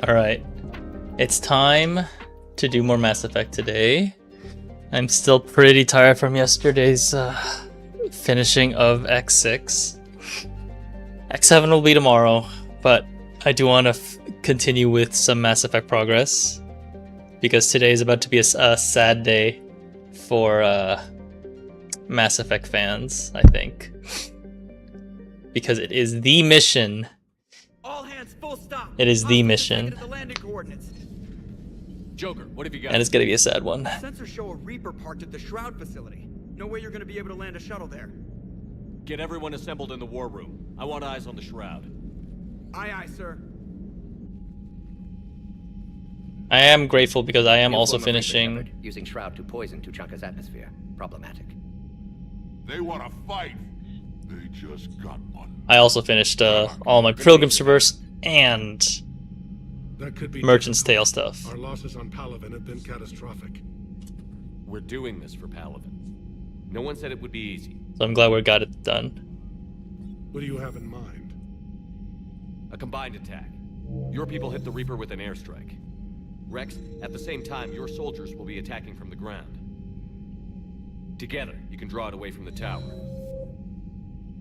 Alright, it's time to do more Mass Effect today. I'm still pretty tired from yesterday's finishing of X6. X7 will be tomorrow, but I do want to continue with some Mass Effect progress, because today is about to be a sad day for Mass Effect fans, I think. Because it is the mission. All hands, full stop. It is the mission. Joker, what have you got? And it's gonna be a sad one. Sensors show a Reaper parked at the Shroud facility. No way you're gonna be able to land a shuttle there. Get everyone assembled in the war room. I want eyes on the Shroud. Aye, aye, sir. I am grateful because I am New also form of Reaper finishing. Shepard, using Shroud to poison Tuchanka's atmosphere. Problematic. They want to fight. They just got one. I also finished all my Pilgrim's Traverse and That could be Merchant's difficult. Tale stuff. Our losses on Palaven have been catastrophic. We're doing this for Palaven. No one said it would be easy. So I'm glad we got it done. What do you have in mind? A combined attack. Your people hit the Reaper with an airstrike. Rex, at the same time, your soldiers will be attacking from the ground. Together, you can draw it away from the tower.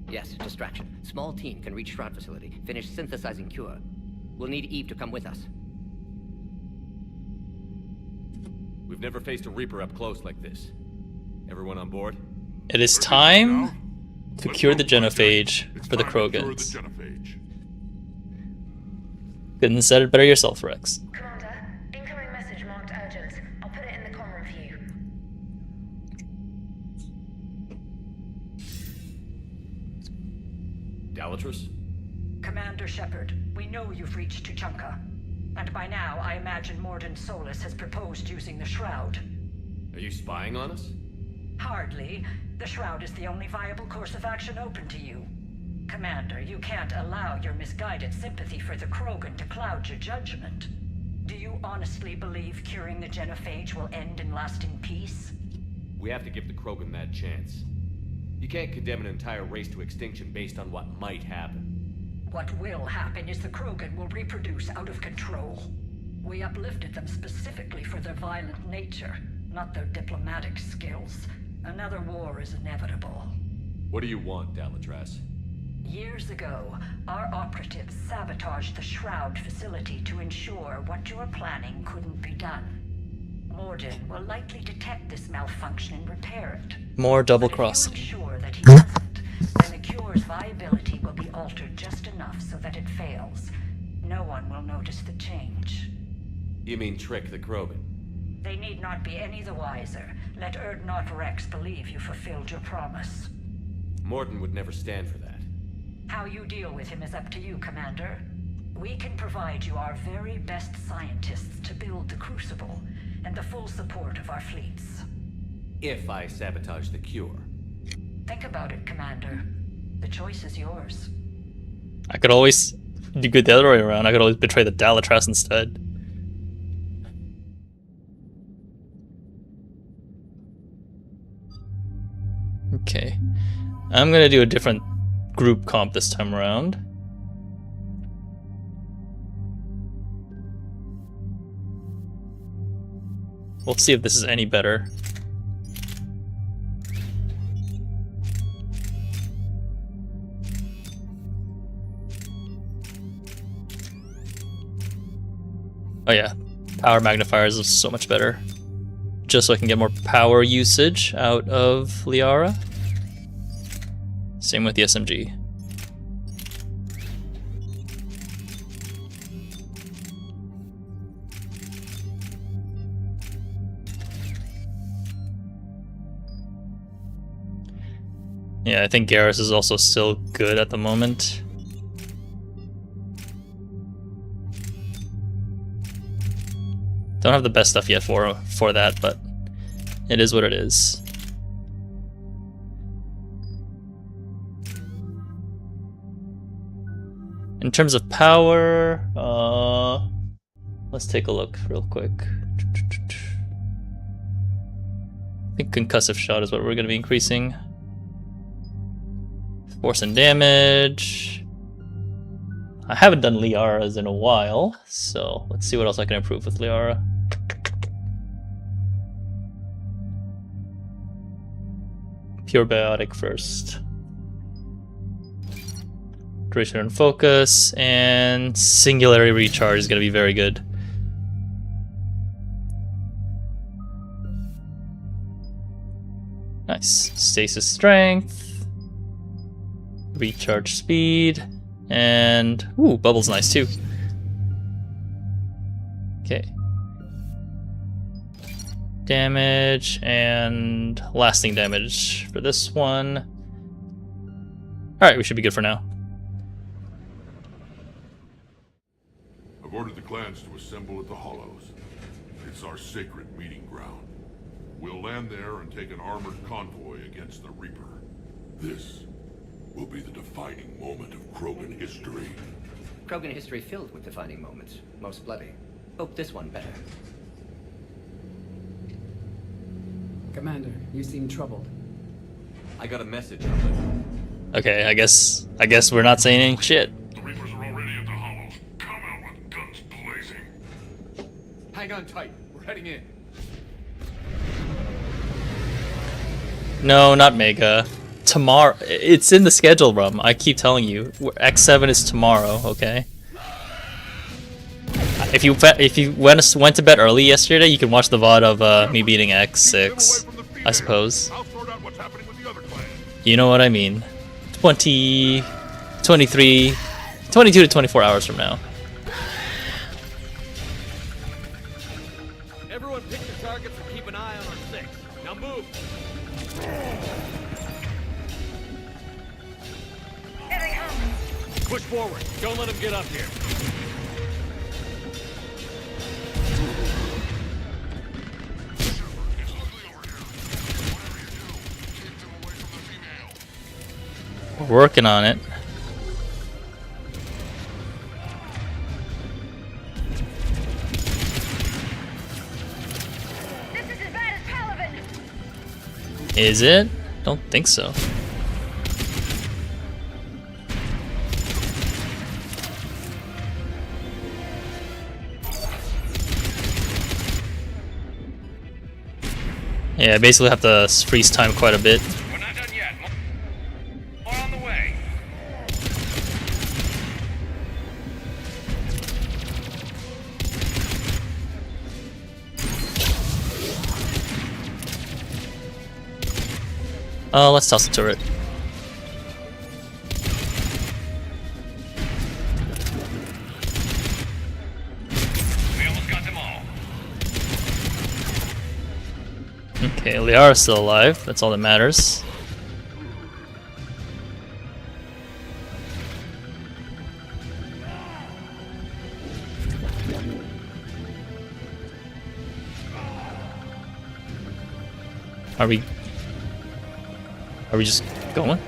Yes, distraction. Small team can reach Shroud facility. Finish synthesizing cure. We'll need Eve to come with us. We've never faced a Reaper up close like this. Everyone on board? It is time to cure the genophage for the Krogans. Couldn't said it better yourself, Rex. Commander, incoming message marked urgent. I'll put it in the comm room for you. Dalatrus? Commander Shepard, we know you've reached Tuchanka. And by now, I imagine Mordin Solus has proposed using the Shroud. Are you spying on us? Hardly. The Shroud is the only viable course of action open to you. Commander, you can't allow your misguided sympathy for the Krogan to cloud your judgment. Do you honestly believe curing the genophage will end in lasting peace? We have to give the Krogan that chance. You can't condemn an entire race to extinction based on what might happen. What will happen is the Krogan will reproduce out of control. We uplifted them specifically for their violent nature, not their diplomatic skills. Another war is inevitable. What do you want, Dalatrus? Years ago, our operatives sabotaged the Shroud facility to ensure what you were planning couldn't be done. Mordin will likely detect this malfunction and repair it. More double But if crossing. you ensure that he doesn't, then the cure's viability will be altered just enough so that it fails. No one will notice the change. You mean trick the Krogan? They need not be any the wiser. Let Urdnot Rex believe you fulfilled your promise. Mordin would never stand for that. How you deal with him is up to you, Commander. We can provide you our very best scientists to build the Crucible, and the full support of our fleets. If I sabotage the cure. Think about it, Commander. The choice is yours. I could always do good the other way around. I could always betray the Dalatrus instead. Okay. I'm gonna do a different group comp this time around. We'll see if this is any better. Oh yeah, power magnifiers is so much better. Just so I can get more power usage out of Liara. Same with the SMG. Yeah, I think Garrus is also still good at the moment. Don't have the best stuff yet for that, but it is what it is. In terms of power, let's take a look real quick. I think concussive shot is what we're going to be increasing. Force and damage. I haven't done Liara's in a while, so let's see what else I can improve with Liara. Pure Biotic first. Duration and focus, and Singularity Recharge is going to be very good. Nice. Stasis Strength. Recharge Speed. And, ooh, Bubble's nice too. Okay. Damage and lasting damage for this one. Alright, we should be good for now. I've ordered the clans to assemble at the Hollows. It's our sacred meeting ground. We'll land there and take an armored convoy against the Reaper. This will be the defining moment of Krogan history. Krogan history filled with defining moments, most bloody. Hope this one better. Commander, you seem troubled. I got a message on it. Okay, I guess we're not saying any shit. The Reapers are already at the Hollows. Come out with guns blazing. Hang on tight. We're heading in. No, not Mega. Tomorrow, it's in the schedule, Rum. I keep telling you, X7 is tomorrow. Okay. If you went to bed early yesterday, you can watch the VOD of me beating X6. I suppose. I'll sort out what's happening with the other clans. You know what I mean. 20, 23, 22 to 24 hours from now. Everyone pick your targets and keep an eye on our 6. Now move. Here they come. Push forward. Don't let them get up here. We're working on it. This is as bad as Palaven. Is it? Don't think so. Yeah, I basically have to freeze time quite a bit. We're not done yet. More on the way. Let's toss the turret. We almost got them all. Okay, Liara's still alive. That's all that matters. Are we just going?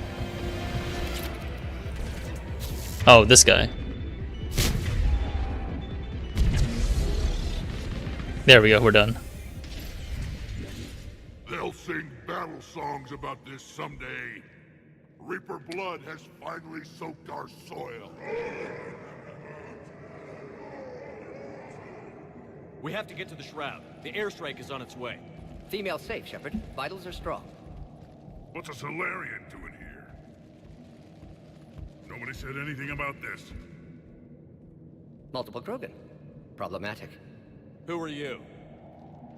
Oh, this guy. There we go, we're done. They'll sing battle songs about this someday. Reaper blood has finally soaked our soil. We have to get to the Shroud. The airstrike is on its way. Female safe, Shepard. Vitals are strong. What's a Salarian doing here? Nobody said anything about this. Multiple Krogan. Problematic. Who are you?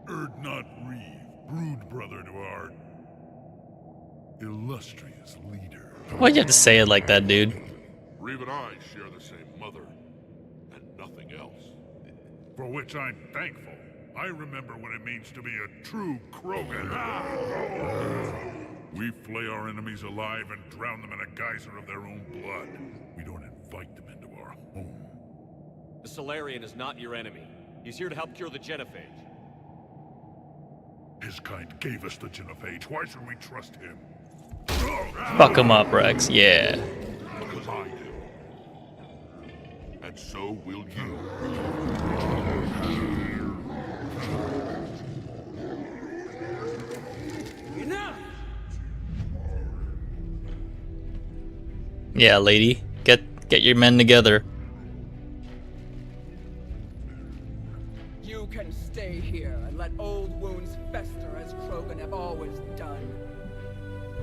Erdnot Reeve, brood brother to our illustrious leader. Why'd you have to say it like that, dude? Reeve and I share the same mother, and nothing else. For which I'm thankful. I remember what it means to be a true Krogan. We flay our enemies alive and drown them in a geyser of their own blood. We don't invite them into our home. The Salarian is not your enemy. He's here to help cure the genophage. His kind gave us the genophage. Why should we trust him? Fuck him up, Rex. Yeah. Because I do. And so will you. Enough! Yeah, lady. Get your men together.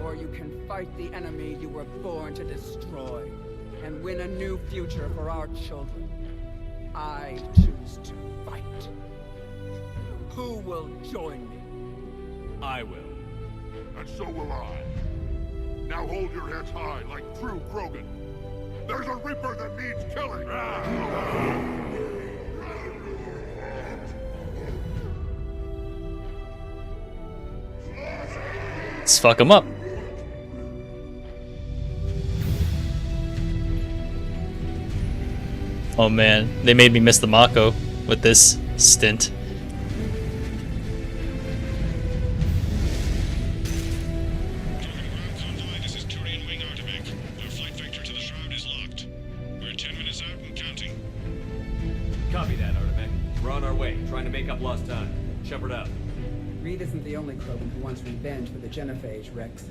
or you can fight the enemy you were born to destroy, and win a new future for our children. I choose to fight. Who will join me? I will. And so will I. Now hold your heads high like true Krogan. There's a Reaper that needs killing! Let's fuck him up. Oh man, they made me miss the Mako with this stint. This is Turian Wing Artemek. Our flight vector to the Shroud is locked. We're 10 minutes out and counting. Copy that, Artemek. We're on our way, trying to make up lost time. Shepard out. Reed isn't the only Krogan who wants revenge for the Genophage, Rex.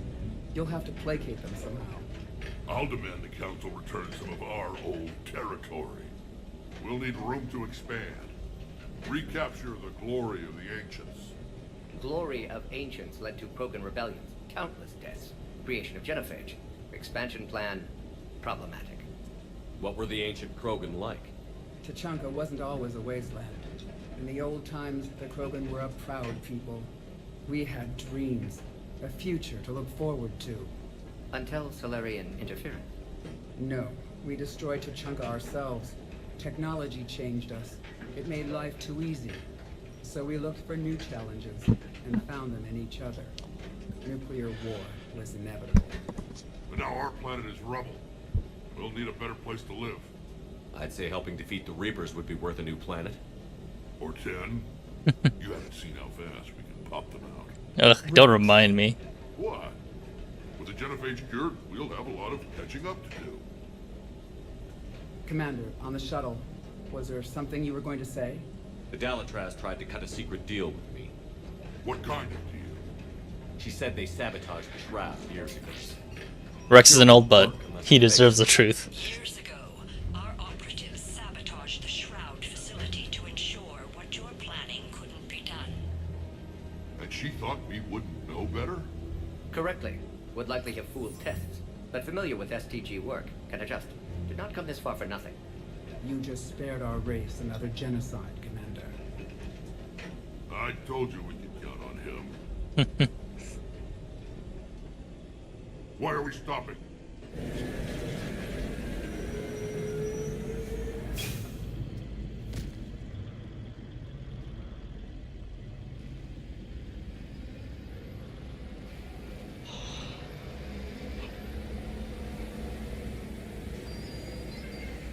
You'll have to placate them somehow. I'll demand the Council return some of our old territory. We'll need room to expand. Recapture the glory of the Ancients. Glory of Ancients led to Krogan rebellions, countless deaths, creation of Genophage. Expansion plan, problematic. What were the ancient Krogan like? Tachanka wasn't always a wasteland. In the old times, the Krogan were a proud people. We had dreams, a future to look forward to. Until Salarian interference. No, we destroyed Tachanka ourselves. Technology changed us. It made life too easy. So we looked for new challenges, and found them in each other. Nuclear war was inevitable. But now our planet is rubble. We'll need a better place to live. I'd say helping defeat the Reapers would be worth a new planet. Or 10. You haven't seen how fast we can pop them out. Ugh, don't remind me. What? With the Genophage cured, we'll have a lot of catching up to do. Commander, on the shuttle, was there something you were going to say? The Dalatraz tried to cut a secret deal with me. What kind of deal? She said they sabotaged the Shroud years ago. Rex is an old bud. He deserves the truth. Years ago, our operatives sabotaged the Shroud facility to ensure what you're planning couldn't be done. And she thought we wouldn't know better? Correctly. Would likely have fooled tests, but familiar with STG work, can adjust. Did not come this far for nothing. You just spared our race another genocide, Commander. I told you we could count on him. Why are we stopping?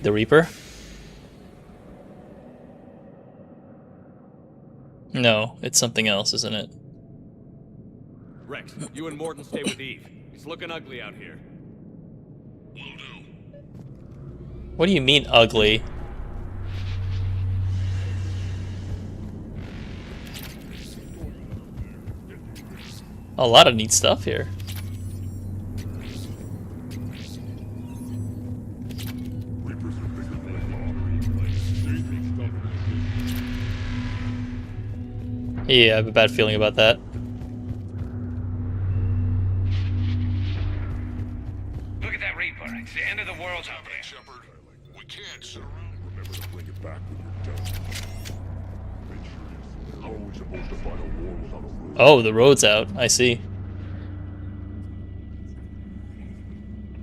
The Reaper? No, it's something else, isn't it? Rex, you and Morton stay with Eve. It's looking ugly out here. Will do. What do you mean, ugly? A lot of neat stuff here. Yeah, I have a bad feeling about that. Look at that Reaper. It's the end of the world out there. Shepard, we can't sit around. Remember to bring it back when you're done. Make sure how are we supposed to fight a war without a road? Oh, the road's out. I see.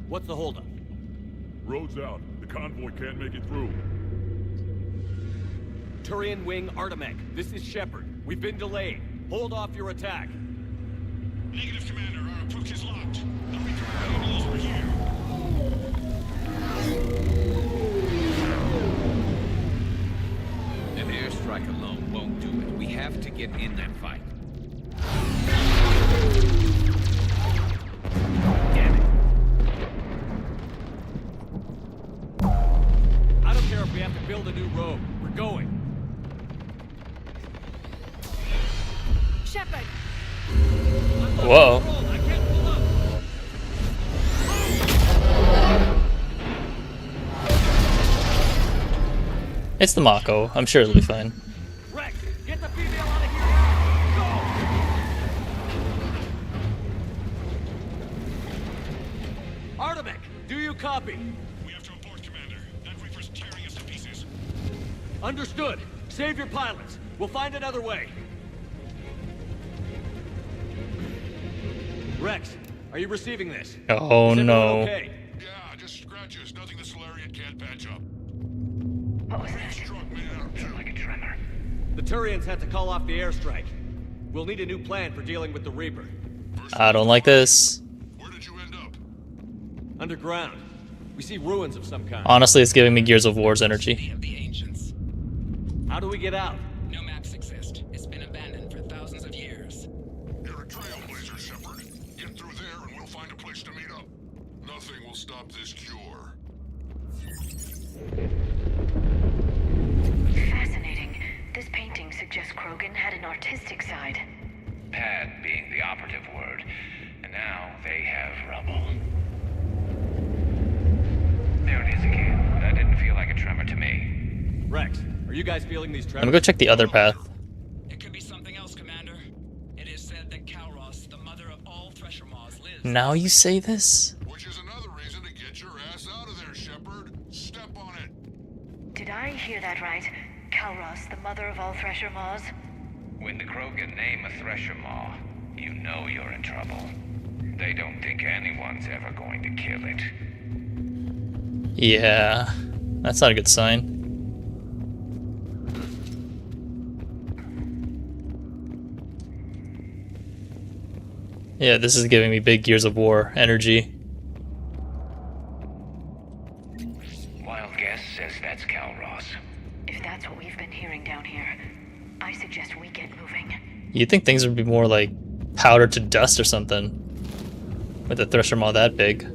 What's the holdup? Road's out. The convoy can't make it through. Turian Wing Artemek, this is Shepard. We've been delayed. Hold off your attack. Negative, Commander. Our approach is locked. The Reaper plane is over here. An airstrike alone won't do it. We have to get in that fight. Damn it. I don't care if we have to build a new road. We're going. Shepard! Whoa. I can't pull up. It's the Mako. I'm sure it'll be fine. Rex, get the female out of here now. copy? We have to abort, Commander. That Reaper's tearing us to pieces. Understood. Save your pilots. We'll find another way. Rex, are you receiving this? Oh Is everyone no. Okay? Yeah, just scratches. Nothing the Salarian can't patch up. What was that? Struck me out too. Like a tremor. The Turians had to call off the airstrike. We'll need a new plan for dealing with the Reaper. I don't like this. Where did you end up? Underground. We see ruins of some kind. Honestly, it's giving me Gears of War's energy. Of the ancients. How do we get out? No maps exist. It's been abandoned for thousands of years. You're a trailblazer, Shepard. Get through there and we'll find a place to meet up. Nothing will stop this cure. Fascinating. This painting suggests Krogan had an artistic side. Pad being the operative word. And now they have rubble. There it is again. That didn't feel like a tremor to me. Rex, are you guys feeling these I'm tremors? gonna go check the other path. It could be something else, Commander. It is said that Kalros, the mother of all Thresher Maws, lives. Now you say this? Which is another reason to get your ass out of there, Shepard. Step on it. Did I hear that right? Kalros, the mother of all Thresher Maws? When the Krogan name a Thresher Maw, you know you're in trouble. They don't think anyone's ever going to kill it. Yeah, that's not a good sign. Yeah, this is giving me big Gears of War energy. Wild guess says that's Kalros. If that's what we've been hearing down here, I suggest we get moving. You'd think things would be more like powder to dust or something. With the Thresher Maw that big.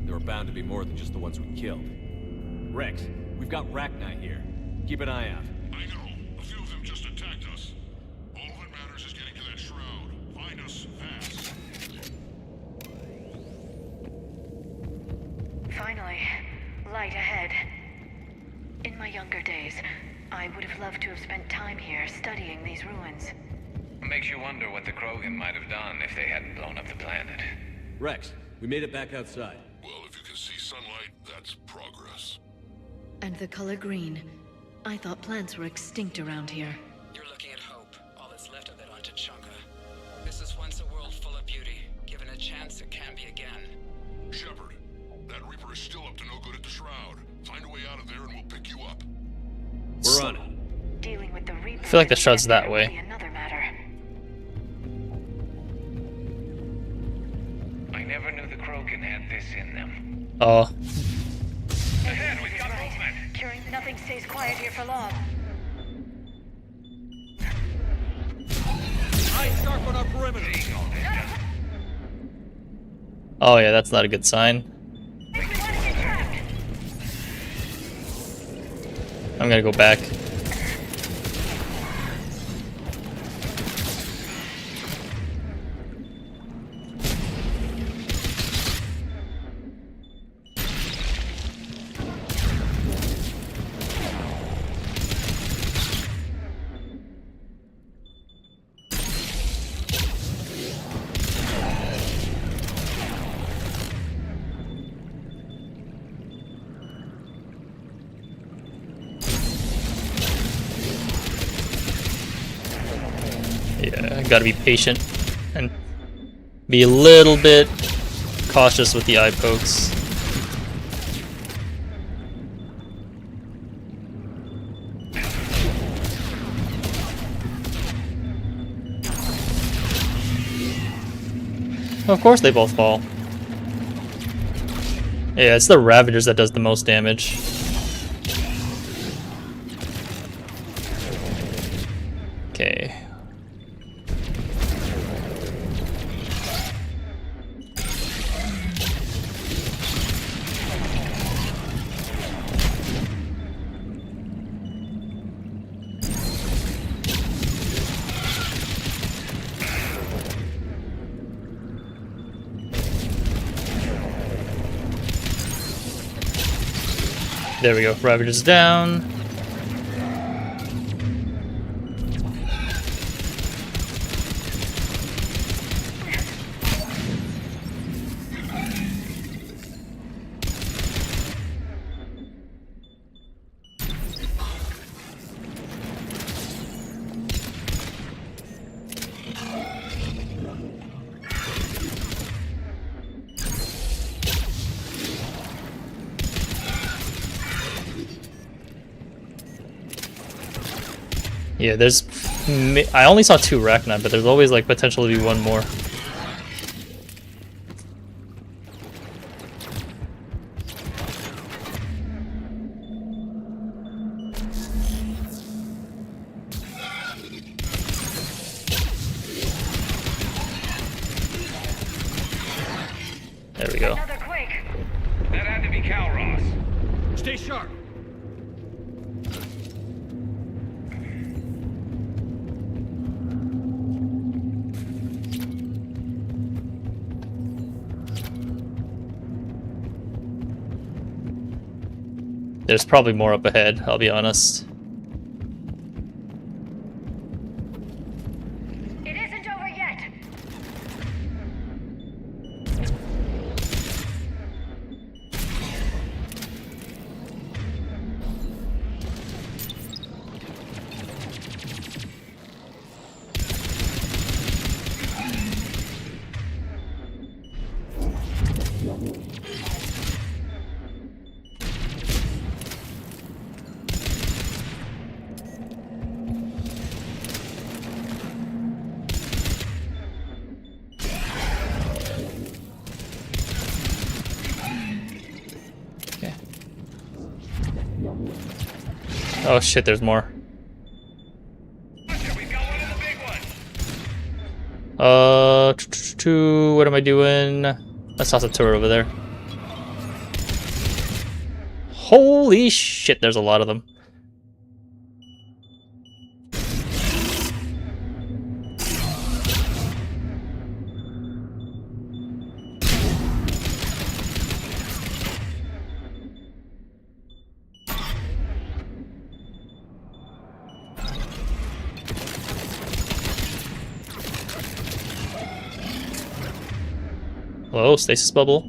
There were bound to be more than just the ones we killed. Rex, we've got Rachni here. Keep an eye out. I know. A few of them just attacked us. All that matters is getting to that shroud. Find us fast. Finally, light ahead. In my younger days, I would have loved to have spent time here studying these ruins. Makes you wonder what the Krogan might have done if they hadn't blown up the planet. Rex, we made it back outside. Well, if you can see sunlight, that's progress. And the color green. I thought plants were extinct around here. You're looking at hope. All that's left of it on Tuchanka. This is once a world full of beauty. Given a chance, it can be again. Shepard, that Reaper is still up to no good at the shroud. Find a way out of there and we'll pick you up. We're on it. Dealing with the Reaper I feel like the is shroud's that definitely way. another matter. I never knew the Krogan had this in them. Oh, Ahead, we've got Right. movement! Curing nothing stays quiet here for long. Eyes sharp on our perimeter. Seeing all this done. oh yeah, that's not a good sign. I'm gonna go back. Yeah, gotta be patient and be a little bit cautious with the eye pokes. Of course they both fall. Yeah, it's the Ravagers that does the most damage. Okay. There we go. Ravager's down. Yeah, there's... I only saw 2 Rachni, but there's always like potential to be 1 more. There we go. Another quake. That had to be Calros. Stay sharp. There's probably more up ahead, I'll be honest. It isn't over yet. Oh shit, there's more. What am I doing? I saw some turret over there. Holy shit, there's a lot of them. Hello, stasis bubble.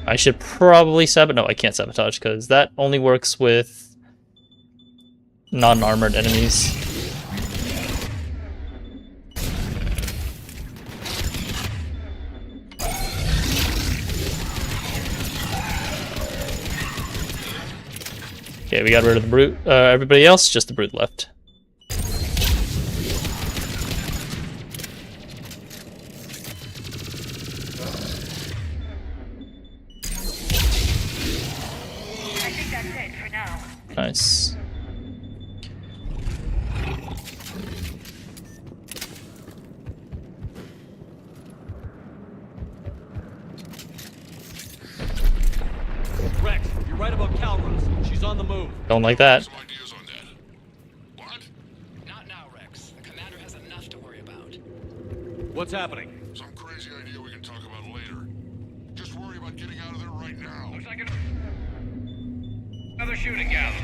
I should probably sabotage. No, I can't sabotage because that only works with non-armored enemies. Okay, we got rid of the brute. Everybody else, just the brute left. I think that's it for now. Nice. Rex, you're right about Calros. She's on the move. Don't like that. Not now, Rex. The commander has enough to worry about. What's happening? Some crazy idea we can talk about later. Just worry about getting out of there right now. Looks like another shooting gallery.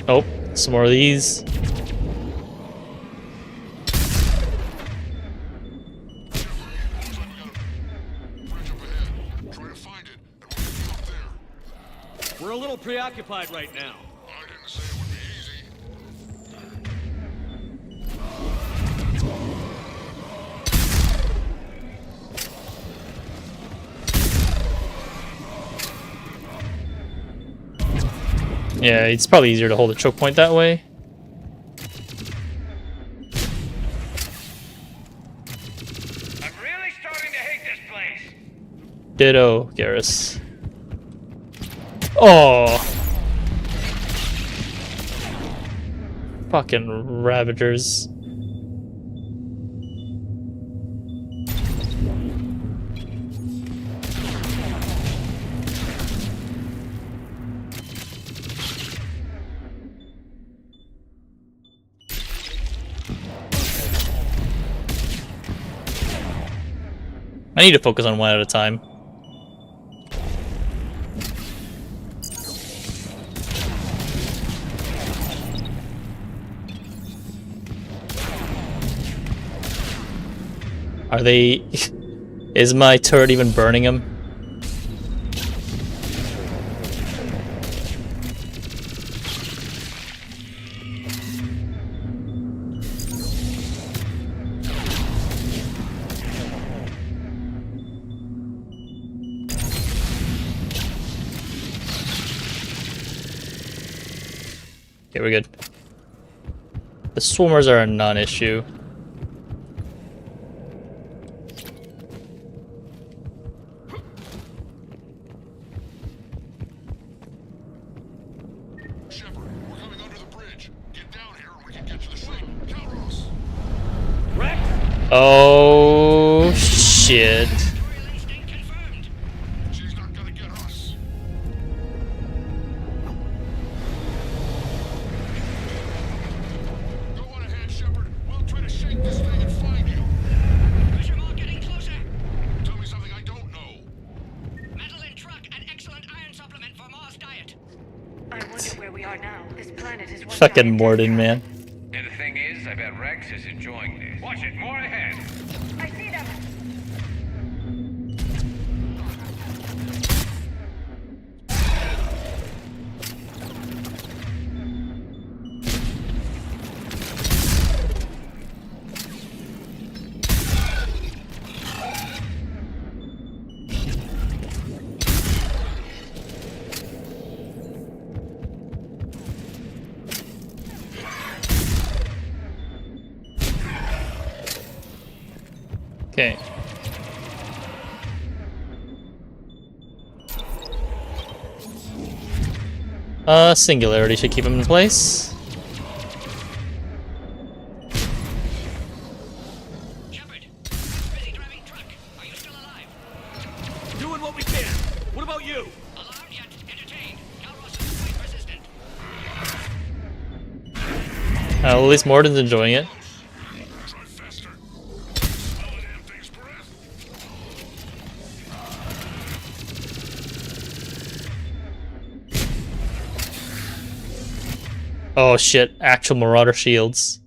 Oh, some more of these. We're a little preoccupied right now. I didn't say it would be easy. Yeah, it's probably easier to hold a choke point that way. I'm really starting to hate this place. Ditto, Garrus. Oh! Fucking Ravagers. I need to focus on one at a time. Are they... Is my turret even burning them? Okay, we're good. The swarmers are a non-issue. Oh shit. Fucking Morden, man. And the thing is, I bet Rex is enjoying this. Watch it, more ahead. I see them. Okay. Singularity should keep him in place. Doing what we can. What about you? At least Morden's enjoying it. Oh shit, actual Marauder shields.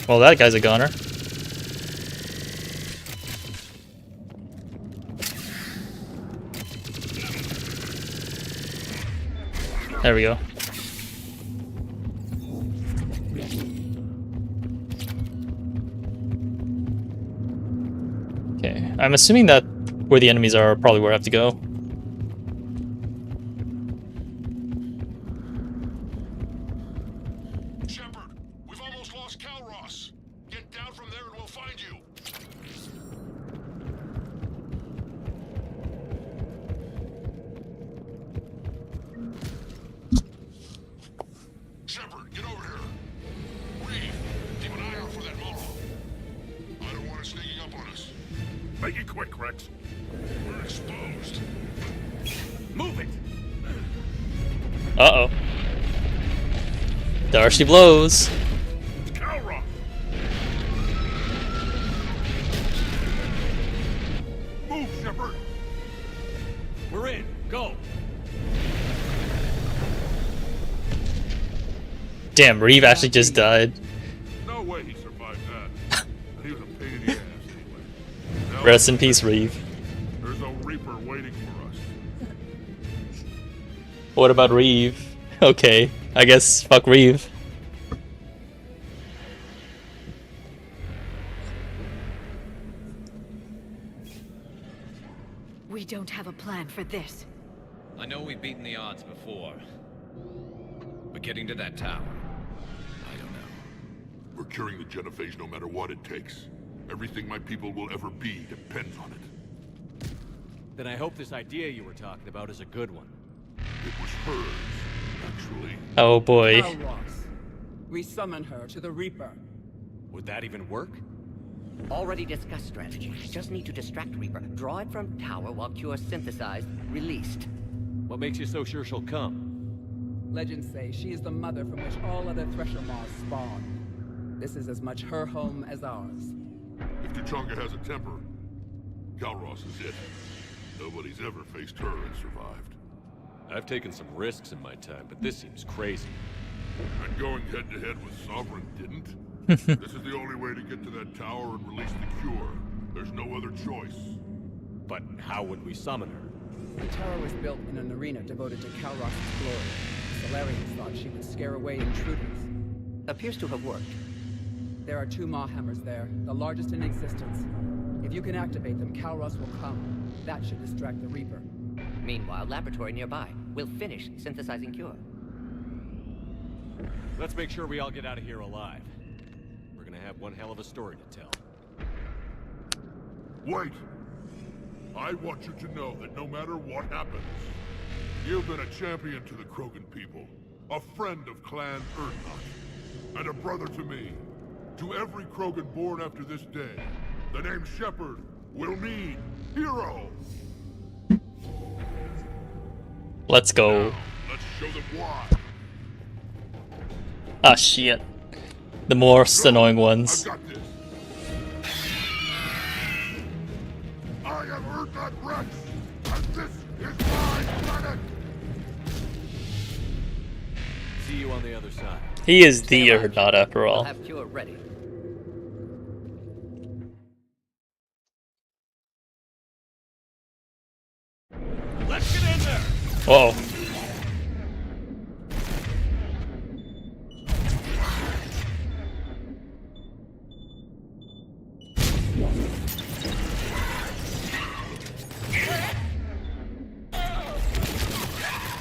Well, that guy's a goner. There we go. Okay, I'm assuming that where the enemies are probably where I have to go. Shepard, we've almost lost Calros. Get down from there and we'll find you. Shepard, get over here. Reed, keep an eye out for that Molo. I don't want it sneaking up on us. Make it quick, Rex. We're exposed. Move it! Uh-oh. There she blows. Calros! Move, Shepard! We're in. Go! Damn, Reeve actually just died. No way he survived that. He was a pain in the ass anyway. Now Rest in peace, Reeve. there's a Reaper waiting for us. What about Reeve? Okay, I guess fuck Reeve. We don't have a plan for this. I know we've beaten the odds before. But getting to that tower, I don't know. We're curing the genophage no matter what it takes. Everything my people will ever be depends on it. Then I hope this idea you were talking about is a good one. It was hers, actually. Oh boy. Calros. We summon her to the Reaper. Would that even work? Already discussed strategy. Just need to distract Reaper. Draw it from tower while Cure synthesized, released. What makes you so sure she'll come? Legends say she is the mother from which all other Thresher Maws spawn. This is as much her home as ours. If Tuchanka has a temper, Calros is it. Nobody's ever faced her and survived. I've taken some risks in my time, but this seems crazy. And going head-to-head with Sovereign didn't? This is the only way to get to that tower and release the cure. There's no other choice. But how would we summon her? The tower was built in an arena devoted to Calros' glory. Salarian thought she would scare away intruders. Appears to have worked. There are 2 Maw hammers there, the largest in existence. If you can activate them, Calros will come. That should distract the Reaper. Meanwhile, laboratory nearby. We'll finish synthesizing Cure. Let's make sure we all get out of here alive. We're gonna have one hell of a story to tell. Wait! I want you to know that no matter what happens, you've been a champion to the Krogan people, a friend of Clan Erdnot, and a brother to me. To every Krogan born after this day, the name Shepard will mean hero! Let's go. Now, let's show them why. Ah, shit. The most annoying ones. I've got this. I am Erdnot Rex, and this is my planet! See you on the other side. He is the Erdnot after We'll all. have Cure ready. Let's get in there! Whoa.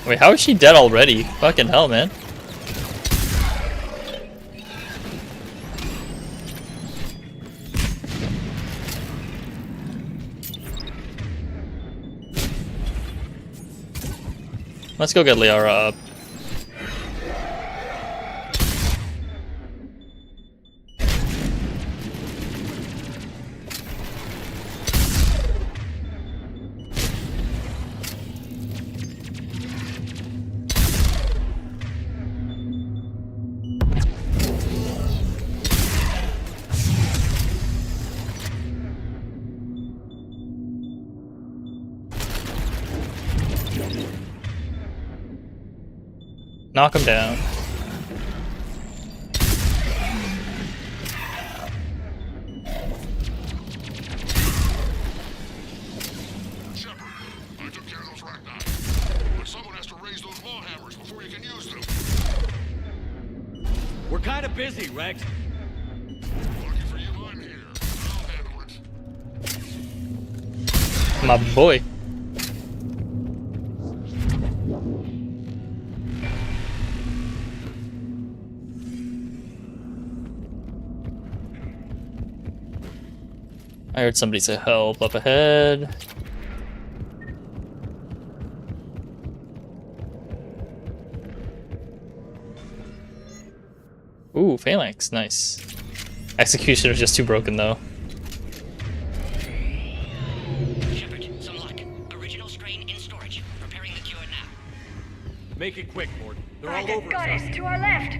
Wait, how is she dead already? Fucking hell, man. Let's go get Liara up. Knock him down. Shepard, I took care of those Ragnar. But someone has to raise those Maw hammers before you can use them. We're kind of busy, Rex. Lucky for you, I'm here. I'll handle it. My boy. I heard somebody say help up ahead. Ooh, Phalanx, nice. Executioner is just too broken though. Shepard, some luck. Original strain in storage. Preparing the cure now. Make it quick, Mort. They're By all the over goddess us. to our left!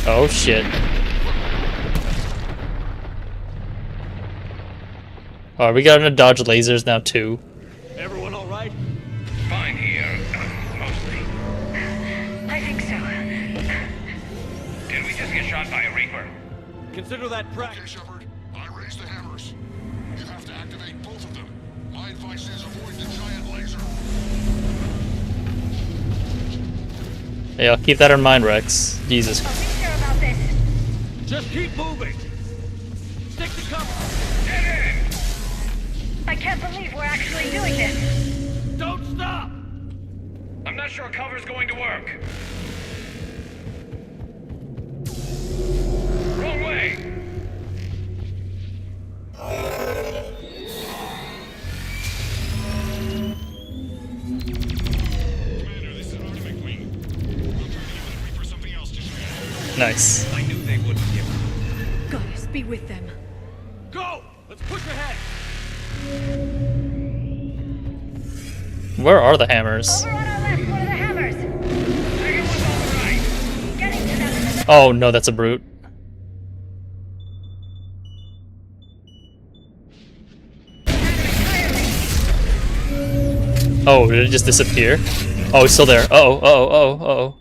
Oh shit. Oh, we got to dodge lasers now too. Everyone all right? Fine here, mostly. I think so. Did we just get shot by a Reaper? Consider that Okay, practice. Shepard, I raised the hammers. You have to activate both of them. My advice is avoid the giant laser. Hey, I'll keep that in mind, Rex. Jesus. I'll take care about this. Just keep moving. to cover! Get in! I can't believe we're actually doing this. Don't stop! I'm not sure cover's going to work. Wrong way! Commander, this is Artemis Wing. We'll try to get the Reaper something else to show you. Nice. I knew they wouldn't give up. Goddess, be with them. Go! Let's push ahead! Where are the hammers? Over on our left, one of the hammers. Second one's on the right. Getting to them in the Oh no, that's a brute. Oh, did it just disappear? Oh, it's still there. Uh-oh, uh-oh, uh-oh, uh-oh.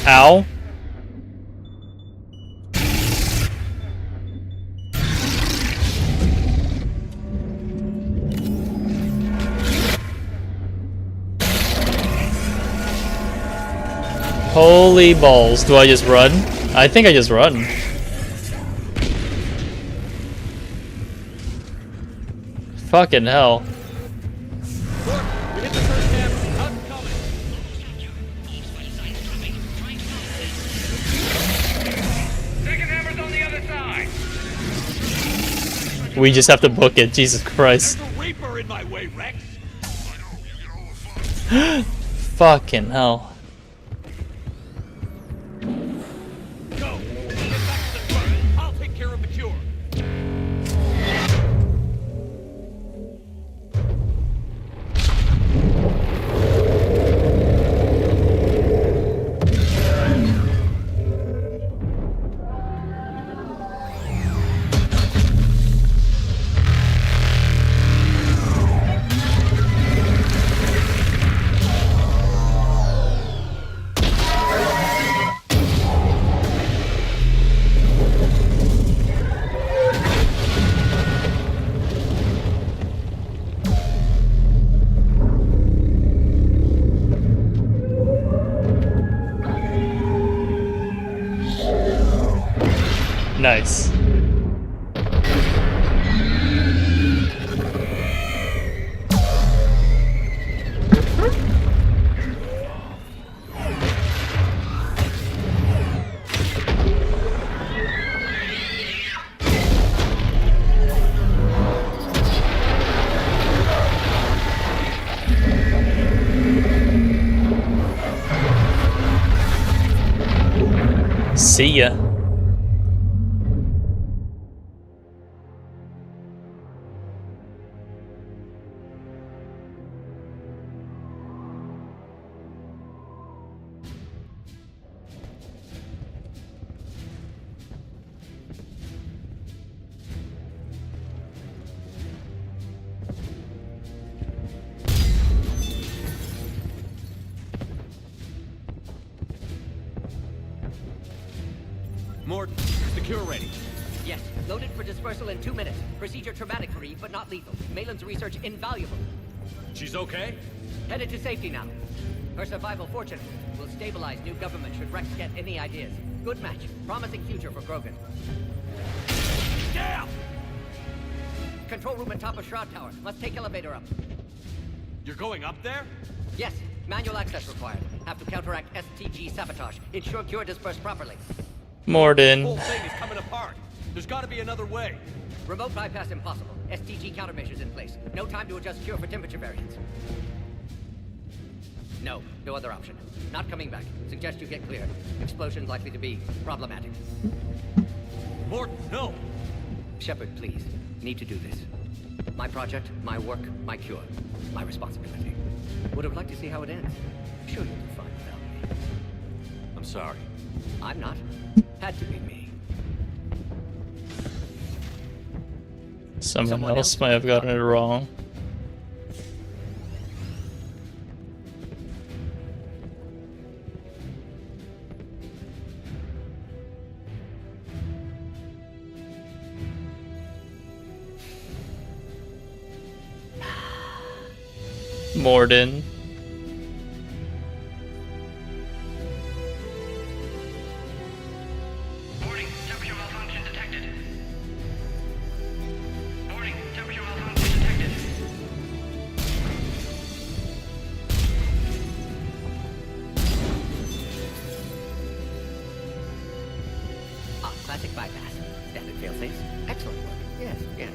Ow. Holy balls. Do I just run? I think I just run. Fucking hell. Look, we hit the first hammer. How's it coming? Second hammer's on the other side. We just have to book it. Jesus Christ. There's a Reaper in my way, Rex. Fucking hell. Go! Get back to the front. I'll take care of the cure. Nice. See ya. Morton, is the cure ready? Yes, loaded for dispersal in 2 minutes. Procedure traumatic-free, but not lethal. Malin's research invaluable. She's okay? Headed to safety now. Her survival fortunate. Will stabilize new government should Rex get any ideas. Good match. Promising future for Krogan. Down! Control room at top of Shroud Tower. Must take elevator up. You're going up there? Yes, manual access required. Have to counteract STG sabotage. Ensure cure dispersed properly. The Morden. whole thing is coming apart. There's gotta be another way. Remote bypass impossible. STG countermeasures in place. No time to adjust cure for temperature variance. No other option. Not coming back. Suggest you get clear. Explosion's likely to be problematic. Morton, no! Shepard, please. Need to do this. My project, my work, my cure. My responsibility. Would have liked to see how it ends. Sure you'll do fine without me. I'm sorry. I'm not. Had to be me. Someone else might have gotten it wrong. Morden. Warning, temperature malfunction detected. Warning, temperature malfunction detected. Classic bypass. Standard failsafes. Excellent work. Yes, yes.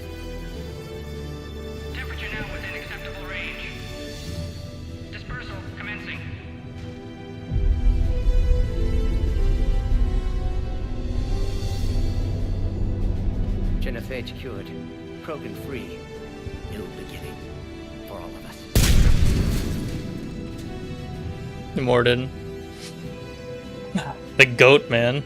Temperature now within acceptable range. Dispersal commencing. Genophage cured. Krogan free. New beginning. For all of us. Morden. The goat, man.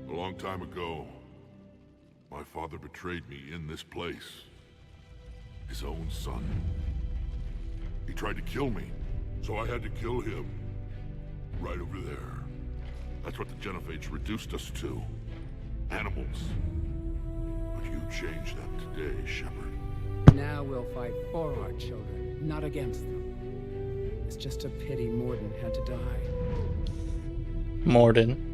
A long time ago, my father betrayed me in this place. His own son. He tried to kill me, so I had to kill him. Right over there. That's what the Genophage reduced us to. Animals. But you changed that today, Shepard. Now we'll fight for our children, not against them. It's just a pity Morden had to die. Morden.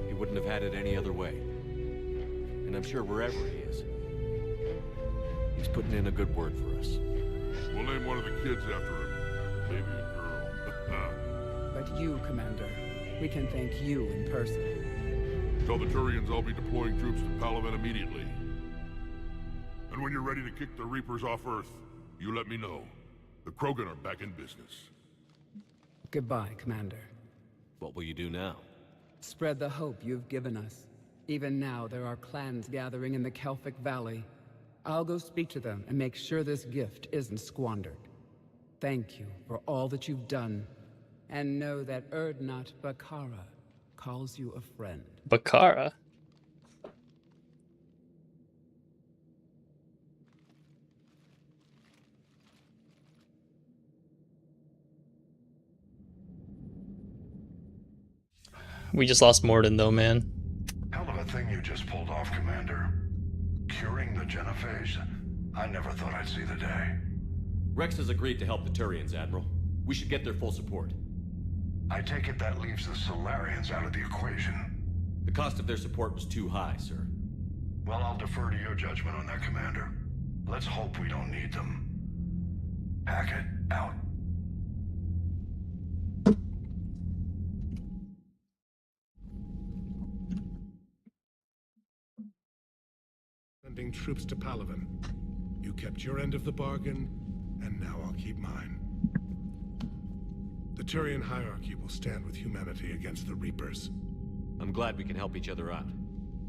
He wouldn't have had it any other way. And I'm sure wherever he is, he's putting in a good word for us. We'll name one of the kids after him. Maybe a girl. But you, Commander, we can thank you in person. Tell the Turians I'll be deploying troops to Palaven immediately. And when you're ready to kick the Reapers off Earth, you let me know. The Krogan are back in business. Goodbye, Commander. What will you do now? Spread the hope you've given us. Even now, there are clans gathering in the Kelphic Valley. I'll go speak to them and make sure this gift isn't squandered. Thank you for all that you've done. And know that Erdnot Bakara calls you a friend. Bakara? We just lost Morden though, man. Hell of a thing you just pulled off, Commander. Curing the Genophage. I never thought I'd see the day. Rex has agreed to help the Turians, Admiral. We should get their full support. I take it that leaves the Salarians out of the equation. The cost of their support was too high, sir. Well, I'll defer to your judgment on that, Commander. Let's hope we don't need them. Hackett, out. Sending troops to Palaven. You kept your end of the bargain, and now I'll keep mine. The Turian hierarchy will stand with humanity against the Reapers. I'm glad we can help each other out.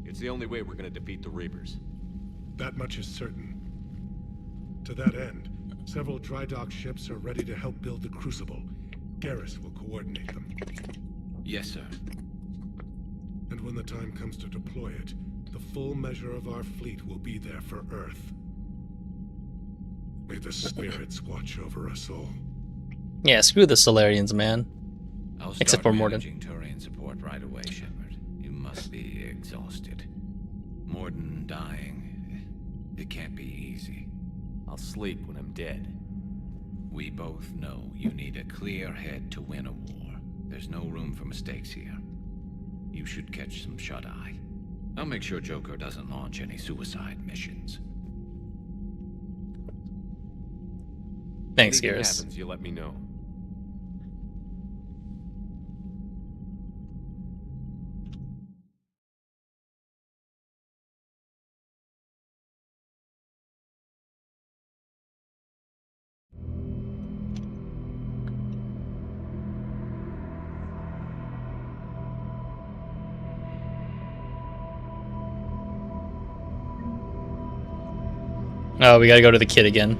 It's the only way we're gonna defeat the Reapers. That much is certain. To that end, several dry dock ships are ready to help build the Crucible. Garrus will coordinate them. Yes, sir. And when the time comes to deploy it, the full measure of our fleet will be there for Earth. May the spirits watch over us all. Yeah, screw the Salarians, man. I'll start Except for Morden. managing Turian support right away, Shepard. You must be exhausted. Morden dying. It can't be easy. I'll sleep when I'm dead. We both know you need a clear head to win a war. There's no room for mistakes here. You should catch some shut-eye. I'll make sure Joker doesn't launch any suicide missions. Thanks, Anything Garrus. happens, you let me know. Oh, we gotta go to the kid again.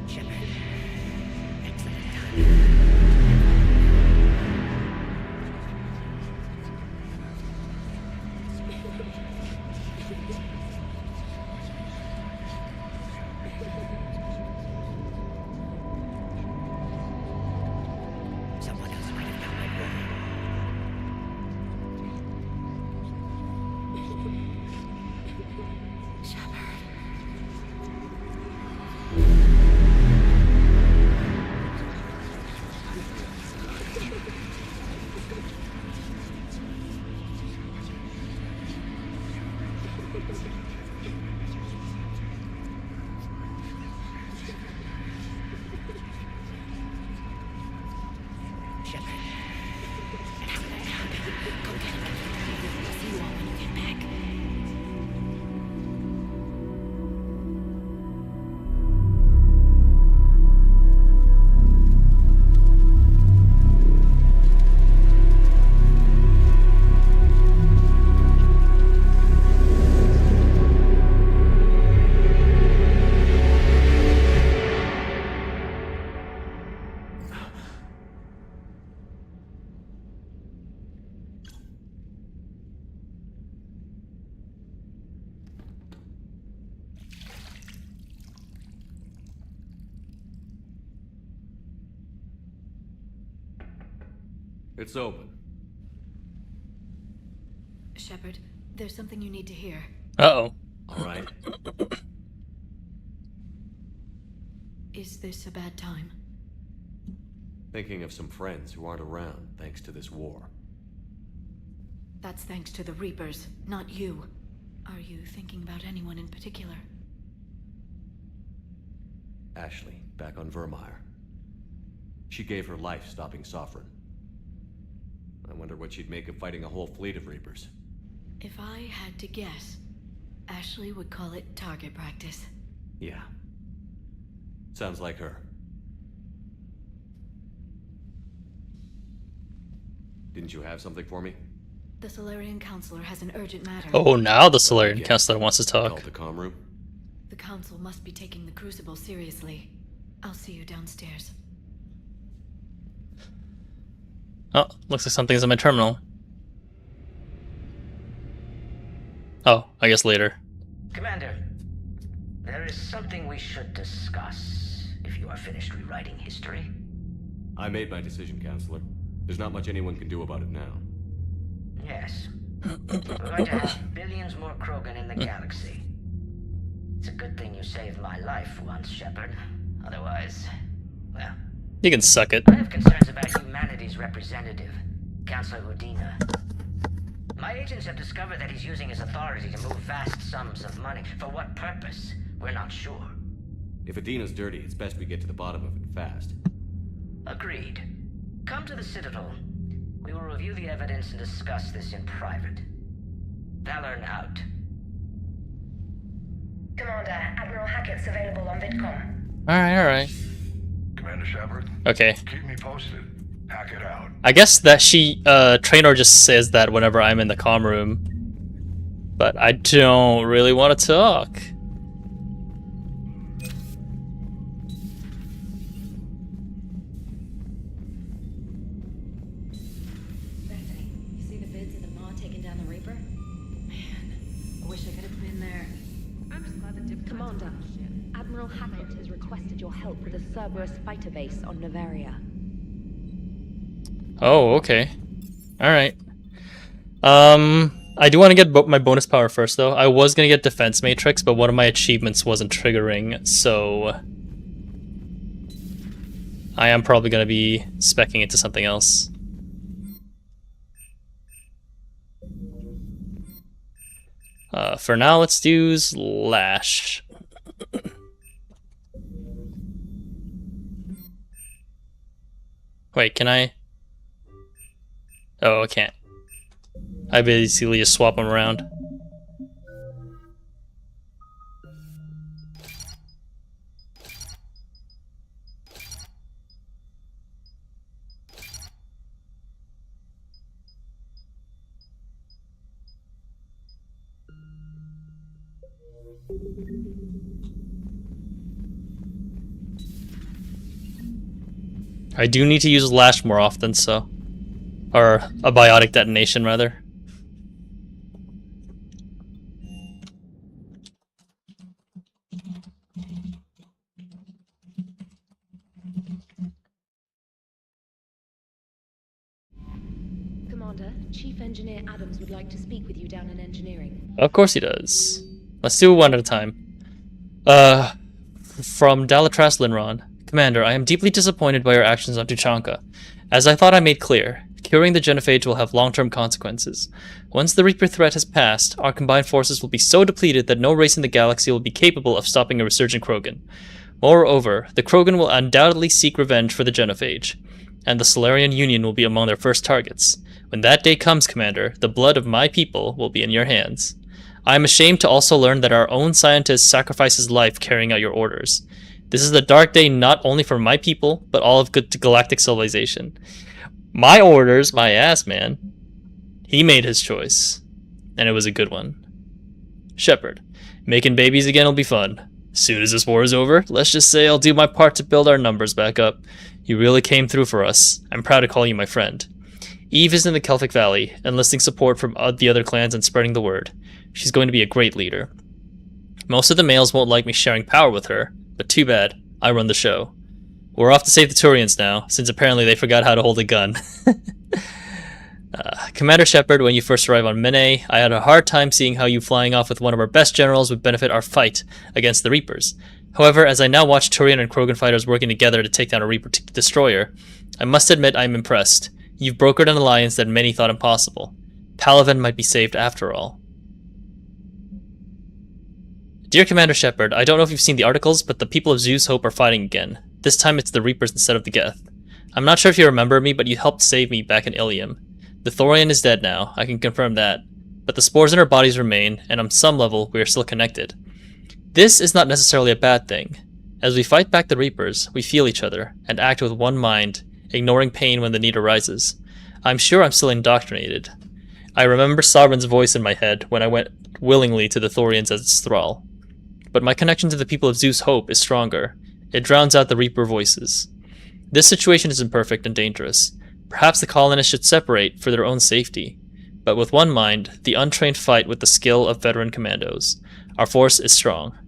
It's open. Shepard, there's something you need to hear. Uh-oh. All right. Is this a bad time? Thinking of some friends who aren't around thanks to this war. That's thanks to the Reapers, not you. Are you thinking about anyone in particular? Ashley, back on Vermeer. She gave her life stopping Sovereign. I wonder what she'd make of fighting a whole fleet of Reapers. If I had to guess, Ashley would call it target practice. Yeah. Sounds like her. Didn't you have something for me? The Salarian Counselor has an urgent matter. Oh, now the Salarian Counselor wants to talk. Call the comm room. The Council must be taking the Crucible seriously. I'll see you downstairs. Oh, looks like something's in my terminal. Oh, I guess later. Commander, there is something we should discuss, if you are finished rewriting history. I made my decision, Counselor. There's not much anyone can do about it now. Yes. We're going to have billions more Krogan in the galaxy. It's a good thing you saved my life once, Shepard. Otherwise, well... You can suck it. I have concerns about humanity's representative, Councillor Udina. My agents have discovered that he's using his authority to move vast sums of money. For what purpose? We're not sure. If Adina's dirty, it's best we get to the bottom of it fast. Agreed. Come to the Citadel. We will review the evidence and discuss this in private. Valorn out. Commander, Admiral Hackett's available on VidCom. Alright. Commander Shepard? Okay. Keep me posted. Hack it out. I guess that Traynor just says that whenever I'm in the comm room. But I don't really want to talk. Bethany, you see the bids of the Maw taking down the Reaper? Man, I wish I could have been there. I'm just glad that Commander, Admiral Hackett has requested your help with a Cerberus fighter base on Novaria. Oh, okay. Alright. I do want to get my bonus power first, though. I was going to get Defense Matrix, but one of my achievements wasn't triggering, so... I am probably going to be speccing into something else. For now, let's do Slash. Wait, can I? Oh, I can't. I basically just swap them around. I do need to use Lash more often, so... Or a biotic detonation, rather. Commander, Chief Engineer Adams would like to speak with you down in engineering. Of course he does. Let's do it one at a time. From Dalatras Linron. Commander, I am deeply disappointed by your actions on Tuchanka. As I thought I made clear, curing the genophage will have long-term consequences. Once the Reaper threat has passed, our combined forces will be so depleted that no race in the galaxy will be capable of stopping a resurgent Krogan. Moreover, the Krogan will undoubtedly seek revenge for the genophage, and the Salarian Union will be among their first targets. When that day comes, Commander, the blood of my people will be in your hands. I am ashamed to also learn that our own scientist sacrificed his life carrying out your orders. This is a dark day not only for my people, but all of good galactic civilization. My orders, my ass, man. He made his choice, and it was a good one. Shepard, making babies again will be fun. As soon as this war is over, let's just say I'll do my part to build our numbers back up. You really came through for us. I'm proud to call you my friend. Eve is in the Celtic Valley, enlisting support from the other clans and spreading the word. She's going to be a great leader. Most of the males won't like me sharing power with her, but too bad. I run the show. We're off to save the Turians now, since apparently they forgot how to hold a gun. Commander Shepard, when you first arrived on Mene, I had a hard time seeing how you flying off with one of our best generals would benefit our fight against the Reapers. However, as I now watch Turian and Krogan fighters working together to take down a Reaper destroyer, I must admit I am impressed. You've brokered an alliance that many thought impossible. Palaven might be saved after all. Dear Commander Shepard, I don't know if you've seen the articles, but the people of Zeus Hope are fighting again. This time it's the Reapers instead of the Geth. I'm not sure if you remember me, but you helped save me back in Ilium. The Thorian is dead now, I can confirm that. But the spores in our bodies remain, and on some level, we are still connected. This is not necessarily a bad thing. As we fight back the Reapers, we feel each other, and act with one mind, ignoring pain when the need arises. I'm sure I'm still indoctrinated. I remember Sovereign's voice in my head when I went willingly to the Thorians as its thrall. But my connection to the people of Zeus Hope is stronger. It drowns out the Reaper voices. This situation is imperfect and dangerous. Perhaps the colonists should separate for their own safety. But with one mind, the untrained fight with the skill of veteran commandos. Our force is strong.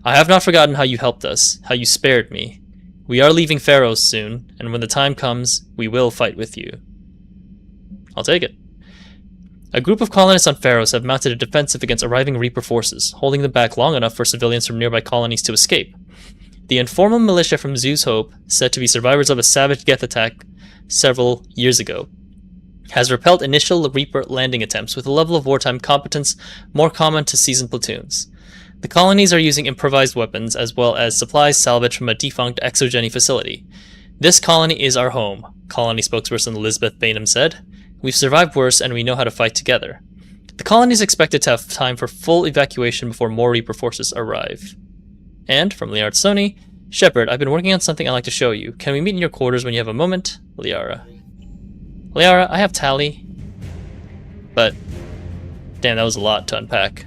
I have not forgotten how you helped us, how you spared me. We are leaving Pharaohs soon, and when the time comes, we will fight with you. I'll take it. A group of colonists on Pharaohs have mounted a defensive against arriving Reaper forces, holding them back long enough for civilians from nearby colonies to escape. The informal militia from Zeus Hope, said to be survivors of a savage Geth attack several years ago, has repelled initial Reaper landing attempts with a level of wartime competence more common to seasoned platoons. The colonies are using improvised weapons as well as supplies salvaged from a defunct exogeny facility. This colony is our home, colony spokesperson Elizabeth Bainham said. We've survived worse and we know how to fight together. The colony is expected to have time for full evacuation before more Reaper forces arrive. And, from Liara Sony, Shepard, I've been working on something I'd like to show you. Can we meet in your quarters when you have a moment? Liara. Liara, I have Tally. But, damn, that was a lot to unpack.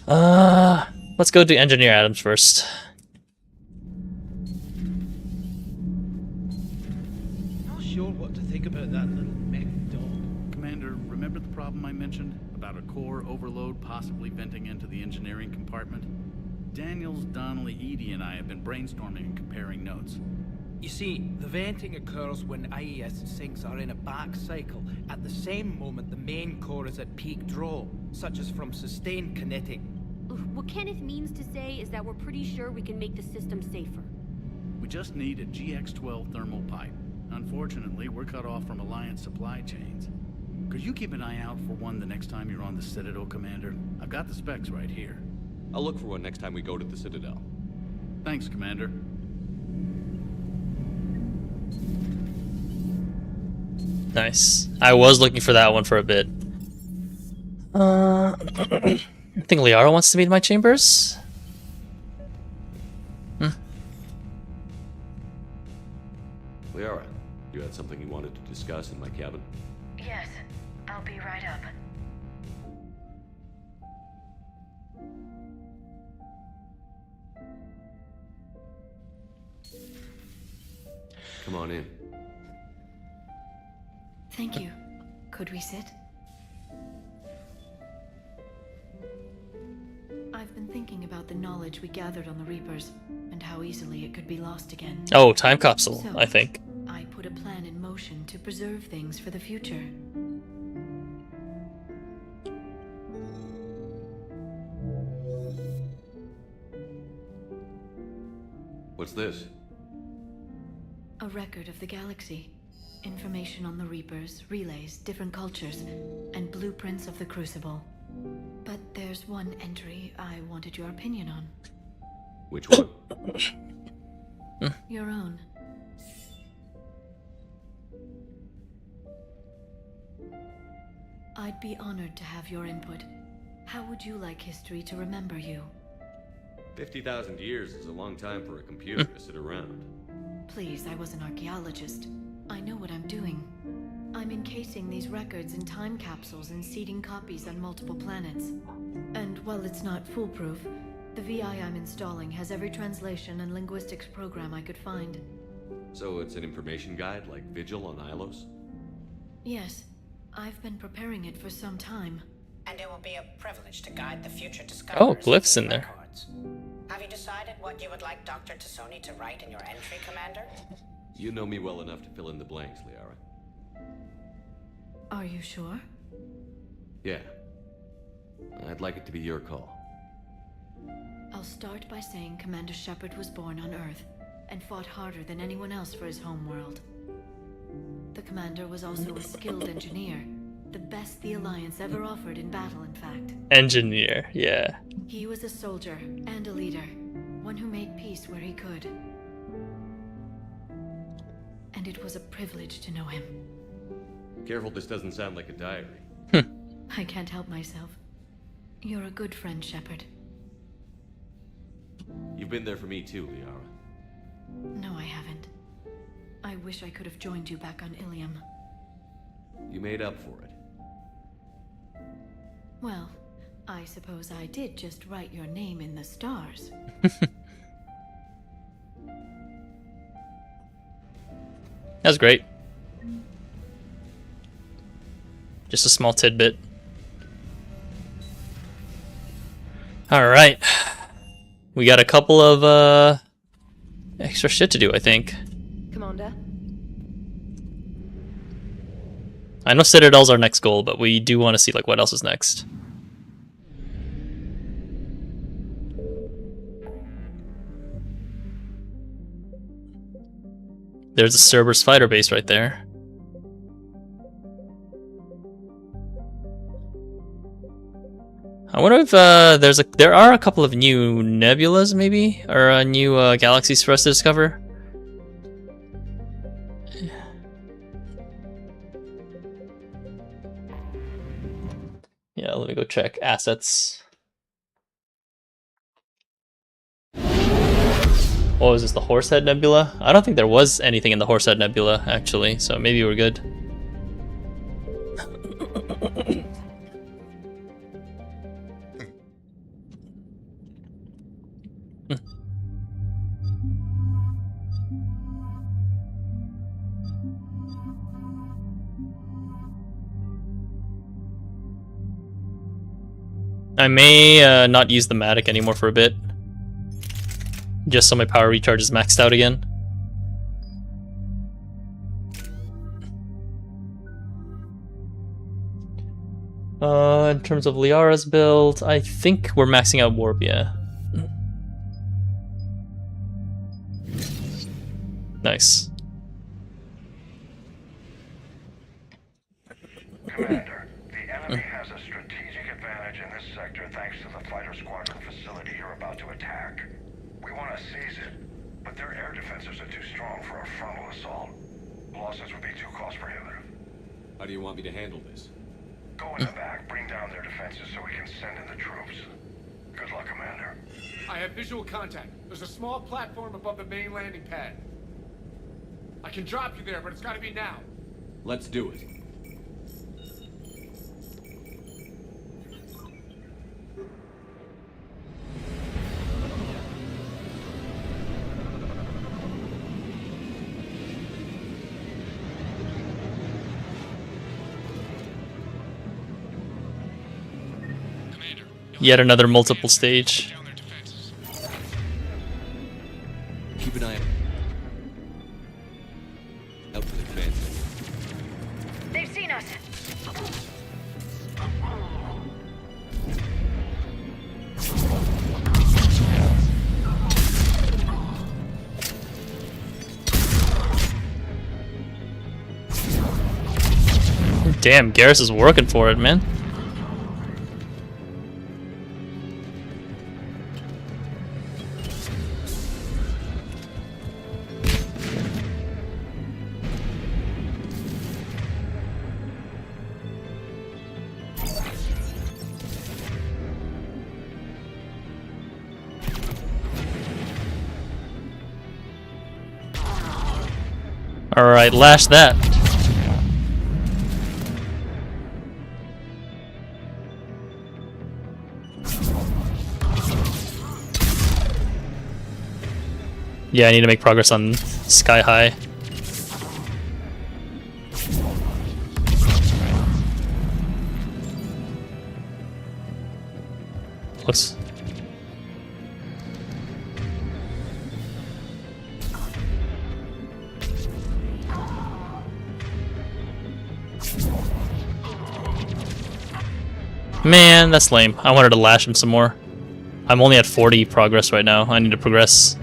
Let's go to Engineer Adams first. Not sure what to think about that little mech dog. Commander, remember the problem I mentioned? About a core overload possibly venting into the engineering compartment? Daniels, Donnelly, Edie, and I have been brainstorming and comparing notes. You see, the venting occurs when IES sinks are in a back cycle, at the same moment the main core is at peak draw, such as from sustained kinetic. What Kenneth means to say is that we're pretty sure we can make the system safer. We just need a GX-12 thermal pipe. Unfortunately, we're cut off from Alliance supply chains. Could you keep an eye out for one the next time you're on the Citadel, Commander? I've got the specs right here. I'll look for one next time we go to the Citadel. Thanks, Commander. Nice. I was looking for that one for a bit. I think Liara wants to meet in my chambers. Liara, you had something you wanted to discuss in my cabin? Yes, I'll be right up. Come on in. Thank you. Could we sit? I've been thinking about the knowledge we gathered on the Reapers, and how easily it could be lost again. Oh, time capsule, So, I think. I put a plan in motion to preserve things for the future. What's this? A record of the galaxy. Information on the Reapers, relays, different cultures, and blueprints of the Crucible. But there's one entry I wanted your opinion on. Which one? Your own. I'd be honored to have your input. How would you like history to remember you? 50,000 years is a long time for a computer to sit around. Please, I was an archaeologist. I know what I'm doing. I'm encasing these records in time capsules and seeding copies on multiple planets. And while it's not foolproof, the VI I'm installing has every translation and linguistics program I could find. So it's an information guide like Vigil on Ilos? Yes, I've been preparing it for some time. And it will be a privilege to guide the future discoverers. Oh, glyphs in there. Have you decided what you would like Dr. Tassoni to write in your entry, Commander? You know me well enough to fill in the blanks, Liara. Are you sure? Yeah. I'd like it to be your call. I'll start by saying Commander Shepard was born on Earth and fought harder than anyone else for his homeworld. The Commander was also a skilled engineer, the best the Alliance ever offered in battle, in fact. Engineer, yeah. He was a soldier and a leader, one who made peace where he could. And it was a privilege to know him. Careful, this doesn't sound like a diary. I can't help myself. You're a good friend, Shepard. You've been there for me too, Liara. No, I haven't. I wish I could have joined you back on Ilium. You made up for it. Well, I suppose I did just write your name in the stars. That's great. Just a small tidbit. Alright. We got a couple of extra shit to do, I think. Commander? I know Citadel's our next goal, but we do want to see like what else is next. There's a Cerberus fighter base right there. I wonder if there are a couple of new nebulas, maybe, or new galaxies for us to discover. Yeah, let me go check assets. What was this, the Horsehead Nebula? I don't think there was anything in the Horsehead Nebula, actually, so maybe we're good. I may not use the Matic anymore for a bit. Just so my power recharge is maxed out again. In terms of Liara's build, I think we're maxing out Warp, yeah. Nice. Commander, the enemy has a strategic advantage in this sector thanks to the fighter squadron facility you're about to attack. We want to seize it, but their air defenses are too strong for a frontal assault. Losses would be too cost prohibitive. How do you want me to handle this? Go in the back, bring down their defenses so we can send in the troops. Good luck, Commander. I have visual contact. There's a small platform above the main landing pad. I can drop you there, but it's gotta be now. Let's do it. Yet another multiple stage. Keep an eye out for the advances. They've seen us. Damn, Garrus is working for it, man. Alright, lash that. Yeah, I need to make progress on Sky High. Looks. Man, that's lame. I wanted to lash him some more. I'm only at 40 progress right now. I need to progress.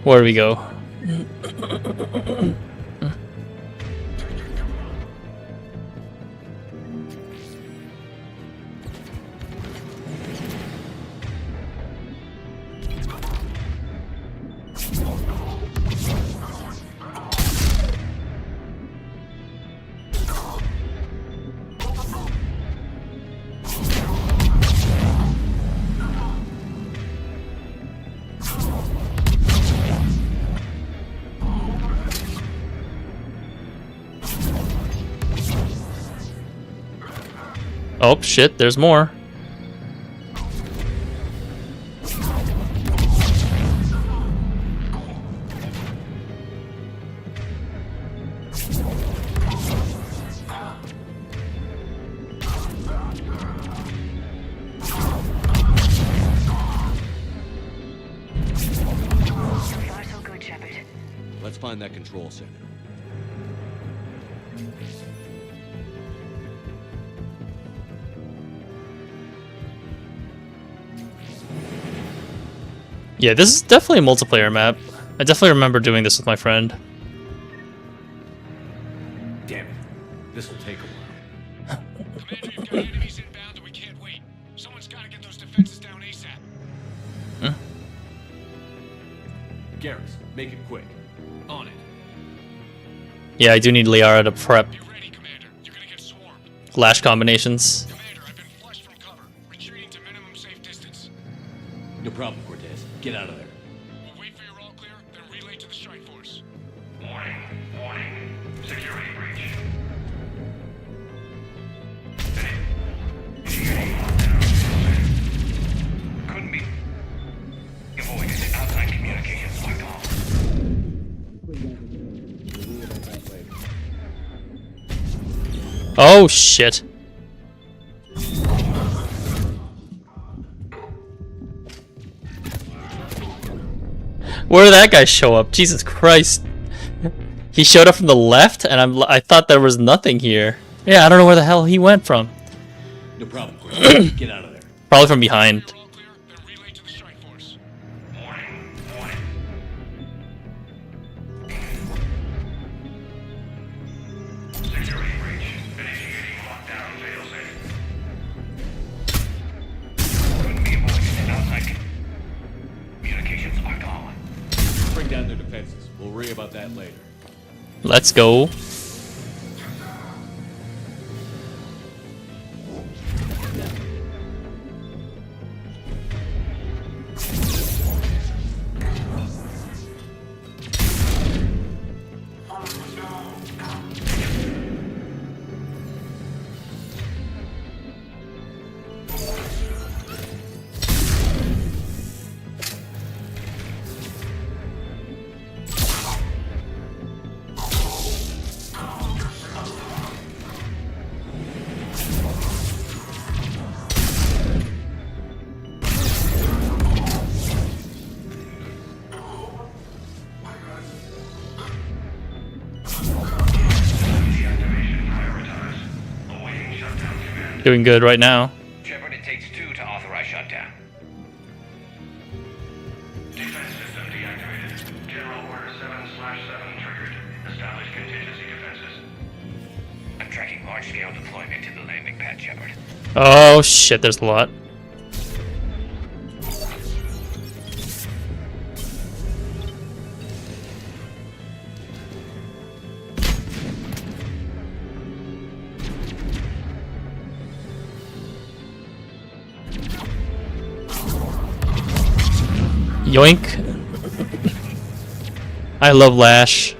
Where do we go? Oh shit, there's more. Let's find that control center. Yeah, this is definitely a multiplayer map. I definitely remember doing this with my friend. Damn it. This will take a while. Commander, you've got enemies inbound and we can't wait. Someone's got to get those defenses down ASAP. Huh? Garrus, make it quick. On it. Yeah, I do need Liara to prep lash combinations. No problem, Cortez. Get out of there. We'll wait for your all clear, then relay to the strike force. Warning, warning. Security breach. Couldn't be avoided. Outside communications locked off. Oh shit. Where did that guy show up? Jesus Christ. He showed up from the left and I thought there was nothing here. Yeah, I don't know where the hell he went from. No problem, Cortez. Get out of there. Probably from behind. Security breach. Initiating lockdown failsafe. Couldn't be avoided. Outside communications locked on. Bring down their defenses. We'll worry about that later. Let's go. Doing good right now. Shepard, it takes 2 to authorize shutdown. Defense system deactivated. General Order 7/7 triggered. Establish contingency defenses. I'm tracking large-scale deployment to the landing pad, Shepard. Oh shit, there's a lot. Yoink. I love Lash.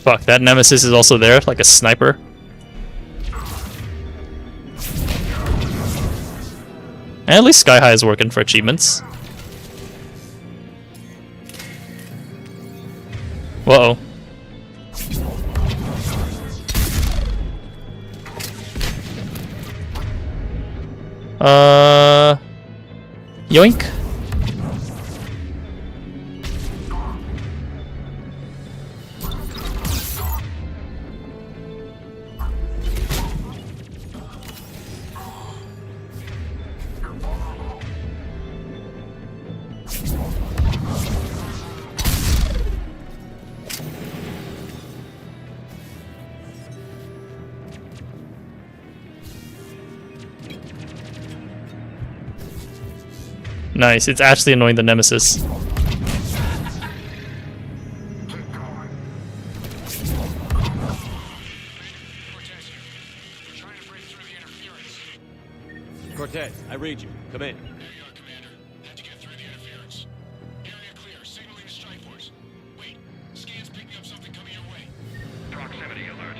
Fuck, that Nemesis is also there, like a sniper. And at least Sky High is working for achievements. Whoa. Yoink. Nice, it's actually annoying the Nemesis. Cortez, I read you. Come in. Proximity alert.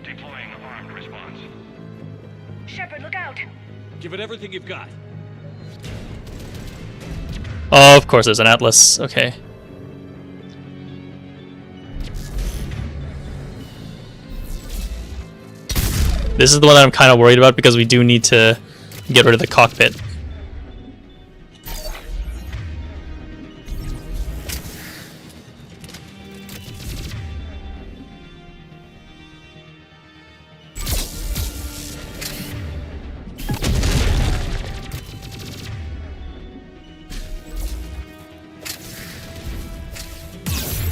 Deploying armed response. Shepard, look out! Give it everything you've got. Oh, of course there's an Atlas. Okay. This is the one that I'm kind of worried about because we do need to get rid of the cockpit.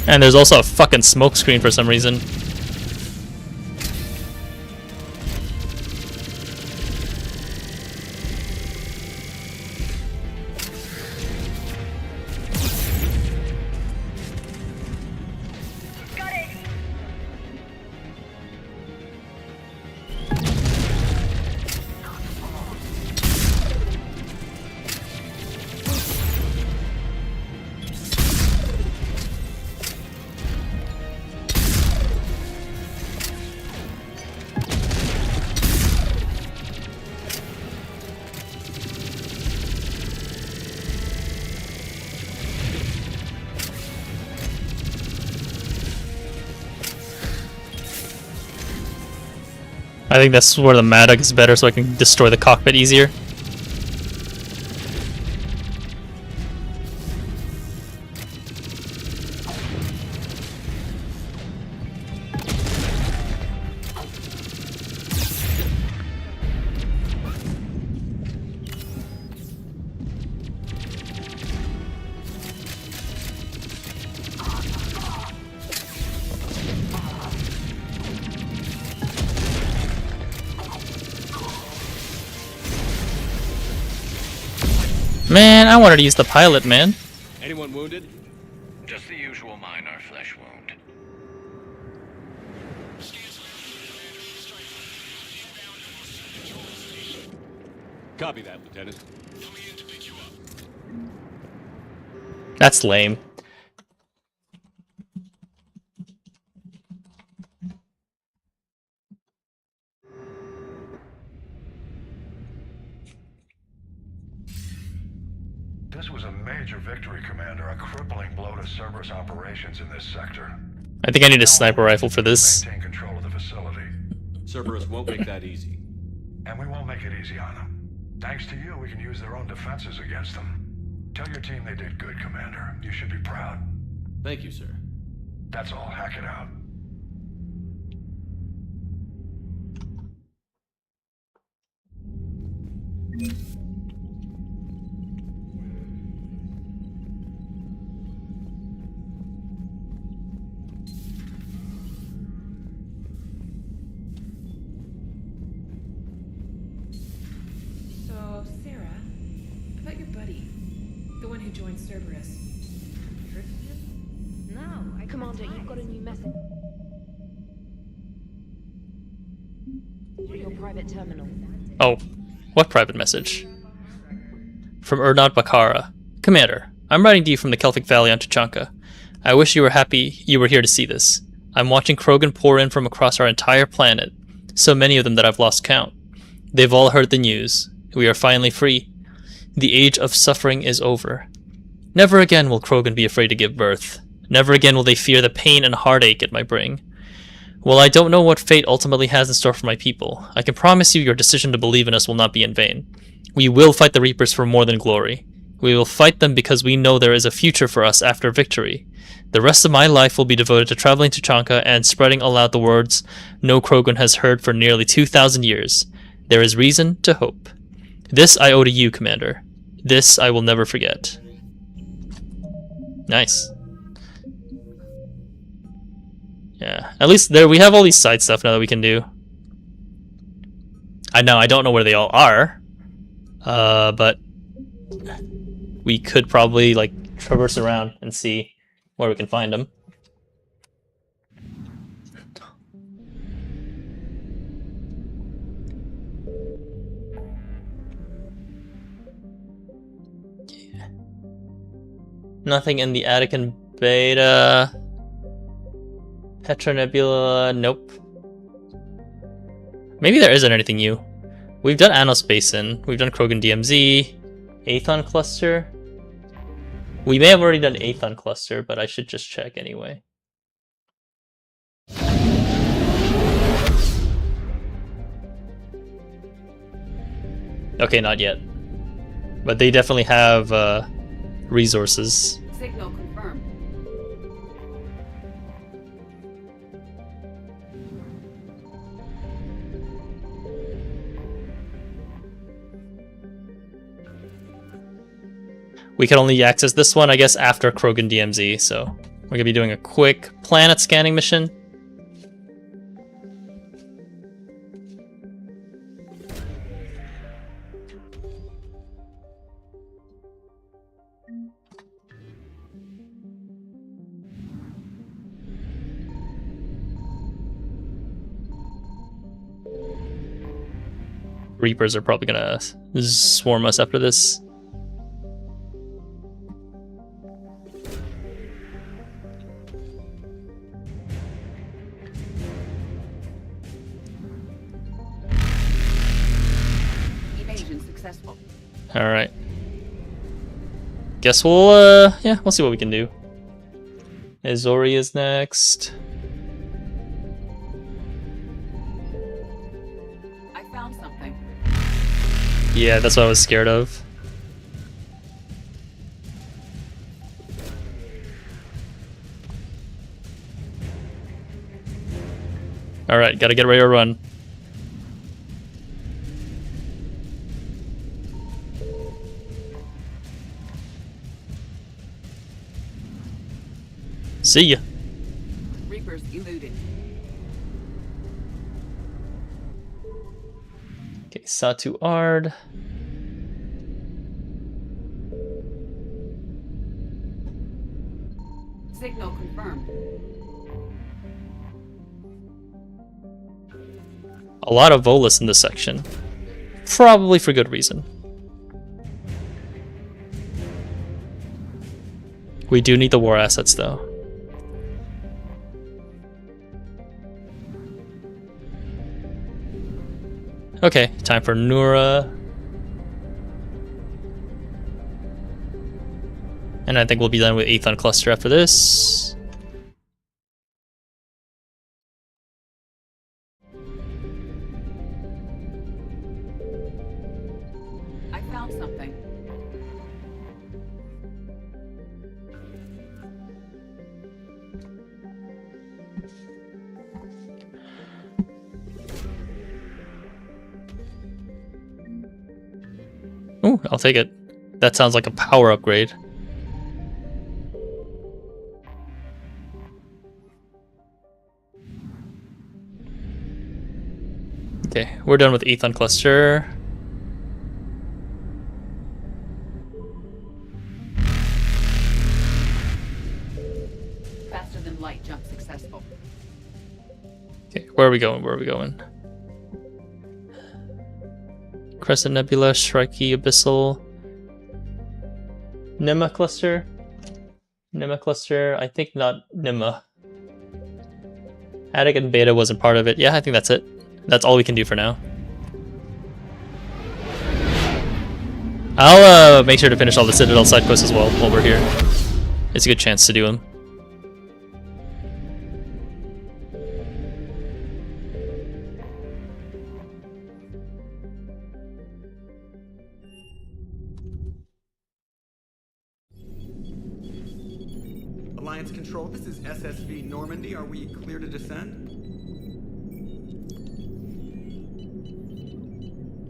And there's also a fucking smoke screen for some reason. I think that's where the Maddox is better so I can destroy the cockpit easier. Man, I wanted to use the pilot, man. Anyone wounded? Just the usual minor flesh wound. Copy that, Lieutenant. That's lame. This was a major victory, Commander. A crippling blow to Cerberus operations in this sector. I think I need a sniper rifle for this. Maintain control of the facility. Cerberus won't make that easy. And we won't make it easy on them. Thanks to you, we can use their own defenses against them. Tell your team they did good, Commander. You should be proud. Thank you, sir. That's all. Hack it out. So, Sarah, about your buddy, the one who joined Cerberus. You heard from him? No, Commander, you've got a new message. Your private terminal. Oh, what private message? From Ernad Bakara. Commander, I'm writing to you from the Kelphic Valley on Tuchanka. I wish you were happy you were here to see this. I'm watching Krogan pour in from across our entire planet. So many of them that I've lost count. They've all heard the news. We are finally free. The age of suffering is over. Never again will Krogan be afraid to give birth. Never again will they fear the pain and heartache it might bring. While I don't know what fate ultimately has in store for my people, I can promise you your decision to believe in us will not be in vain. We will fight the Reapers for more than glory. We will fight them because we know there is a future for us after victory. The rest of my life will be devoted to traveling to Tuchanka and spreading aloud the words no Krogan has heard for nearly 2,000 years. There is reason to hope. This I owe to you, Commander. This I will never forget. Nice. Yeah, at least there we have all these side stuff now that we can do. I don't know where they all are. But we could probably like traverse around and see where we can find them. Yeah. Nothing in the Attican Beta. Petra Nebula, nope. Maybe there isn't anything new. We've done Anos Basin, we've done Krogan DMZ, Aethon Cluster. We may have already done Aethon Cluster, but I should just check anyway. Okay, not yet. But they definitely have resources. Signal confirmed. We can only access this one, I guess, after Krogan DMZ, so we're going to be doing a quick planet scanning mission. Reapers are probably going to swarm us after this. Alright. Guess we'll, yeah, we'll see what we can do. Azori is next. I found something. Yeah, that's what I was scared of. Alright, gotta get ready to run. See ya. Reapers eluded. Okay, Satu Ard. Signal confirmed. A lot of Volus in this section. Probably for good reason. We do need the war assets though. Okay, time for Nura. And I think we'll be done with Aethon Cluster after this. I found something. Ooh, I'll take it. That sounds like a power upgrade. Okay, we're done with Aethon Cluster. Faster than light jump successful. Okay, where are we going? Where are we going? Crescent Nebula, Shrike Abyssal. Nima Cluster? Nima Cluster, I think not Nima. Attic and Beta wasn't part of it. Yeah, I think that's it. That's all we can do for now. I'll make sure to finish all the Citadel side quests as well while we're here. It's a good chance to do them. Alliance Control, this is SSV Normandy. Are we clear to descend?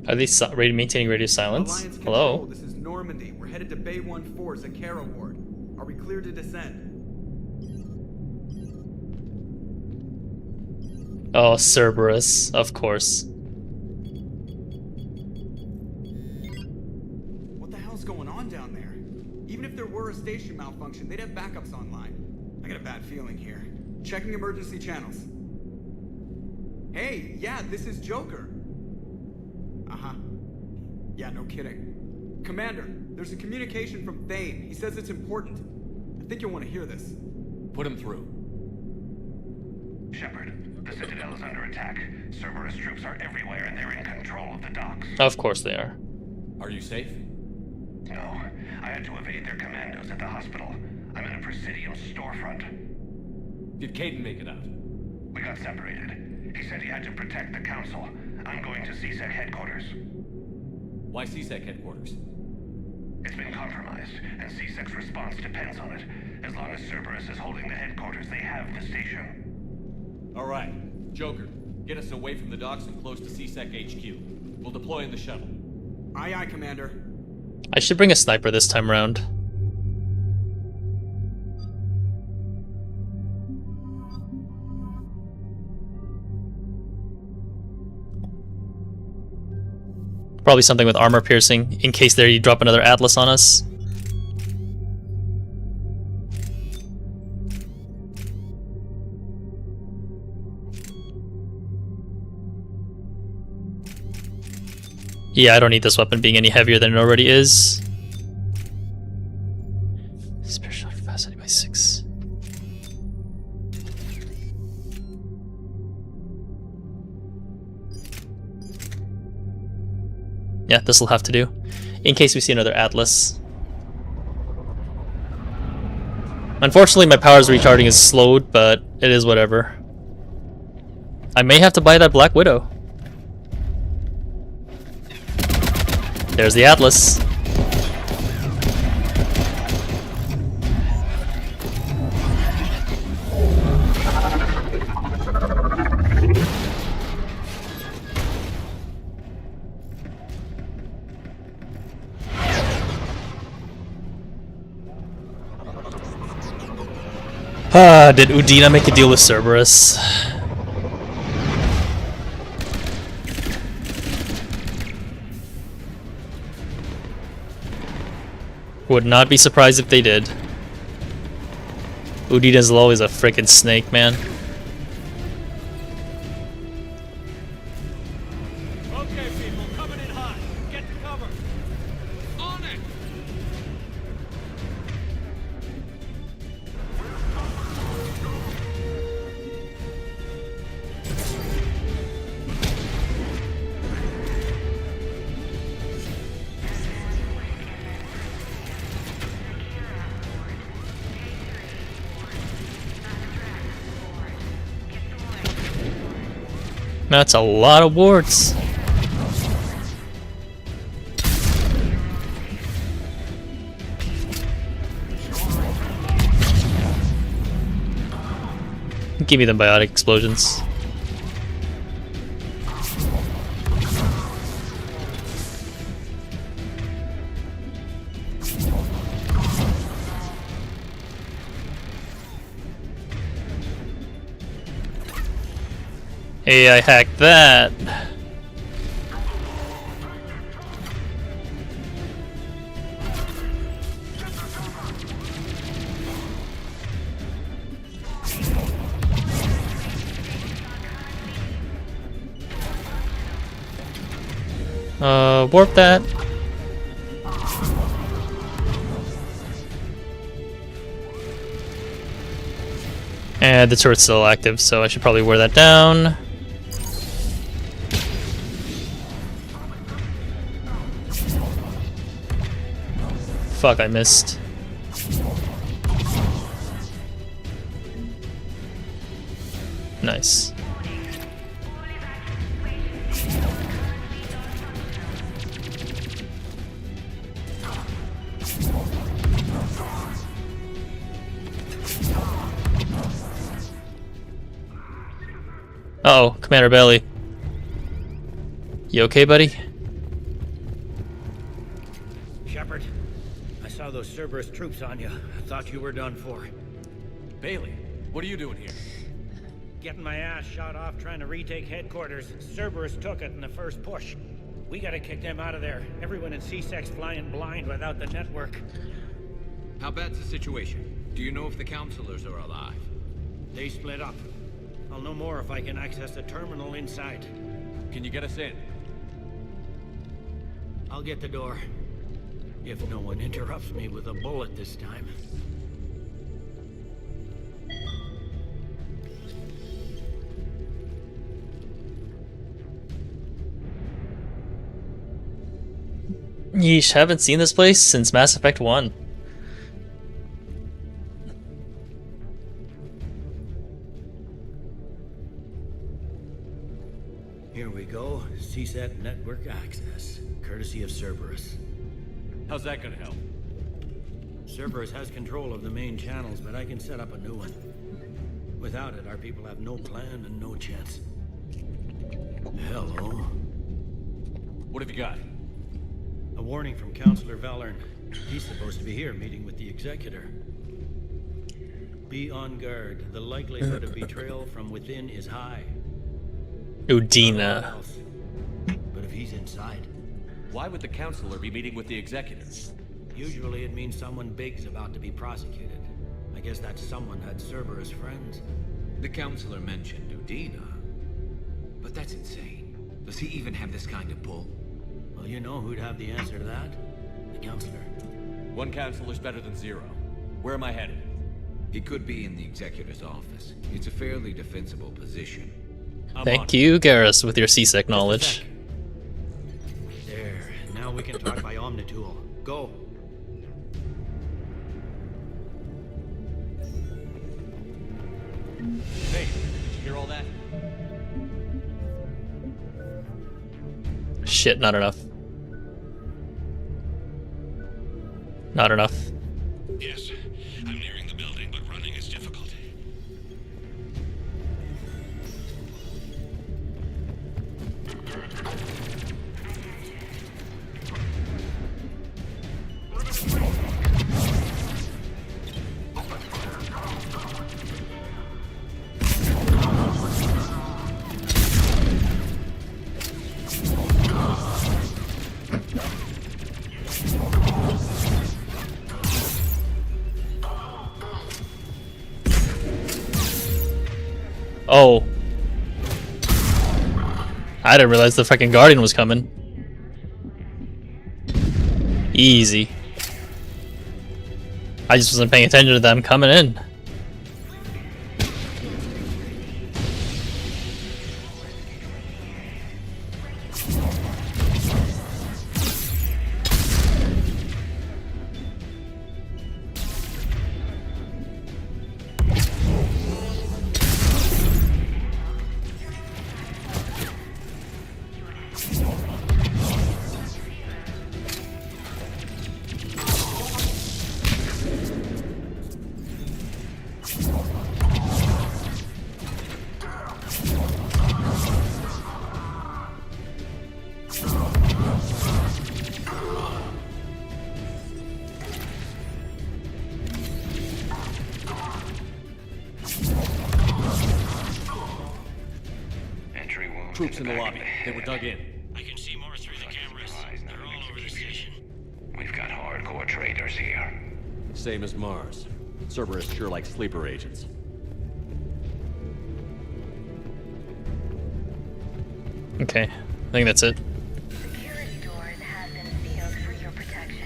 Are they maintaining radio silence? Alliance Hello? Control, this is Normandy. We're headed to Bay 1-4, Zakara Ward. Are we clear to descend? Oh, Cerberus, of course. What the hell's going on down there? Even if there were a station malfunction, they'd have backups online. I got a bad feeling here. Checking emergency channels. Hey, yeah, this is Joker. Uh-huh. Yeah, no kidding. Commander, there's a communication from Thane. He says it's important. I think you'll want to hear this. Put him through. Shepard, the Citadel is under attack. Cerberus troops are everywhere and they're in control of the docks. Of course they are. Are you safe? No, I had to evade their commandos at the hospital. I'm in a Presidium storefront. Did Caden make it out? We got separated. He said he had to protect the Council. I'm going to CSEC headquarters. Why CSEC headquarters? It's been compromised, and CSEC's response depends on it. As long as Cerberus is holding the headquarters, they have the station. All right. Joker, get us away from the docks and close to CSEC HQ. We'll deploy in the shuttle. Aye, aye, Commander. I should bring a sniper this time around. Probably something with armor piercing, in case you drop another Atlas on us. Yeah, I don't need this weapon being any heavier than it already is. Spiritual capacity by 6. Yeah, this will have to do. In case we see another Atlas. Unfortunately, my powers recharging is slowed, but it is whatever. I may have to buy that Black Widow. There's the Atlas. Did Udina make a deal with Cerberus? Would not be surprised if they did. Udina's always a freaking snake, man. Okay, people, coming in hot. Get to cover. On it! That's a lot of wards. Give me the biotic explosions. Hey, I hacked that. Warp that. And the turret's still active, so I should probably wear that down. Fuck, I missed. Nice. Uh-oh, Commander Bailey. You okay, buddy? Shepard, I saw those Cerberus troops on you. I thought you were done for. Bailey, what are you doing here? Getting my ass shot off trying to retake headquarters. Cerberus took it in the first push. We gotta kick them out of there. Everyone in C-Sec's flying blind without the network. How bad's the situation? Do you know if the counselors are alive? They split up. I'll know more if I can access the terminal inside. Can you get us in? I'll get the door. If no one interrupts me with a bullet this time. Yeesh, haven't seen this place since Mass Effect 1. Here we go. CSAT network access, courtesy of Cerberus. How's that gonna help? Cerberus has control of the main channels, but I can set up a new one. Without it, our people have no plan and no chance. Hello. What have you got? A warning from Counselor Valern. He's supposed to be here meeting with the Executor. Be on guard. The likelihood of betrayal from within is high. Udina. But if he's inside... Why would the Counselor be meeting with the Executor? Usually it means someone big's about to be prosecuted. I guess that someone had Cerberus friends. The Counselor mentioned Udina. But that's insane. Does he even have this kind of pull? Well, you know who'd have the answer to that? The Counselor. One Counselor's better than zero. Where am I headed? He could be in the Executor's office. It's a fairly defensible position. Thank you, Garrus, with your C-Sec knowledge. There. Now we can talk by Omnitool. Go. Hey, did you hear all that? Shit, not enough. Not enough. Yes, I'm nearing the building, but running is difficult. Oh. I didn't realize the fucking Guardian was coming. Easy. I just wasn't paying attention to them coming in. Troops in the lobby. They were dug in. I can see more through the cameras. They're all over the station. We've got hardcore traitors here. Same as Mars. Cerberus sure likes sleeper agents. Okay, I think that's it. Security doors have been sealed for your protection.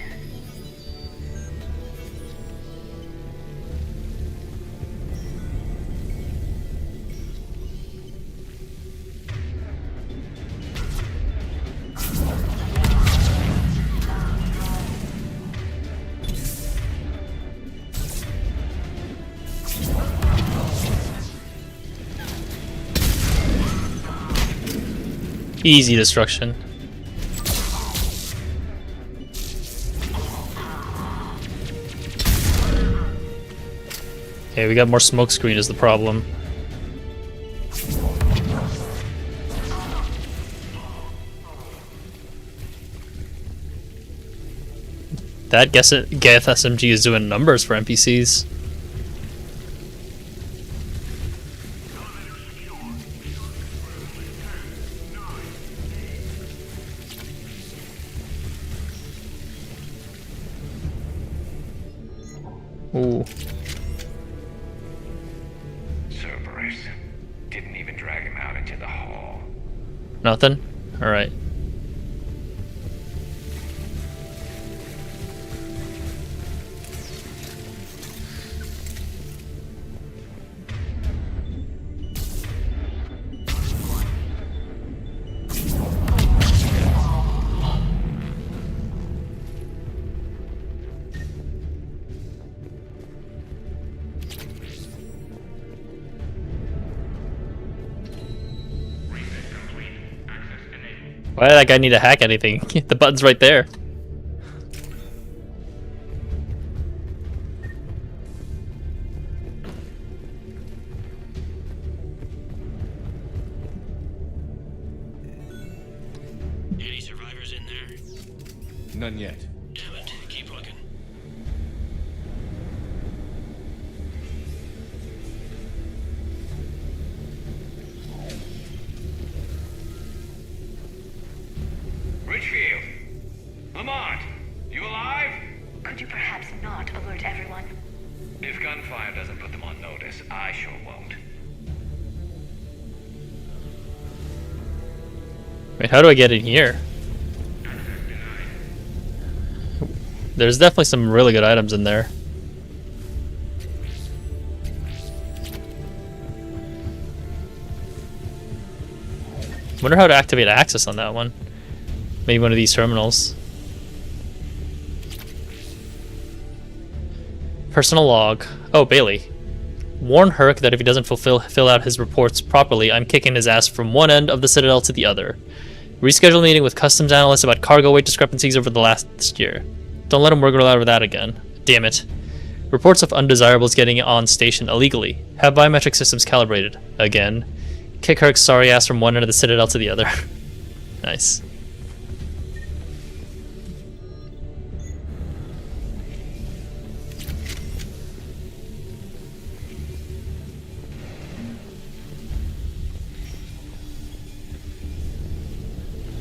Easy destruction. Okay, we got more smoke screen is the problem. That Geth SMG is doing numbers for NPCs. Ooh. Cerberus. Didn't even drag him out into the hall. Nothing? Alright. Why did that guy need to hack anything? The button's right there. Any survivors in there? None yet. Damn it. Keep looking. Richfield! Lamont! You alive? Could you perhaps not alert everyone? If gunfire doesn't put them on notice, I sure won't. Wait, how do I get in here? There's definitely some really good items in there. Wonder how to activate access on that one. Maybe one of these terminals. Personal log. Oh, Bailey. Warn Herc that if he doesn't fill out his reports properly, I'm kicking his ass from one end of the Citadel to the other. Reschedule a meeting with customs analysts about cargo weight discrepancies over the last year. Don't let him wiggle out of that again. Damn it. Reports of undesirables getting on station illegally. Have biometric systems calibrated. Again. Kick Herc's sorry ass from one end of the Citadel to the other. Nice.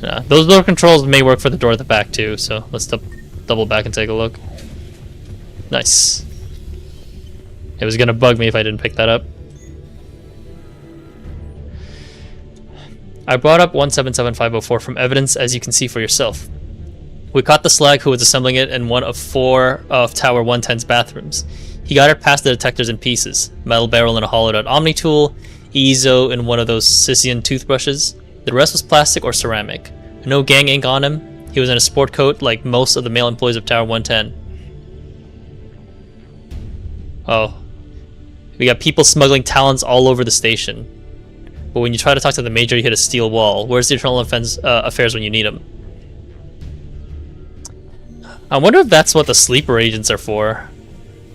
Yeah, those door controls may work for the door at the back too, so let's double back and take a look. Nice. It was gonna bug me if I didn't pick that up. I brought up 177504 from evidence, as you can see for yourself. We caught the slag who was assembling it in one of 4 of Tower 110's bathrooms. He got it past the detectors in pieces. Metal barrel in a hollowed out Omni tool, Eezo in one of those Scythian toothbrushes. The rest was plastic or ceramic. No gang ink on him. He was in a sport coat like most of the male employees of Tower 110. Oh. We got people smuggling talons all over the station. But when you try to talk to the Major, you hit a steel wall. Where's the Internal Affairs when you need him? I wonder if that's what the sleeper agents are for.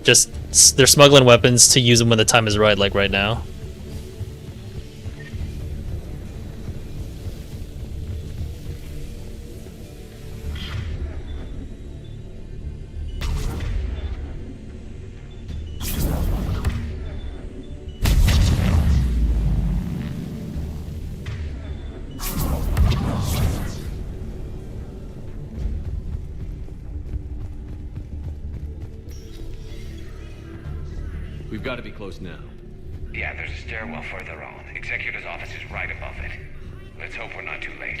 Just, they're smuggling weapons to use them when the time is right, like right now. got to be close now. Yeah, there's a stairwell further on. Executor's office is right above it. Let's hope we're not too late.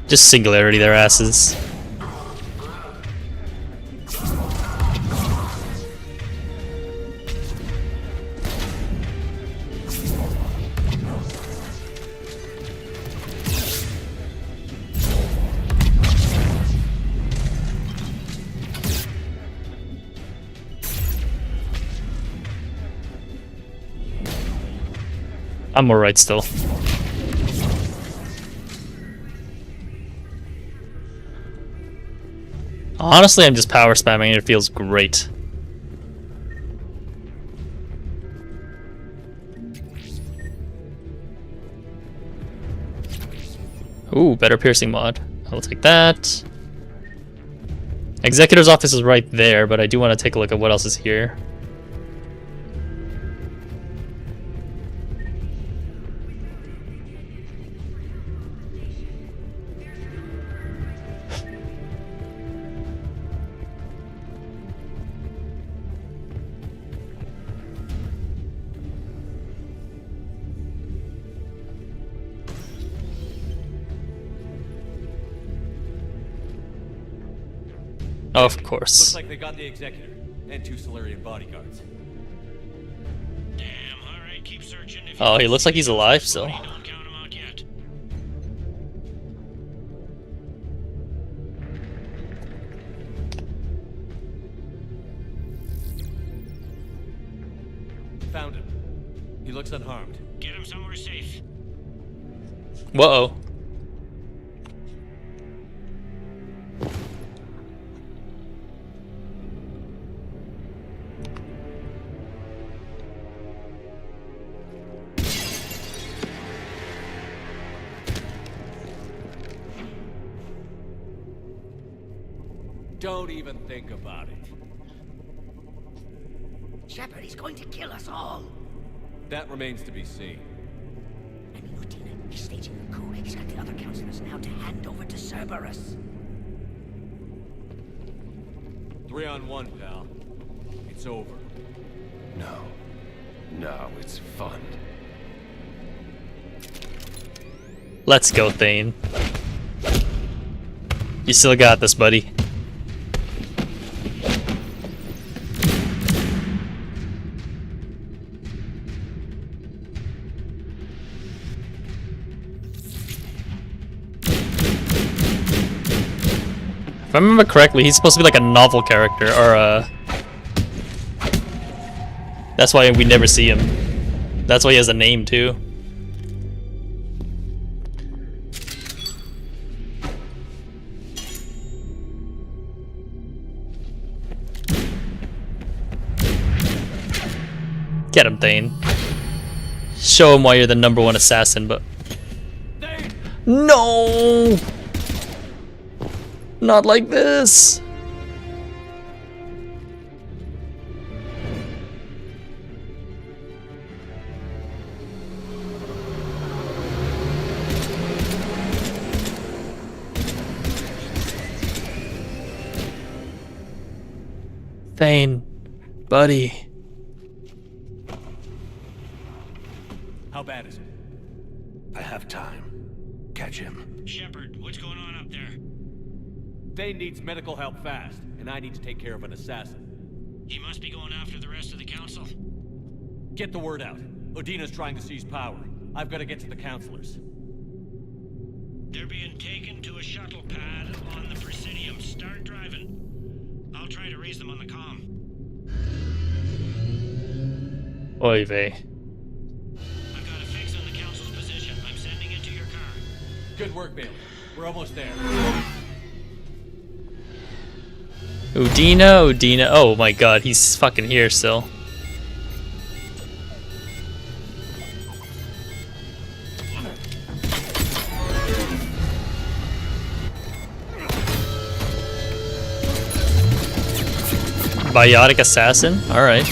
Just singularity their asses. I'm alright still. Honestly, I'm just power spamming and it feels great. Ooh, better piercing mod. I'll take that. Executor's office is right there, but I do want to take a look at what else is here. Of course. Looks like they got the executor and 2 Salarian bodyguards. Damn, alright, keep searching. Oh, he looks like he's alive still. Don't count him out yet. Found him. He looks unharmed. Get him somewhere safe. Whoa. Don't even think about it. Shepard, he's going to kill us all. That remains to be seen. I mean, Lieutenant, he's staging a coup. He's got the other counselors now to hand over to Cerberus. 3 on 1, pal. It's over. No, it's fun. Let's go, Thane. You still got this, buddy. If I remember correctly, he's supposed to be like a novel character, or that's why we never see him. That's why he has a name, too. Get him, Thane. Show him why you're the #1 assassin, but... No! Not like this! Thane, buddy. How bad is it? I have time. Catch him. Shepard, what's going on up there? Thane needs medical help fast, and I need to take care of an assassin. He must be going after the rest of the council. Get the word out. Odina's trying to seize power. I've got to get to the counselors. They're being taken to a shuttle pad on the Presidium. Start driving. I'll try to raise them on the comm. Oy vey. I've got a fix on the council's position. I'm sending it to your car. Good work, Bailey. We're almost there. Odina. Oh my god, he's fucking here still. Biotic assassin? Alright.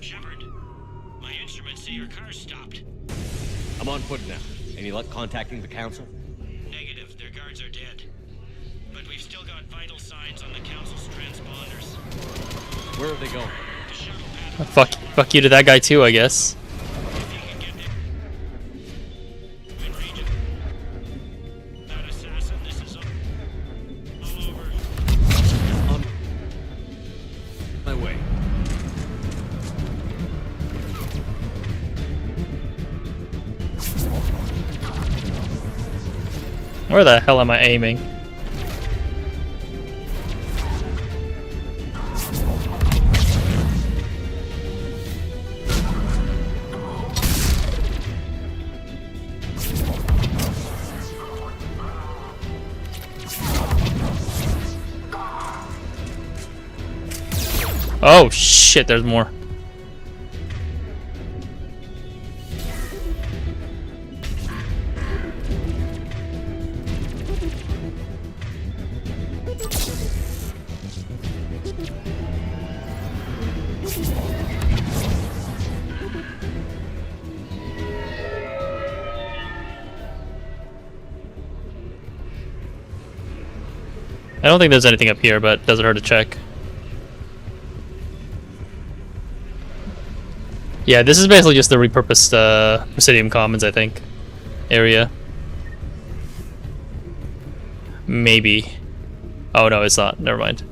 Shepard, my instruments say your car's stopped. I'm on foot now. Any luck contacting the council? Negative, their guards are dead. But we've still got vital signs on the council's transponders. Where are they going? Fuck you to that guy too, I guess. My way. Where the hell am I aiming? Oh shit, there's more. I don't think there's anything up here, but doesn't hurt to check. Yeah, this is basically just the repurposed Presidium Commons, I think, area. Maybe. Oh no, it's not. Never mind.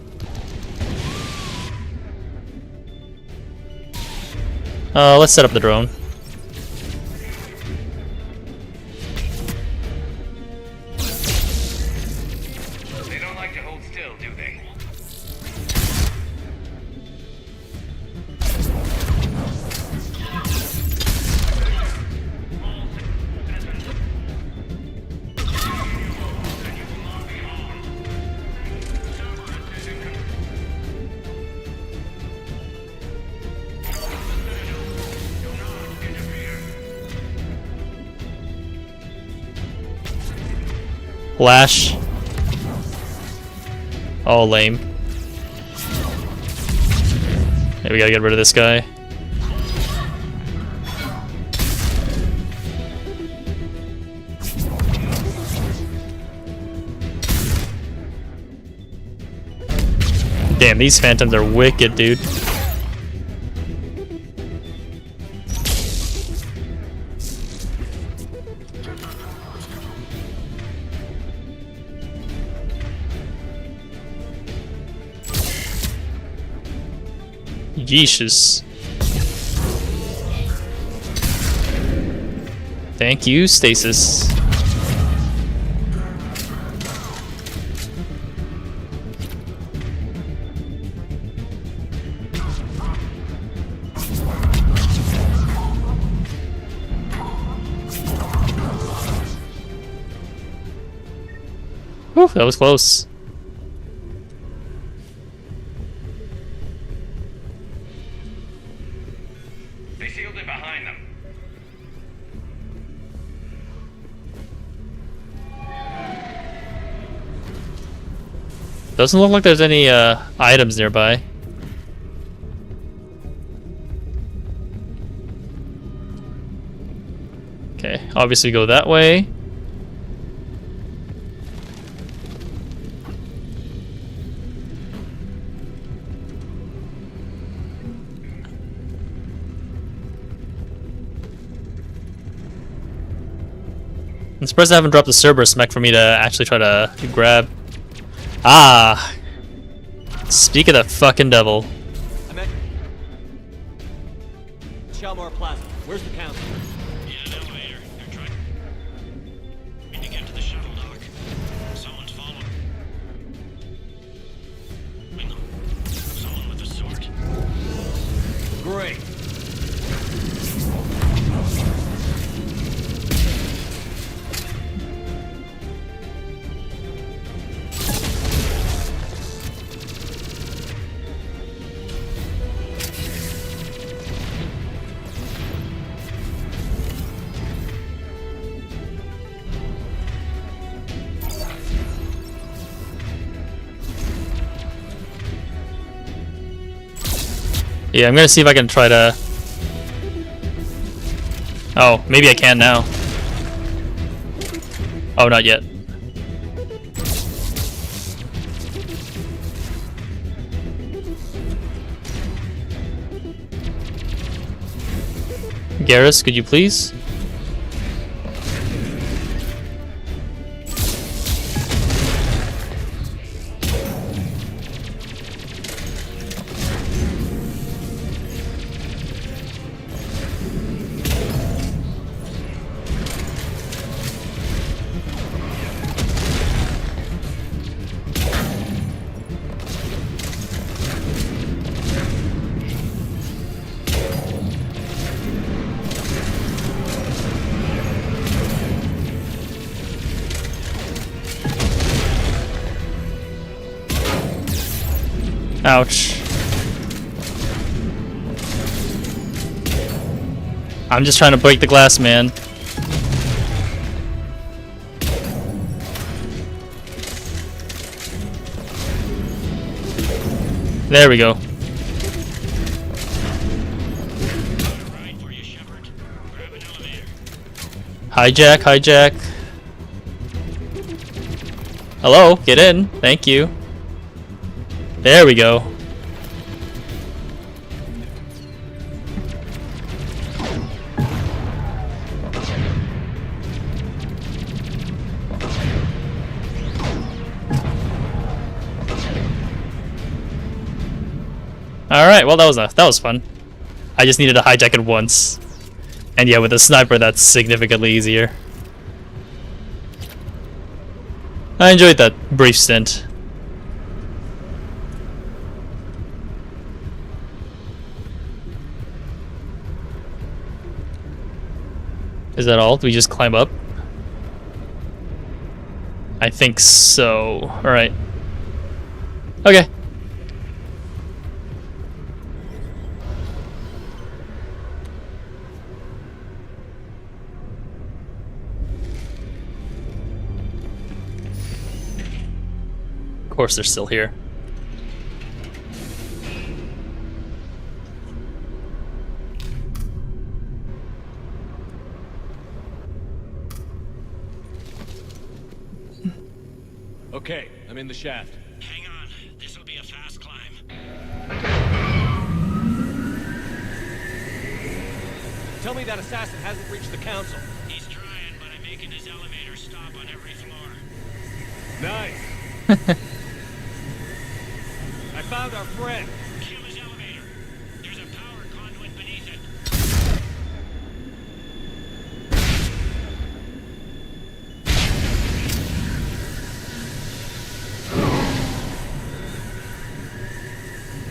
Let's set up the drone. They don't like to hold still, do they? Lash. Oh, lame. Yeah, we gotta get rid of this guy. Damn, these phantoms are wicked, dude. Yeesh. Thank you, Stasis. Whew, that was close. They sealed it behind them. Doesn't look like there's any items nearby. Okay, obviously go that way. I'm surprised I haven't dropped the Cerberus mech for me to actually try to grab. Ah! Speak of the fucking devil. Where's the counselor? In an elevator. They're trying to get to the shuttle dock. Someone's following. Hang on. Someone with a sword. Great. Yeah, I'm gonna see if I can try to... Oh, maybe I can now. Oh, not yet. Garrus, could you please? Ouch. I'm just trying to break the glass, man. There we go. Hijack, hijack. Hello, get in. Thank you. There we go. Alright, well that was fun. I just needed to hijack it once. And yeah, with a sniper that's significantly easier. I enjoyed that brief stint. Is that all? Do we just climb up? I think so. Alright. Okay. Of course they're still here. Okay, I'm in the shaft. Hang on. This'll be a fast climb. Tell me that assassin hasn't reached the council. He's trying, but I'm making his elevator stop on every floor. Nice. I found our friend. Kill his elevator. There's a power conduit beneath it.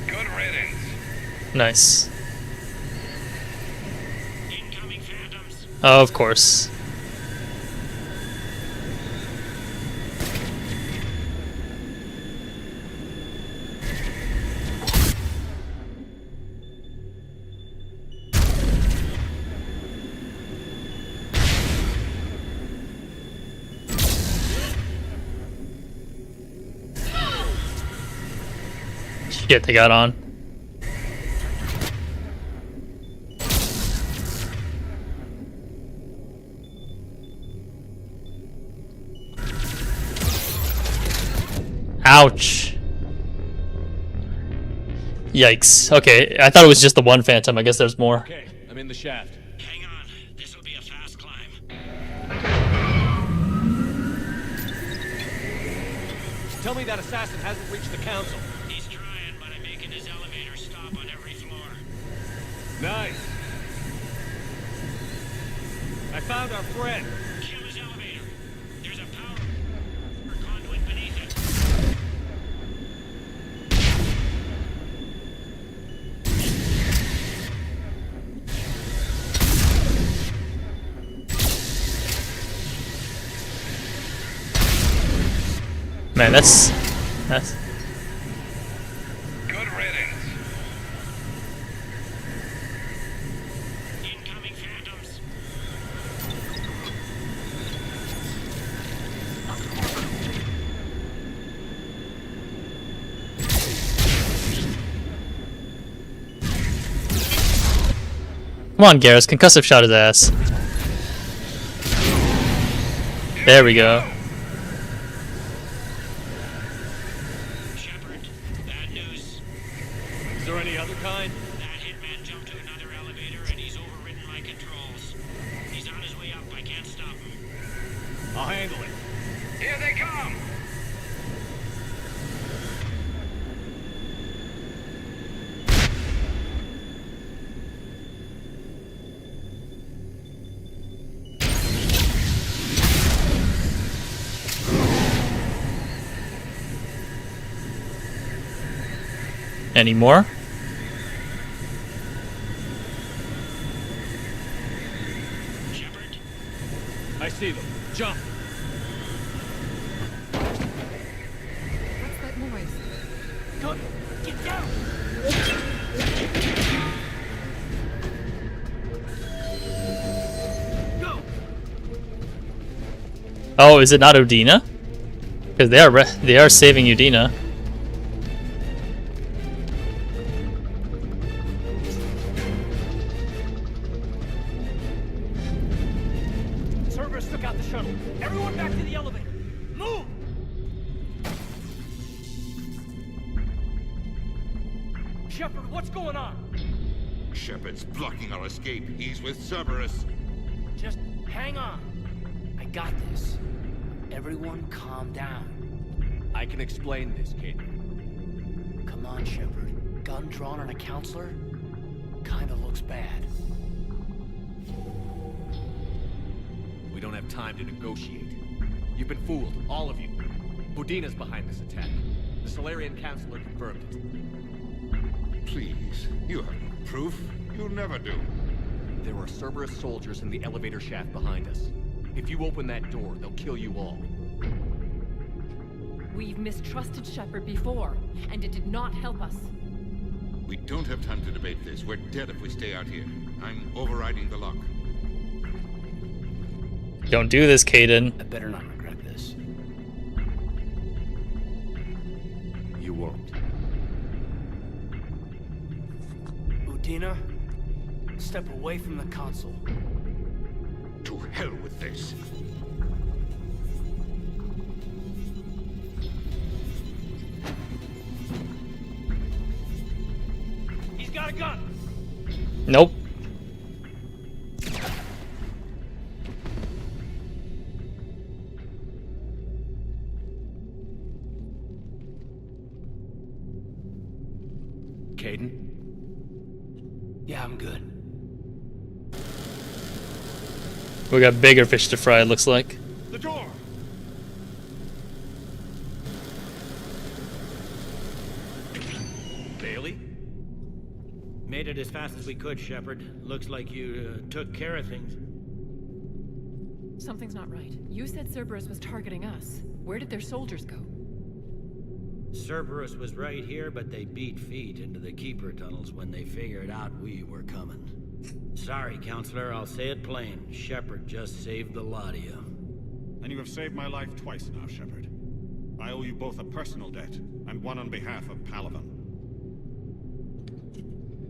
Good riddance. Nice. Incoming phantoms. Oh, of course. Shit, they got on. Ouch. Yikes. Okay, I thought it was just the one phantom. I guess there's more. Okay, I'm in the shaft. Hang on. This'll be a fast climb. Tell me that assassin hasn't reached the council. He's trying, but I'm making his elevator stop on every floor. Nice. I found our friend. Kill his elevator. There's a power or conduit beneath it. Man, that's Good riddance. Incoming phantoms. come on, Garrus, concussive shot his ass. There we go. Shepard, bad news. Is there any other kind? That hitman jumped to another elevator and he's overridden my controls. He's on his way up. I can't stop him. I'll handle it. Here they come. Any more? Shepard, I see them. Jump. What's that noise? Good. Get down. Go. Oh, is it not Udina? Because they are saving Udina. Cerberus took out the shuttle. Everyone back to the elevator. Move. Shepard, what's going on? Shepard's blocking our escape. He's with Cerberus. Just hang on. I got this. Everyone calm down. I can explain this, Caden. Come on, Shepard. Gun drawn on a counselor? Kinda looks bad. We don't have time to negotiate. You've been fooled, all of you. Udina's behind this attack. The Salarian counselor confirmed it. Please, you have no proof. You'll never do. There are Cerberus soldiers in the elevator shaft behind us. If you open that door, they'll kill you all. We've mistrusted Shepard before, and it did not help us. We don't have time to debate this. We're dead if we stay out here. I'm overriding the lock. Don't do this, Caden. I better not regret this. You won't. Udina, step away from the console. To hell with this. He's got a gun! Nope. Caden? Yeah, I'm good. We got bigger fish to fry, it looks like. The door! Bailey? Made it as fast as we could, Shepard. Looks like you took care of things. Something's not right. You said Cerberus was targeting us. Where did their soldiers go? Cerberus was right here, but they beat feet into the Keeper tunnels when they figured out we were coming. Sorry, Counselor, I'll say it plain. Shepard just saved the lot of you. And you have saved my life twice now, Shepard. I owe you both a personal debt, and one on behalf of Palaven.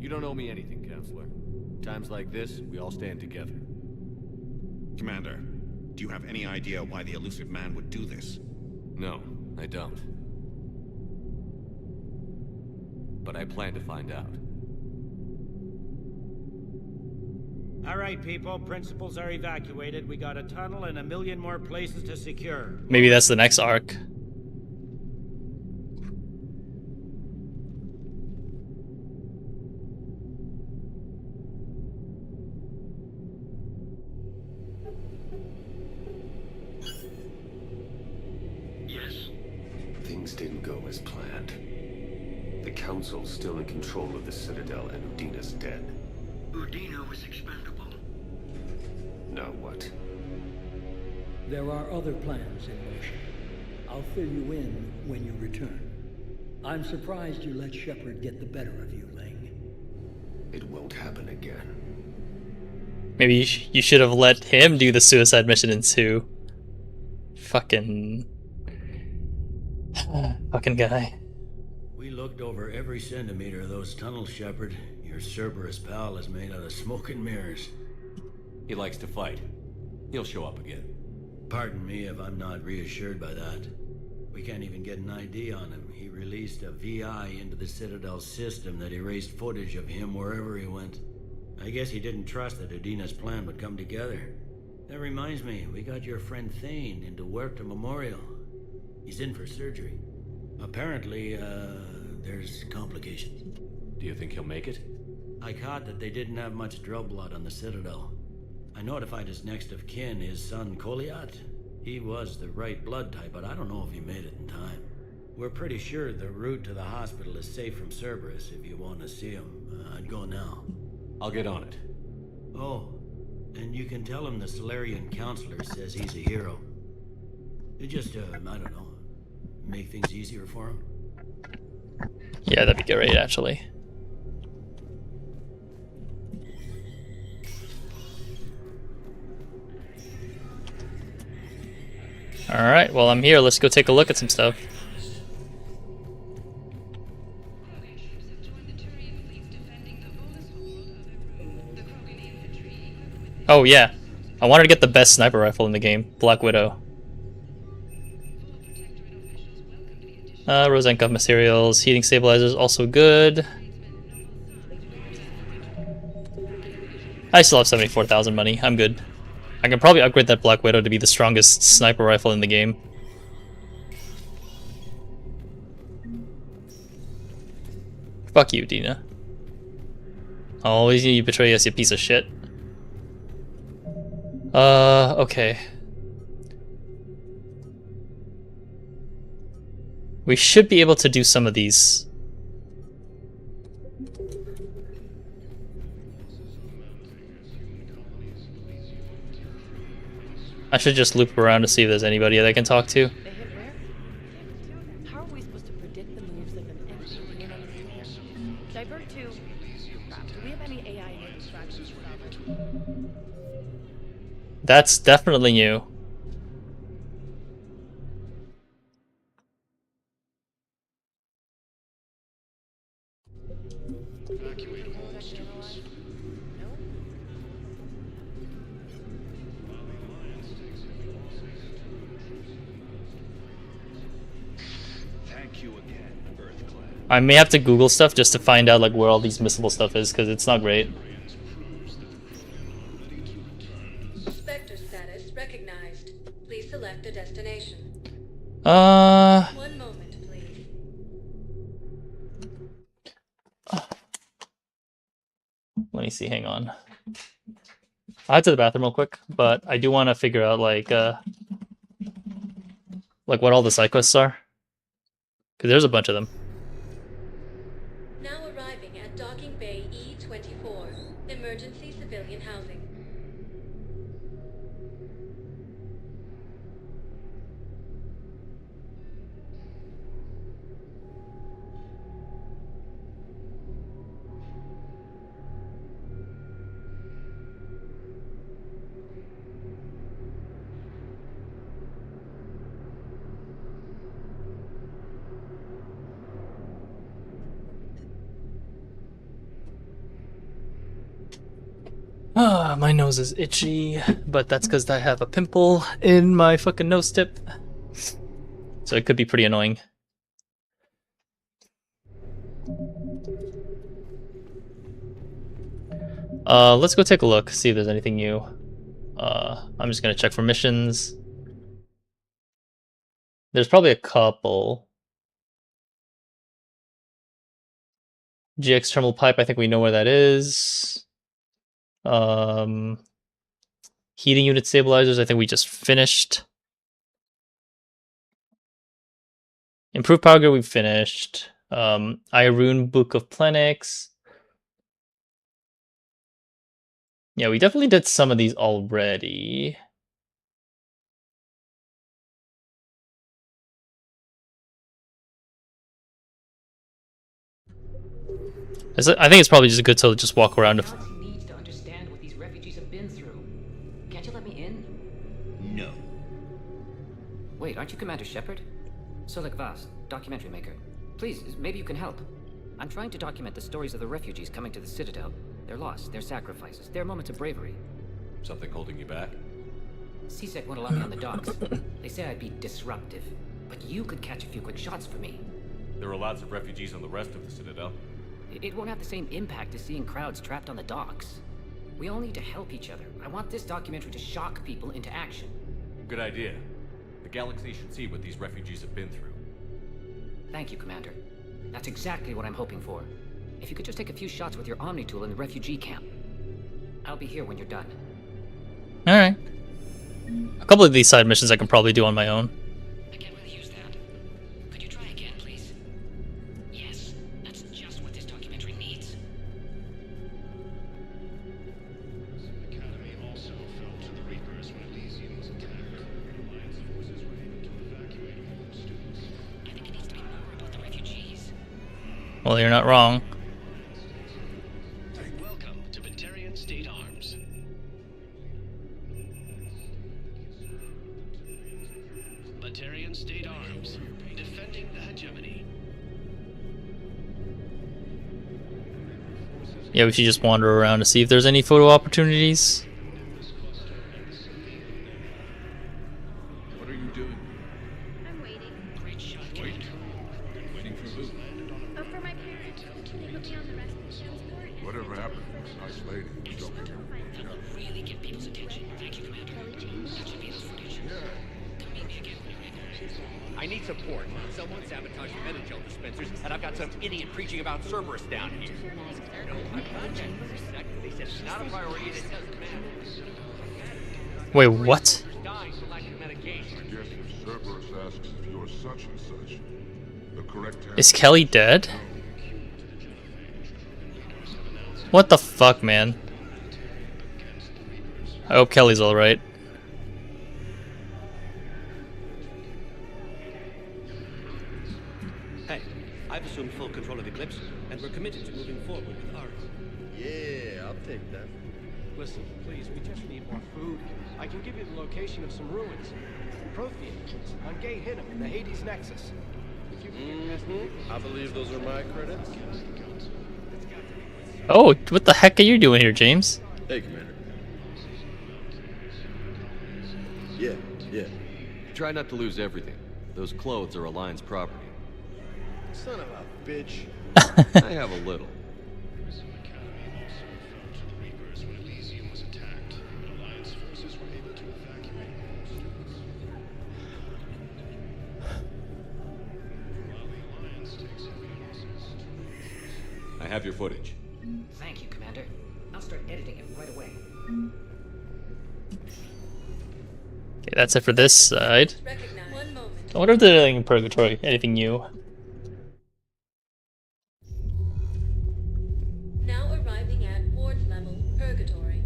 You don't owe me anything, Counselor. Times like this, we all stand together. Commander, do you have any idea why the elusive man would do this? No, I don't. But I plan to find out. All right, people. Principals are evacuated. We got a tunnel and 1 million more places to secure. Maybe that's the next arc. The Council's still in control of the Citadel and Udina's dead. Udina was expendable. Now what? There are other plans in motion. I'll fill you in when you return. I'm surprised you let Shepard get the better of you, Ling. It won't happen again. Maybe you should have let him do the suicide mission in 2. Fucking guy. We looked over every centimeter of those tunnels, Shepard. Your Cerberus pal is made out of smoke and mirrors. He likes to fight. He'll show up again. Pardon me if I'm not reassured by that. We can't even get an ID on him. He released a VI into the Citadel system that erased footage of him wherever he went. I guess he didn't trust that Udina's plan would come together. That reminds me, we got your friend Thane into Huerta Memorial. He's in for surgery. Apparently, there's complications. Do you think he'll make it? I caught that they didn't have much drill blood on the Citadel. I notified his next of kin, his son Koliat. He was the right blood type, but I don't know if he made it in time. We're pretty sure the route to the hospital is safe from Cerberus if you want to see him. I'd go now. I'll get on it. Oh, and you can tell him the Salarian counselor says he's a hero. It just, I don't know, make things easier for him. Yeah, that'd be great, actually. Alright, well I'm here, let's go take a look at some stuff. Oh yeah, I wanted to get the best sniper rifle in the game, Black Widow. Rosencuff materials, heating stabilizers, also good. I still have 74,000 money, I'm good. I can probably upgrade that Black Widow to be the strongest sniper rifle in the game. Fuck you, Dina. Always you betray us, you piece of shit. Okay. We should be able to do some of these. I should just loop around to see if there's anybody that I can talk to. How are we supposed to predict the moves of an entity we don't understand? Divert to... Crap, do we have any AI-enabled strategies for that? That's definitely new. I may have to Google stuff just to find out like where all these missable stuff is, because it's not great. Spectre status recognized. Please select a destination. One moment, please. Let me see, hang on. I'll head to the bathroom real quick, but I do want to figure out like what all the side quests are. Because there's a bunch of them. Now arriving at Docking Bay E-24, emergency civilian housing. My nose is itchy, but that's because I have a pimple in my fucking nose tip. So it could be pretty annoying. Let's go take a look, see if there's anything new. I'm just gonna check for missions. There's probably a couple. GX terminal pipe, I think we know where that is. Heating unit stabilizers, I think we just finished. Improved Power Grid we finished. Irune Book of Plenix. Yeah, we definitely did some of these already. I think it's probably just good to just walk around. Needs to understand what these refugees have been through. Can't you let me in? No. Wait, aren't you Commander Shepard? Solik Vast, documentary maker. Please, maybe you can help. I'm trying to document the stories of the refugees coming to the Citadel. Their loss, their sacrifices, their moments of bravery. Something holding you back? CSEC won't allow me on the docks. They say I'd be disruptive. But you could catch a few quick shots for me. There are lots of refugees on the rest of the Citadel. It won't have the same impact as seeing crowds trapped on the docks. We all need to help each other. I want this documentary to shock people into action. Good idea. The galaxy should see what these refugees have been through. Thank you, Commander. That's exactly what I'm hoping for. If you could just take a few shots with your Omni tool in the refugee camp. I'll be here when you're done. Alright. A couple of these side missions I can probably do on my own. I can't really use that. Could you try again, please? Yes, that's just what this documentary needs. Academy also fell to the Reapers when Elysium was attacked. Alliance forces were able to evacuate all students. I think it needs to be more about the refugees. Well, you're not wrong. Welcome to Batarian State Arms. Batarian State Arms, defending the hegemony. Yeah, we should just wander around to see if there's any photo opportunities. What are you doing? I'm waiting. Great shot, Wait. Waiting for who? Oh, for my parents. They put me on the rescue transport. and- Whatever happened? Nice lady. Show me. Really get people's attention. Thank you, Commander. That should be the footage. Come meet me again when you're ready. I need support. Someone sabotaged the Metagel dispensers, and I've got some idiot preaching about Cerberus down here. No, I'm not checking for a sec. They said it's not a priority, and it doesn't matter. Wait, what? Dying for lack of medication. I guess if Cerberus asks if you're such and such, the correct answer Is Kelly dead? What the fuck, man? I hope Kelly's alright. Hey, I've assumed full control of Eclipse, and we're committed to moving forward with ours. Yeah, I'll take that. Listen, please, we just need more food. I can give you the location of some ruins. Prothean, on Gay Hinnom in the Hades Nexus. If you can get past I believe those are my credits. Oh, what the heck are you doing here, James? Hey, Commander. Yeah. Try not to lose everything. Those clothes are Alliance property. Son of a bitch. I have a little. I have your footage. Thank you, Commander. I'll start editing it right away. Okay, that's it for this side. Recognize. One moment. I wonder if there's anything in Purgatory, anything new. Now arriving at ward level, Purgatory.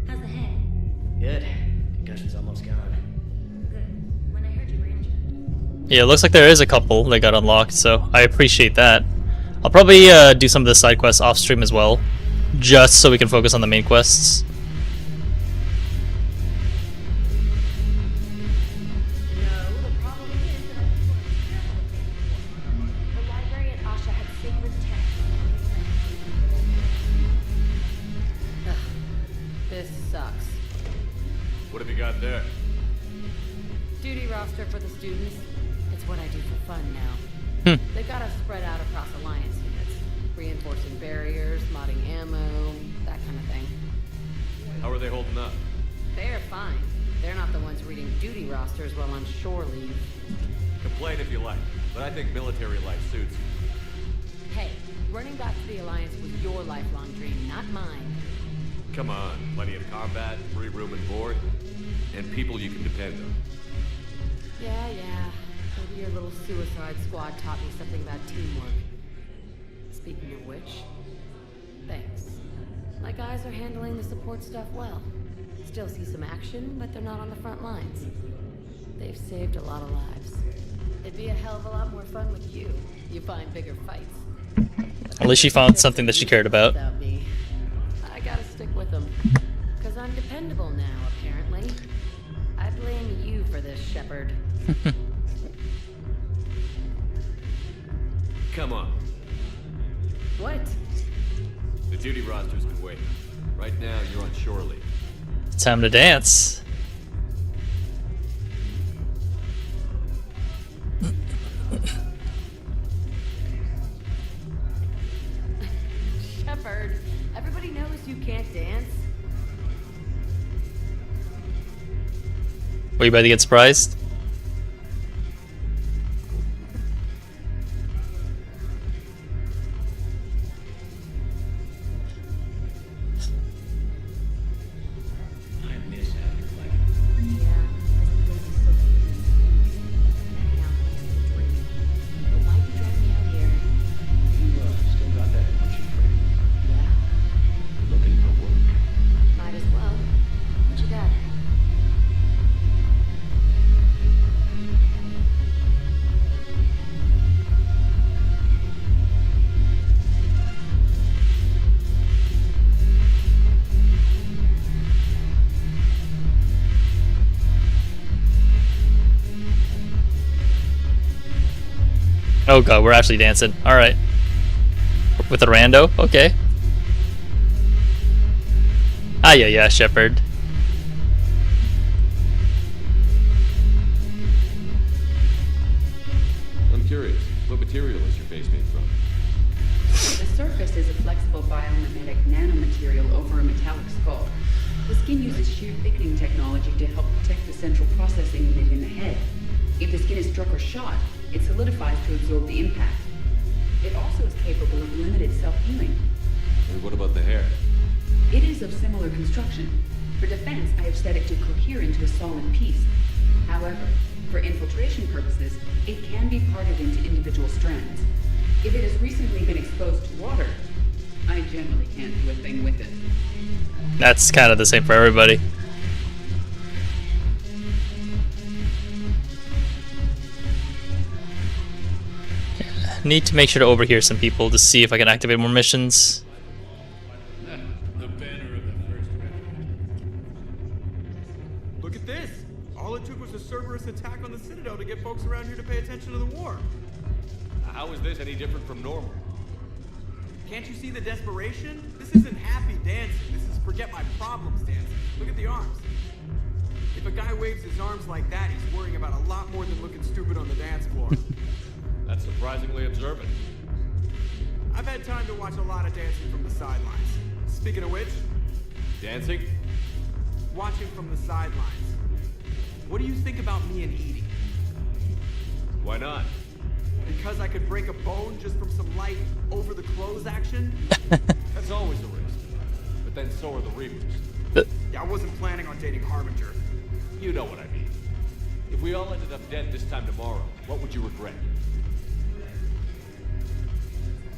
How's the head? Good. Concussion's almost gone. Good. When I heard you were injured. Yeah, it looks like there is a couple that got unlocked, so I appreciate that. I'll probably do some of the side quests off stream as well, just so we can focus on the main quests. The library at Asha had sacred text. This sucks. What have you got there? Duty roster for the students. It's what I do for fun now. They've got us spread out across Alliance units. Reinforcing barriers, modding ammo, that kind of thing. How are they holding up? They're fine. They're not the ones reading duty rosters while on shore leave. Complain if you like, but I think military life suits you. Hey, running back to the Alliance was your lifelong dream, not mine. Come on, plenty of combat, free room and board. And people you can depend on. Yeah. Maybe your little suicide squad taught me something about teamwork. Speaking of which, thanks. My guys are handling the support stuff well. Still see some action, but they're not on the front lines. They've saved a lot of lives. It'd be a hell of a lot more fun with you. You find bigger fights. At least she found something that she cared about. Without me, I gotta stick with them. Cause I'm dependable now, apparently. I blame you for this, Shepard. Come on. What? The duty rosters can wait. Right now, you're on shore leave. Time to dance. Shepard, everybody knows you can't dance. Were you about to get surprised? Might as well. What you got? Oh god, we're actually dancing. Alright. With a rando? Okay. Ah, yeah, Shepard. I'm curious, what material is your base made from? The surface is a flexible biomimetic nanomaterial over a metallic skull. The skin uses shear thickening technology to help protect the central processing unit in the head. If the skin is struck or shot, it solidifies to absorb the impact. It also is capable of limited self-healing. And what about the hair? It is of similar construction. For defense, I have set it to cohere into a solid piece. However, for infiltration purposes, it can be parted into individual strands. If it has recently been exposed to water, I generally can't do a thing with it. That's kind of the same for everybody. Need to make sure to overhear some people to see if I can activate more missions. The banner of the first Look at this! All it took was a Cerberus attack on the Citadel to get folks around here to pay attention to the war. How is this any different from normal? Can't you see the desperation? This isn't happy dancing. This is forget my problems dancing. Look at the arms. If a guy waves his arms like that, he's worrying about a lot more than looking stupid on the dance floor. That's surprisingly observant. I've had time to watch a lot of dancing from the sidelines. Speaking of which, Dancing? watching from the sidelines. What do you think about me and Edie? Why not? Because I could break a bone just from some light over-the-clothes action? That's always a risk. But then so are the Reapers. Yeah, I wasn't planning on dating Harbinger. You know what I mean. If we all ended up dead this time tomorrow, what would you regret?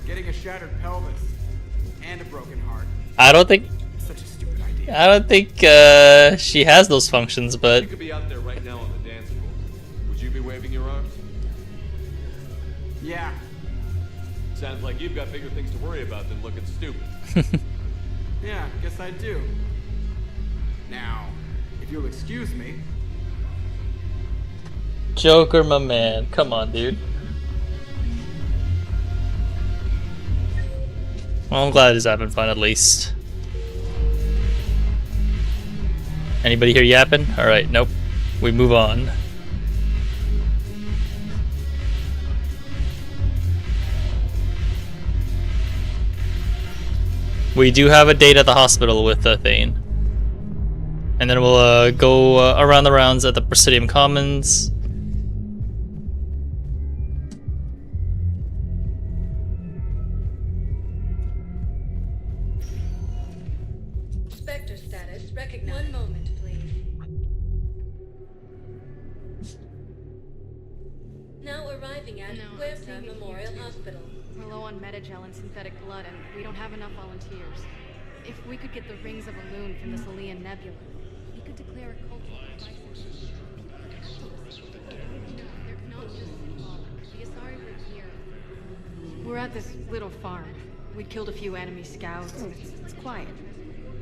Getting a shattered pelvis and a broken heart. I don't think Such a stupid idea. I don't think she has those functions, but You could be out there right now on the dance floor. Would you be waving your arms? Yeah. Sounds like you've got bigger things to worry about than looking stupid. Yeah, guess I do. Now, if you'll excuse me. Joker, my man. Come on, dude. Well, I'm glad he's having fun at least. Anybody here yapping? Alright, nope. We move on. We do have a date at the hospital with Thane. And then we'll go around the rounds at the Presidium Commons. Spectre status recognized. One moment, please. arriving at No, Huerta Memorial Hospital. We're low on metagel and synthetic blood, and we don't have enough volunteers. If we could get the rings of Elune from the Salarian Nebula, we could declare a cultural crisis. They're not just symbolic. The Asari were here. We're at this little farm. We killed a few enemy scouts, and it's quiet.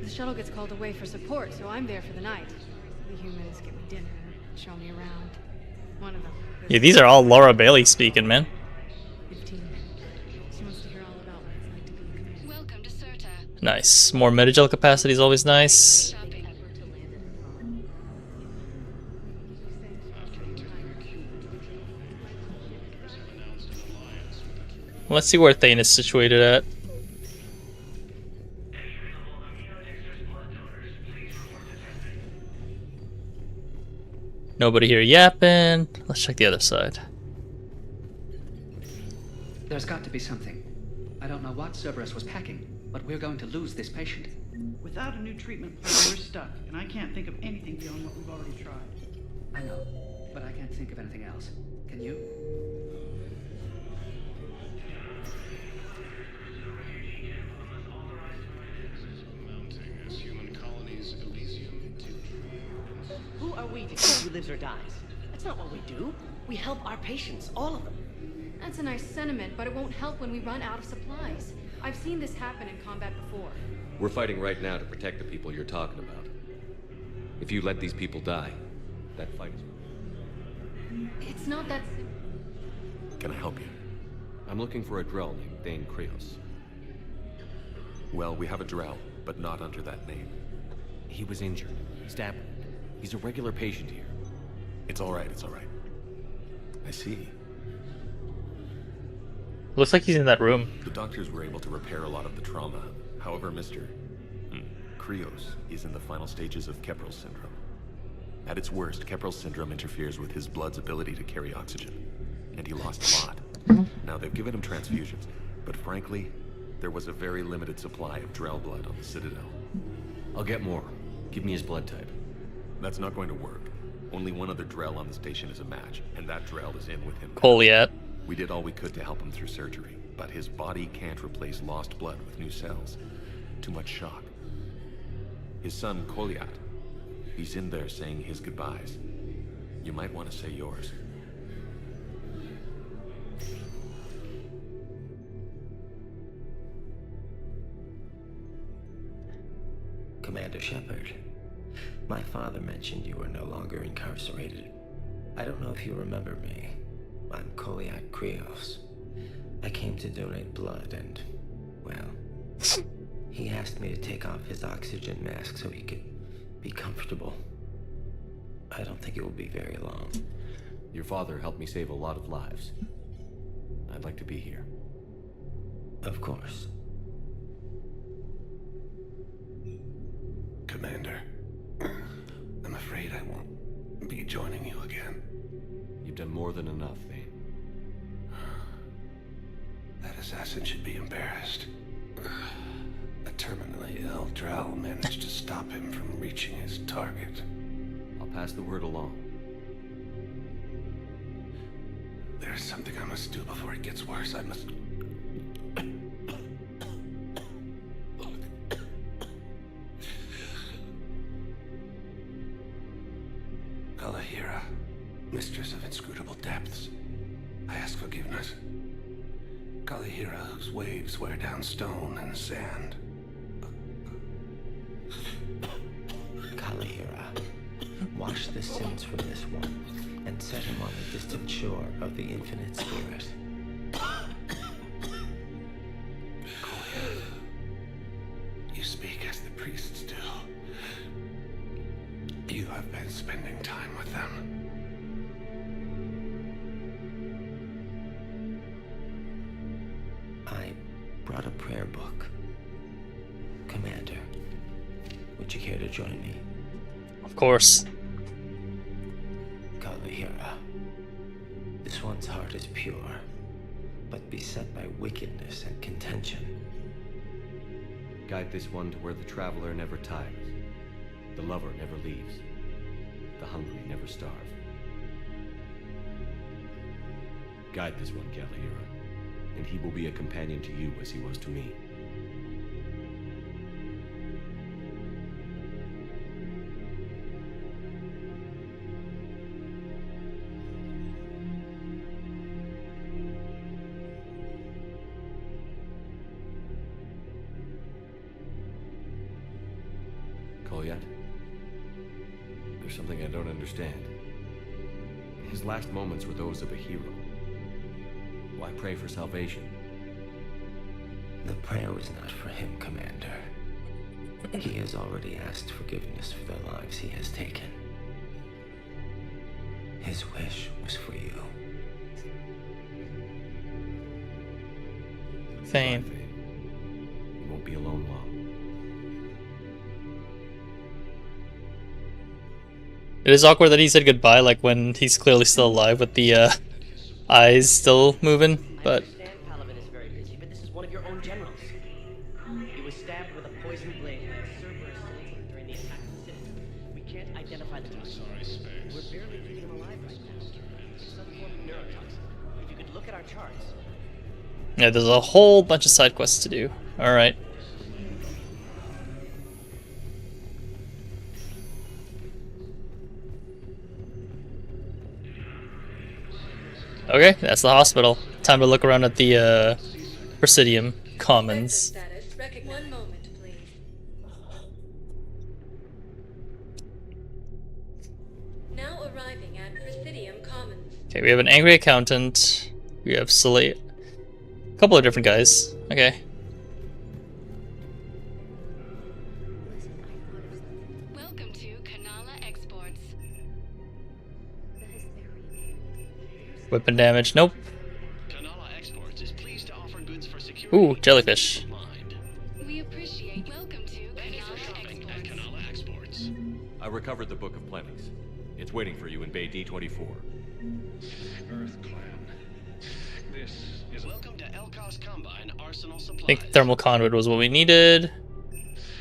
The shuttle gets called away for support, so I'm there for the night. The humans get me dinner, show me around. One of them. Yeah, these are all Laura Bailey speaking, man. 15. She wants to hear all about what it's like to be a commander. Welcome to Serta. Nice. More metagel capacity is always nice. Let's see where Thane is situated at. Nobody here yapping. Let's check the other side. There's got to be something. I don't know what Cerberus was packing, but we're going to lose this patient. Without a new treatment plan, we're stuck, and I can't think of anything beyond what we've already tried. I know, but I can't think of anything else. Can you? Mounting as human colonies Elysium to Who are we to say who lives or dies? That's not what we do. We help our patients, all of them. That's a nice sentiment, but it won't help when we run out of supplies. I've seen this happen in combat before. We're fighting right now to protect the people you're talking about. If you let these people die, that fight is... It's not that simple. Can I help you? I'm looking for a Drell named Thane Krios. Well, we have a Drell, but not under that name. He was injured. Stabbed. He's a regular patient here. It's alright, it's alright. I see. Looks like he's in that room. The doctors were able to repair a lot of the trauma. However, Mr. Krios is in the final stages of Keppel syndrome. At its worst, Keppel syndrome interferes with his blood's ability to carry oxygen, and he lost a lot. Now, they've given him transfusions, but frankly, there was a very limited supply of Drell blood on the Citadel. I'll get more. Give me his blood type. That's not going to work. Only one other Drell on the station is a match, and that Drell is in with him. Poliat. We did all we could to help him through surgery, but his body can't replace lost blood with new cells. Too much shock. His son, Koliat, he's in there saying his goodbyes. You might want to say yours. Commander Shepard, my father mentioned you were no longer incarcerated. I don't know if you remember me. I'm Koliat Krios. I came to donate blood and, well, he asked me to take off his oxygen mask so he could be comfortable. I don't think it will be very long. Your father helped me save a lot of lives. I'd like to be here. Of course. Commander, I'm afraid I won't be joining you again. You've done more than enough, Thane. That assassin should be embarrassed. A terminally ill Drell managed to stop him from reaching his target. I'll pass the word along. There's something I must do before it gets worse. I must... Kalahira, mistress of inscrutable depths, I ask forgiveness. Kalahira, whose waves wear down stone and sand. Kalahira, wash the sins from this one, and set him on the distant shore of the infinite spirit. You speak as the priests do. You have been spending time with them. I brought a prayer book. Commander, would you care to join me? Of course. Kalahira, this one's heart is pure, but beset by wickedness and contention. Guide this one to where the traveler never tires, the lover never leaves, the hungry never starve. Guide this one, Calahira, and he will be a companion to you as he was to me. Kolyat? There's something I don't understand. His last moments were those of a hero. Why pray for salvation? The prayer was not for him, Commander. He has already asked forgiveness for the lives he has taken. His wish was for you. Thane. You won't be alone long. It is awkward that he said goodbye, like when he's clearly still alive with the eyes still moving, but... Paladin is very busy, but this is one of your own generals. He was stabbed with a poison blade by a Cerberus soldier during the attack on the city. We can't identify the target. We're barely keeping him alive right now. It's some form of neurotoxin. If you could look at our charts. Yeah, there's a whole bunch of side quests to do. Alright. Okay, that's the hospital. Time to look around at the Presidium Commons. One moment, please. Now arriving at Presidium Commons. Okay, we have an angry accountant. We have a couple of different guys. Okay. Welcome to Kanala Exports. Weapon damage. Nope. Ooh, jellyfish. We appreciate. Welcome to Kanala Exports. I recovered the Book of Plenties. It's waiting for you in Bay D24. Earth Clan. This is welcome to Elkos Combine Arsenal I Supplies. think thermal conduit was what we needed.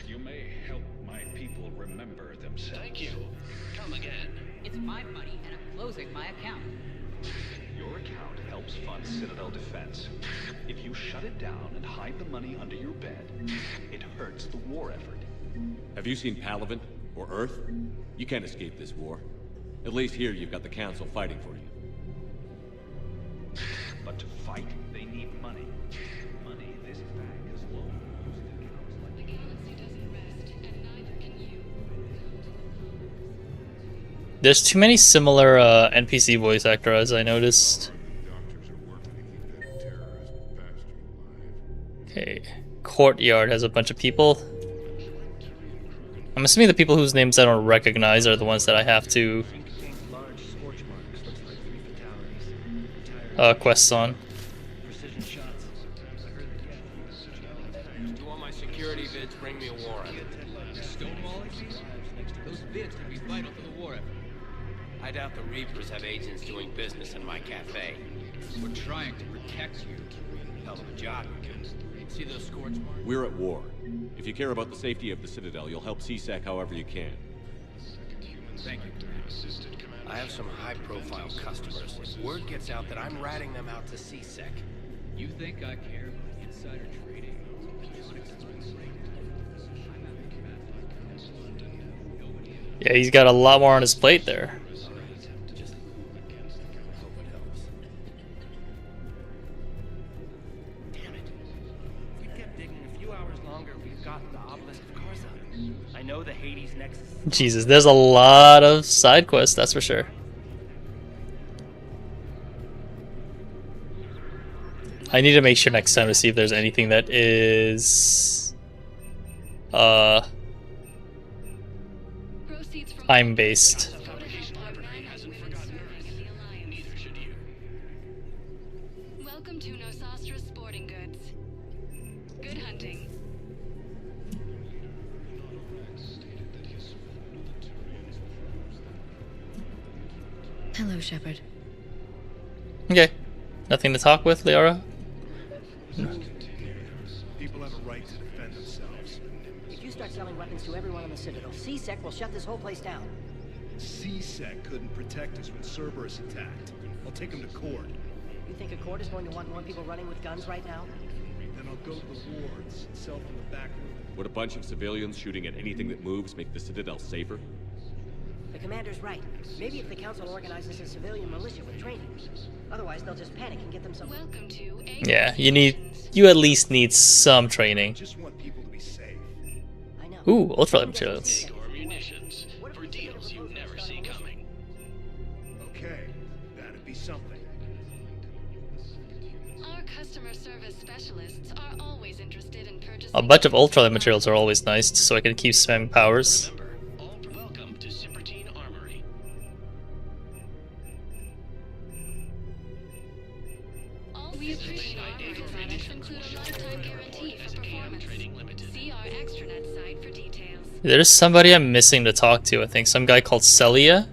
You may help my people remember themselves. Thank you. Come again. It's my money and I'm closing my account. Your account helps fund Citadel defense. If you shut it down and hide the money under your bed, it hurts the war effort. Have you seen Palavant or Earth? You can't escape this war. At least here you've got the Council fighting for you. But to fight, they need money. Money this bank has loaned using accounts like The galaxy doesn't rest, and neither can you. There's too many similar NPC voice actors, I noticed. Okay, Courtyard has a bunch of people. I'm assuming the people whose names I don't recognize are the ones that I have to quests on. Do all my security vids bring me a warrant? Stonewalling these? Those vids could be vital to the war effort. I doubt the Reapers have agents doing business in my cafe. We're trying to protect you. Hell of a job, you can. See those scorch marks? We're at war. If you care about the safety of the Citadel, you'll help CSEC however you can. Thank you. I have some high-profile customers. If word gets out that I'm ratting them out to CSEC. You think I care about insider trading? Yeah, he's got a lot more on his plate there. I know the Hades Nexus. Jesus, there's a lot of side quests, that's for sure. I need to make sure next time to see if there's anything that is time-based. Welcome to Nosastra Sporting Goods. Good hunting. Hello, Shepard. Okay. Nothing to talk with, Liara? People have a right to defend themselves. If you start selling weapons to everyone on the Citadel, CSEC will shut this whole place down. CSEC couldn't protect us when Cerberus attacked. I'll take him to court. You think a court is going to want more people running with guns right now? Then I'll go to the wards, sell from the back room. Would a bunch of civilians shooting at anything that moves make the Citadel safer? The commander's right. Maybe if the council organizes a civilian militia with training. Otherwise, they'll just panic and get themselves. Welcome to Yeah, you at least need some training. Just want people to be safe. Ooh, ultralight materials. Munitions for deals you never see coming. Okay, that'd be something. Our customer service specialists are always interested in purchasing. A bunch of ultralight materials are always nice, so I can keep spamming powers. Welcome to Cybertine Armory. We appreciate our products include a lifetime guarantee for performance. See our extranet site for details. There's somebody I'm missing to talk to, I think. Some guy called Celia.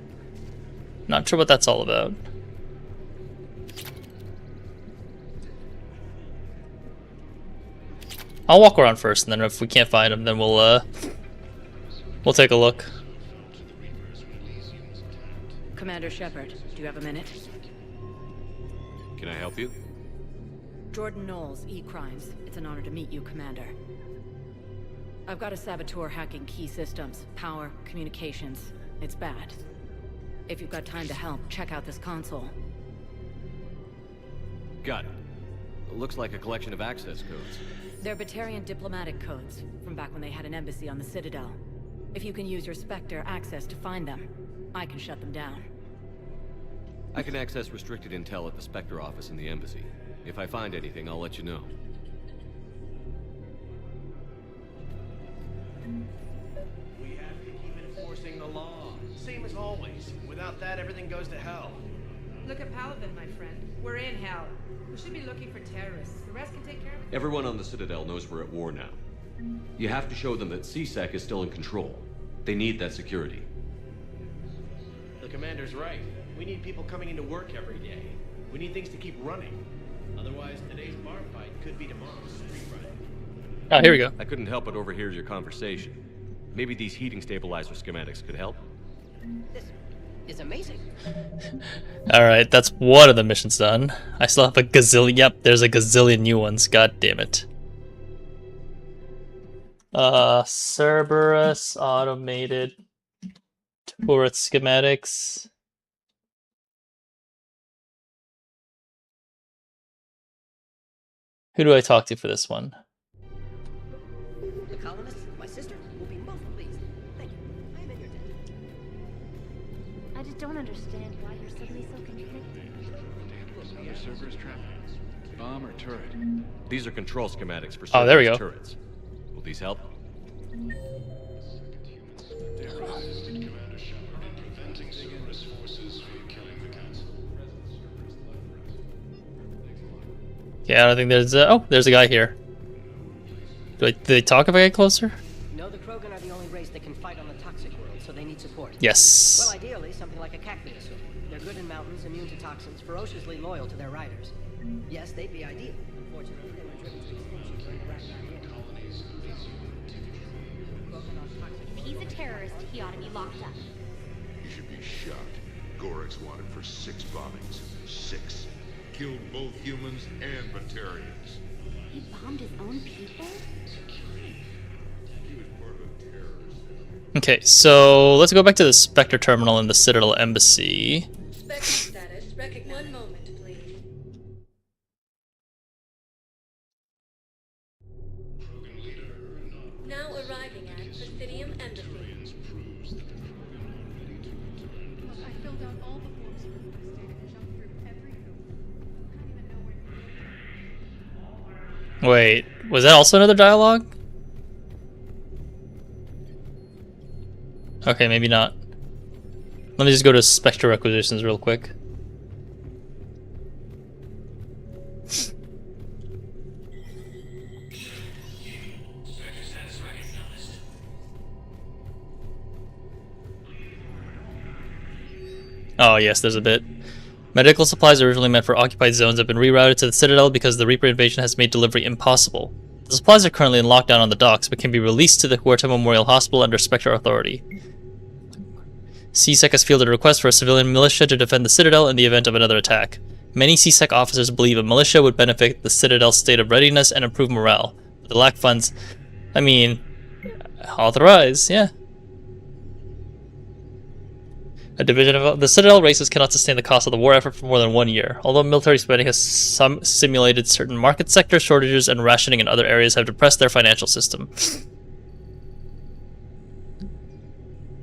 Not sure what that's all about. I'll walk around first, and then if we can't find him, then we'll take a look. Commander Shepard, do you have a minute? Can I help you? Jordan Knowles, E-Crimes. It's an honor to meet you, Commander. I've got a saboteur hacking key systems, power, communications. It's bad. If you've got time to help, check out this console. Got it. Looks like a collection of access codes. They're Batarian diplomatic codes, from back when they had an embassy on the Citadel. If you can use your Spectre access to find them, I can shut them down. I can access restricted intel at the Spectre office in the embassy. If I find anything, I'll let you know. We have to keep enforcing the law. Same as always. Without that, everything goes to hell. Look at Paladin, my friend. We're in hell. We should be looking for terrorists. The rest can take care of it. Everyone on the Citadel knows we're at war now. You have to show them that CSEC is still in control. They need that security. The commander's right. We need people coming into work every day. We need things to keep running. Otherwise, today's bar fight could be tomorrow's street fight. Oh, here we go. I couldn't help but overhear your conversation. Maybe these heating stabilizer schematics could help? This is amazing. Alright, that's one of the missions done. I still have a gazillion. Yep, there's a gazillion new ones. God damn it. Cerberus, automated turret schematics. Who do I talk to for this one? The colonists, my sister, will be most pleased. Thank you. I am in your debt. I just don't understand why you're suddenly so conflicted. Other servers trapped. Bomb or turret? These are control schematics for there we go. turrets. Will these help? Preventing Cerberus forces from killing the council. Yeah, I don't think there's oh, there's a guy here. Do they talk if I get closer? No, the Krogan are the only race that can fight on the toxic world, so they need support. Yes. Well, ideally, something like a cactus. They're good in mountains, immune to toxins, ferociously loyal to their riders. Yes, they'd be ideal. Unfortunately, they were driven to extinction during the Ragnar War. If he's a terrorist, he ought to be locked up. He should be shot. Gorik's wanted for 6 bombings. 6. Killed both humans and Batarians. He bombed his own people? He was part of a terrorist. Okay, so let's go back to the Spectre terminal in the Citadel Embassy. Spectre status. One moment, please. Now arriving at Presidium Embassy. Look, I filled out all the forms requested and jumped through every hoop. I don't even know where. Wait, was that also another dialogue? Okay, maybe not. Let me just go to Spectre requisitions real quick. Oh yes, there's a bit. Medical supplies originally meant for occupied zones have been rerouted to the Citadel because the Reaper invasion has made delivery impossible. The supplies are currently in lockdown on the docks, but can be released to the Huerta Memorial Hospital under Spectre authority. CSEC has fielded a request for a civilian militia to defend the Citadel in the event of another attack. Many CSEC officers believe a militia would benefit the Citadel's state of readiness and improve morale. But the lack funds, I mean, authorize, yeah. A division of the Citadel races cannot sustain the cost of the war effort for more than 1 year. Although military spending has simulated certain market sector shortages and rationing in other areas have depressed their financial system.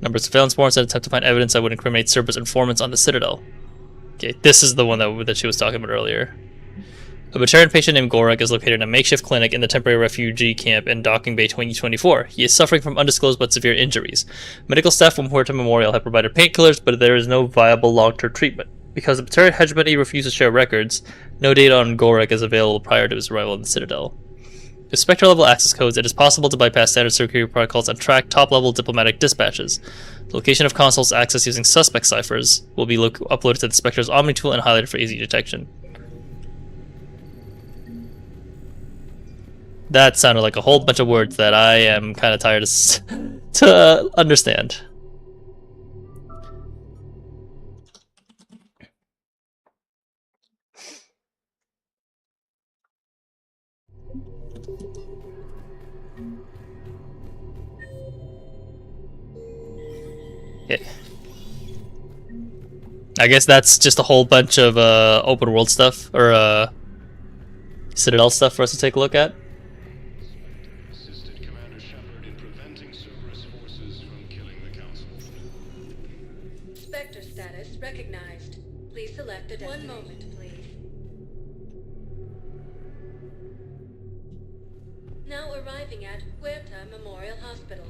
Number of surveillance warrants that attempt to find evidence that would incriminate Cerberus informants on the Citadel. Okay, this is the one that she was talking about earlier. A Batarian patient named Gorak is located in a makeshift clinic in the temporary refugee camp in Docking Bay 2024. He is suffering from undisclosed but severe injuries. Medical staff from Huerta Memorial have provided painkillers, but there is no viable long-term treatment. Because the Batarian hegemony refuses to share records, no data on Gorak is available prior to his arrival in the Citadel. With Spectre-level access codes, it is possible to bypass standard security protocols and track top-level diplomatic dispatches. The location of consoles accessed using suspect ciphers will be uploaded to the Spectre's Omni tool and highlighted for easy detection. That sounded like a whole bunch of words that I am kind of tired to understand. Yeah. I guess that's just a whole bunch of open world stuff, or Citadel stuff for us to take a look at. Assisted Commander Shepard in preventing Cerberus forces from killing the Council. Spectre status recognized. Please select a destination. 1 moment, please. Now arriving at Huerta Memorial Hospital.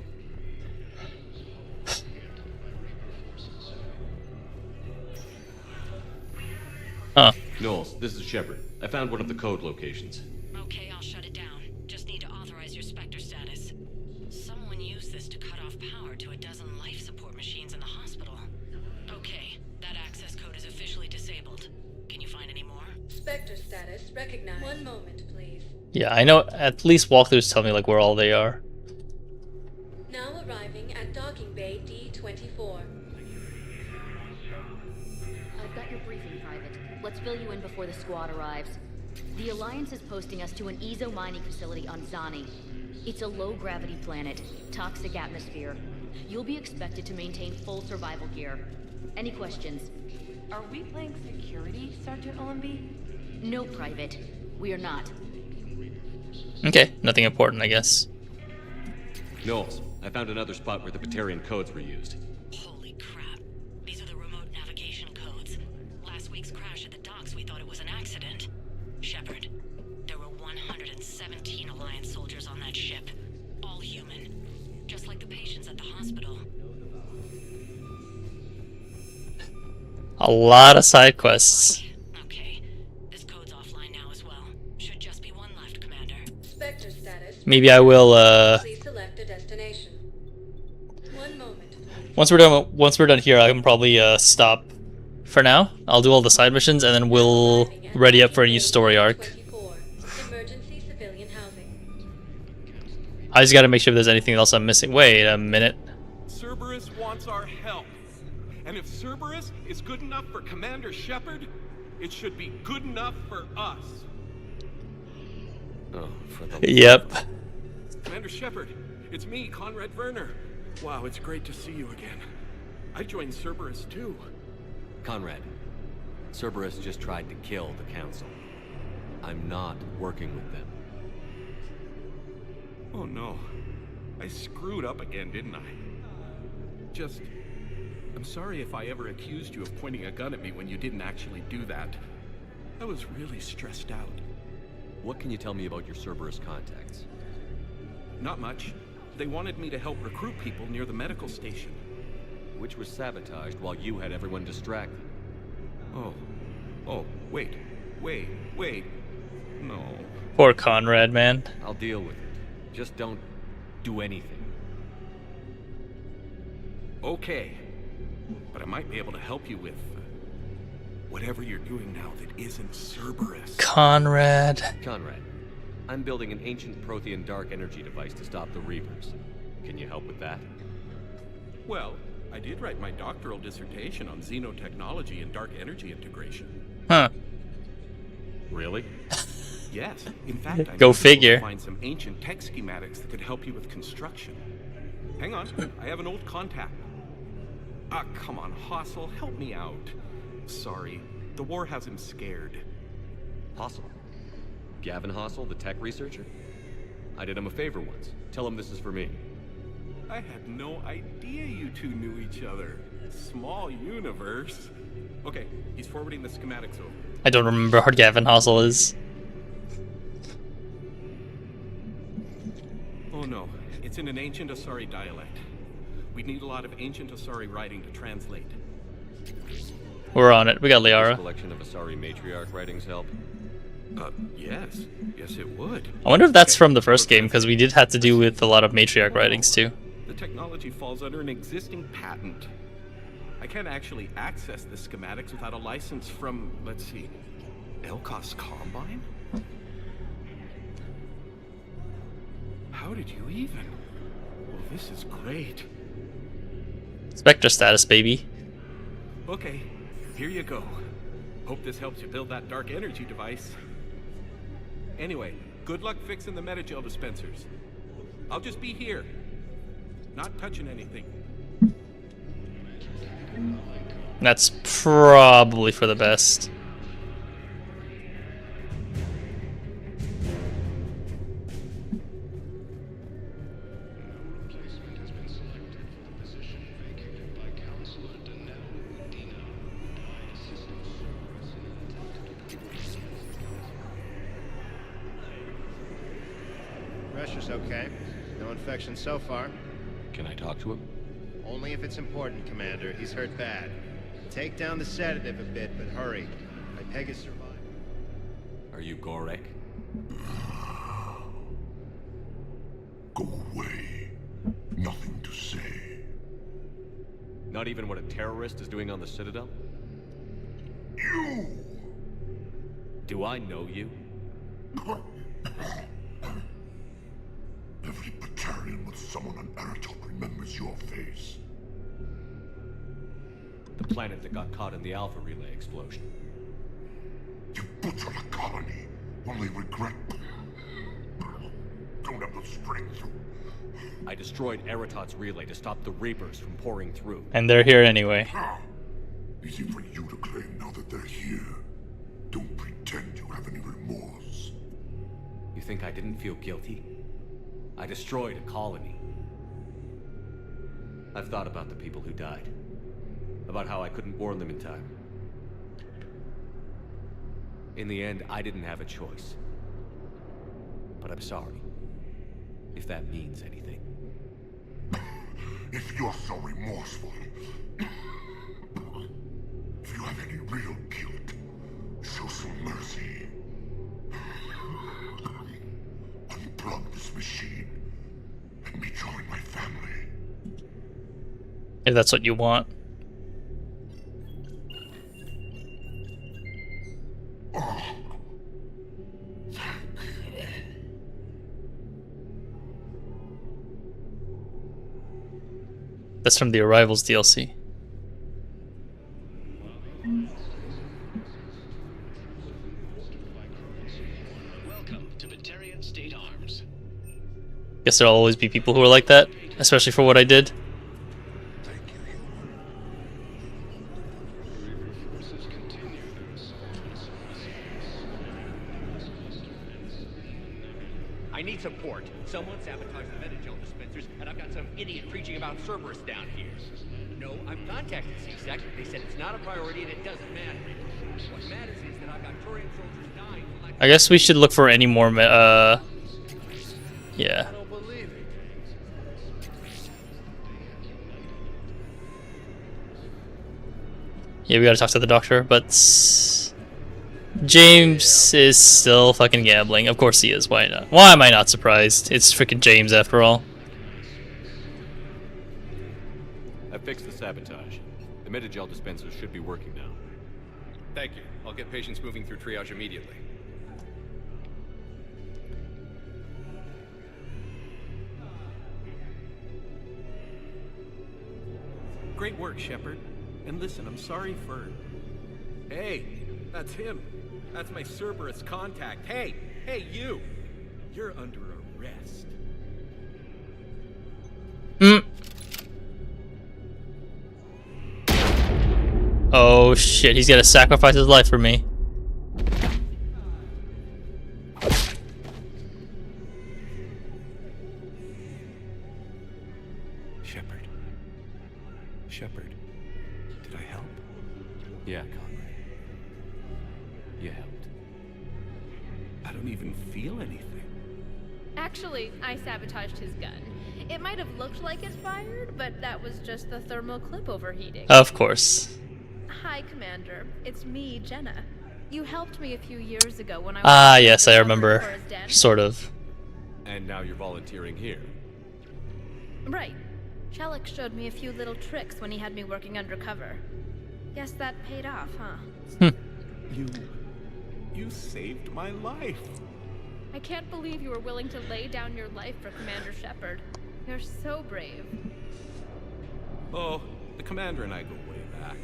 Huh. Knowles, this is Shepard. I found one of the code locations. Okay, I'll shut it down. Just need to authorize your Spectre status. Someone used this to cut off power to a dozen life support machines in the hospital. Okay, that access code is officially disabled. Can you find any more? Spectre status recognized. 1 moment, please. Yeah, I know. At least walkthroughs tell me like where all they are. Now arriving at Docking Bay D24. I've got your briefing, Private. Let's fill you in before the squad arrives. The Alliance is posting us to an Ezo mining facility on Zani. It's a low-gravity planet, toxic atmosphere. You'll be expected to maintain full survival gear. Any questions? Are we playing security, Sergeant OMB? No, Private. We are not. Okay, nothing important, I guess. Knowles, I found another spot where the Batarian codes were used. Holy crap. These are the remote navigation codes. Last week's crash at the docks, we thought it was an accident. Shepard, there were 117 Alliance soldiers on that ship. All human. Just like the patients at the hospital. A lot of side quests. Okay. This code's offline now as well. Should just be one left, Commander. Spectre status. Maybe I will Please select a destination. 1 moment, please. once we're done here, I can probably stop for now. I'll do all the side missions and then we'll ready up for a new story arc. 24. Emergency civilian housing. I just gotta make sure if there's anything else I'm missing. Wait a minute. Cerberus wants our help. And if Cerberus is good enough for Commander Shepard, it should be good enough for us. Oh, for the... Yep. Commander Shepard, it's me, Conrad Werner. Wow, it's great to see you again. I joined Cerberus too. Conrad, Cerberus just tried to kill the Council. I'm not working with them. Oh no. I screwed up again, didn't I? I'm sorry if I ever accused you of pointing a gun at me when you didn't actually do that. I was really stressed out. What can you tell me about your Cerberus contacts? Not much. They wanted me to help recruit people near the medical station. Which was sabotaged while you had everyone distracted. Oh, wait. No. Poor Conrad, man. I'll deal with it. Just don't do anything. Okay. But I might be able to help you with whatever you're doing now that isn't Cerberus. Conrad, I'm building an ancient Prothean dark energy device to stop the Reapers. Can you help with that? Well, I did write my doctoral dissertation on xenotechnology and dark energy integration. Huh. Really? Yes. In fact, I Go might be able to figure. find some ancient tech schematics that could help you with construction. Hang on, I have an old contact. Ah, come on, Hossel, help me out. Sorry, the war has him scared. Hossel? Gavin Hossel, the tech researcher? I did him a favor once. Tell him this is for me. I had no idea you two knew each other. Small universe. Okay, he's forwarding the schematics over. I don't remember how Gavin Hossel is. Oh no, it's in an ancient Asari dialect. We'd need a lot of ancient Asari writing to translate. We're on it. We got This Liara. collection of Asari matriarch writings help? Yes. Yes, it would. I wonder if that's from the first game, because we did have to do with a lot of matriarch writings too. The technology falls under an existing patent. I can't actually access the schematics without a license from, let's see, Elkos Combine? How did you even? Well, this is great. Spectre status, baby. Okay, here you go. Hope this helps you build that dark energy device. Anyway, good luck fixing the metagel dispensers. I'll just be here. Not touching anything. That's probably for the best. Pressure's okay. No infection so far. Can I talk to him? Only if it's important, Commander. He's hurt bad. Take down the sedative a bit, but hurry. My peg is surviving. Are you Gorek? Go away. Nothing to say. Not even what a terrorist is doing on the Citadel? You! Do I know you? Every Batarian with someone on Eratop remembers your face. The planet that got caught in the Alpha Relay explosion. You butchered a colony. Only regret. Don't have the strength to. I destroyed Eratot's relay to stop the Reapers from pouring through. And they're here anyway. Easy for you to claim now that they're here. Don't pretend you have any remorse. You think I didn't feel guilty? I destroyed a colony. I've thought about the people who died. About how I couldn't warn them in time. In the end, I didn't have a choice. But I'm sorry. If that means anything. If you're so remorseful, if you have any real guilt, show some mercy. Unplug this machine. Let me join my family. If that's what you want. That's from the Arrivals DLC. Welcome to Batarian State Arms. Guess there'll always be people who are like that, especially for what I did. I need support. Someone sabotaged the metagel dispensers, and I've got some idiot preaching about Cerberus down here. No, I've contacted CSEC. They said it's not a priority and it doesn't matter. What matters is that I've got Turian soldiers dying. I guess we should look for any more, yeah. I don't believe it. Yeah, we gotta talk to the doctor, but James is still fucking gambling. Of course he is. Why not? Why am I not surprised? It's freaking James after all. I fixed the sabotage. The metagel dispensers should be working now. Thank you. I'll get patients moving through triage immediately. Great work, Shepard. And listen, I'm sorry for... Hey, that's him. That's my Cerberus contact. Hey, you! You're under arrest. Oh shit, he's gonna sacrifice his life for me. Shepard, did I help? Yeah, Conrad. You helped. I don't even feel anything. Actually, I sabotaged his gun. It might have looked like it fired, but that was just the thermal clip overheating. Of course. Hi, Commander. It's me, Jenna. You helped me a few years ago when I was... Ah, yes, I remember. Sort of. And now you're volunteering here. Right. Shellick showed me a few little tricks when he had me working undercover. Guess that paid off, huh? You saved my life. I can't believe you were willing to lay down your life for Commander Shepard. You're so brave. Oh, the Commander and I go way back.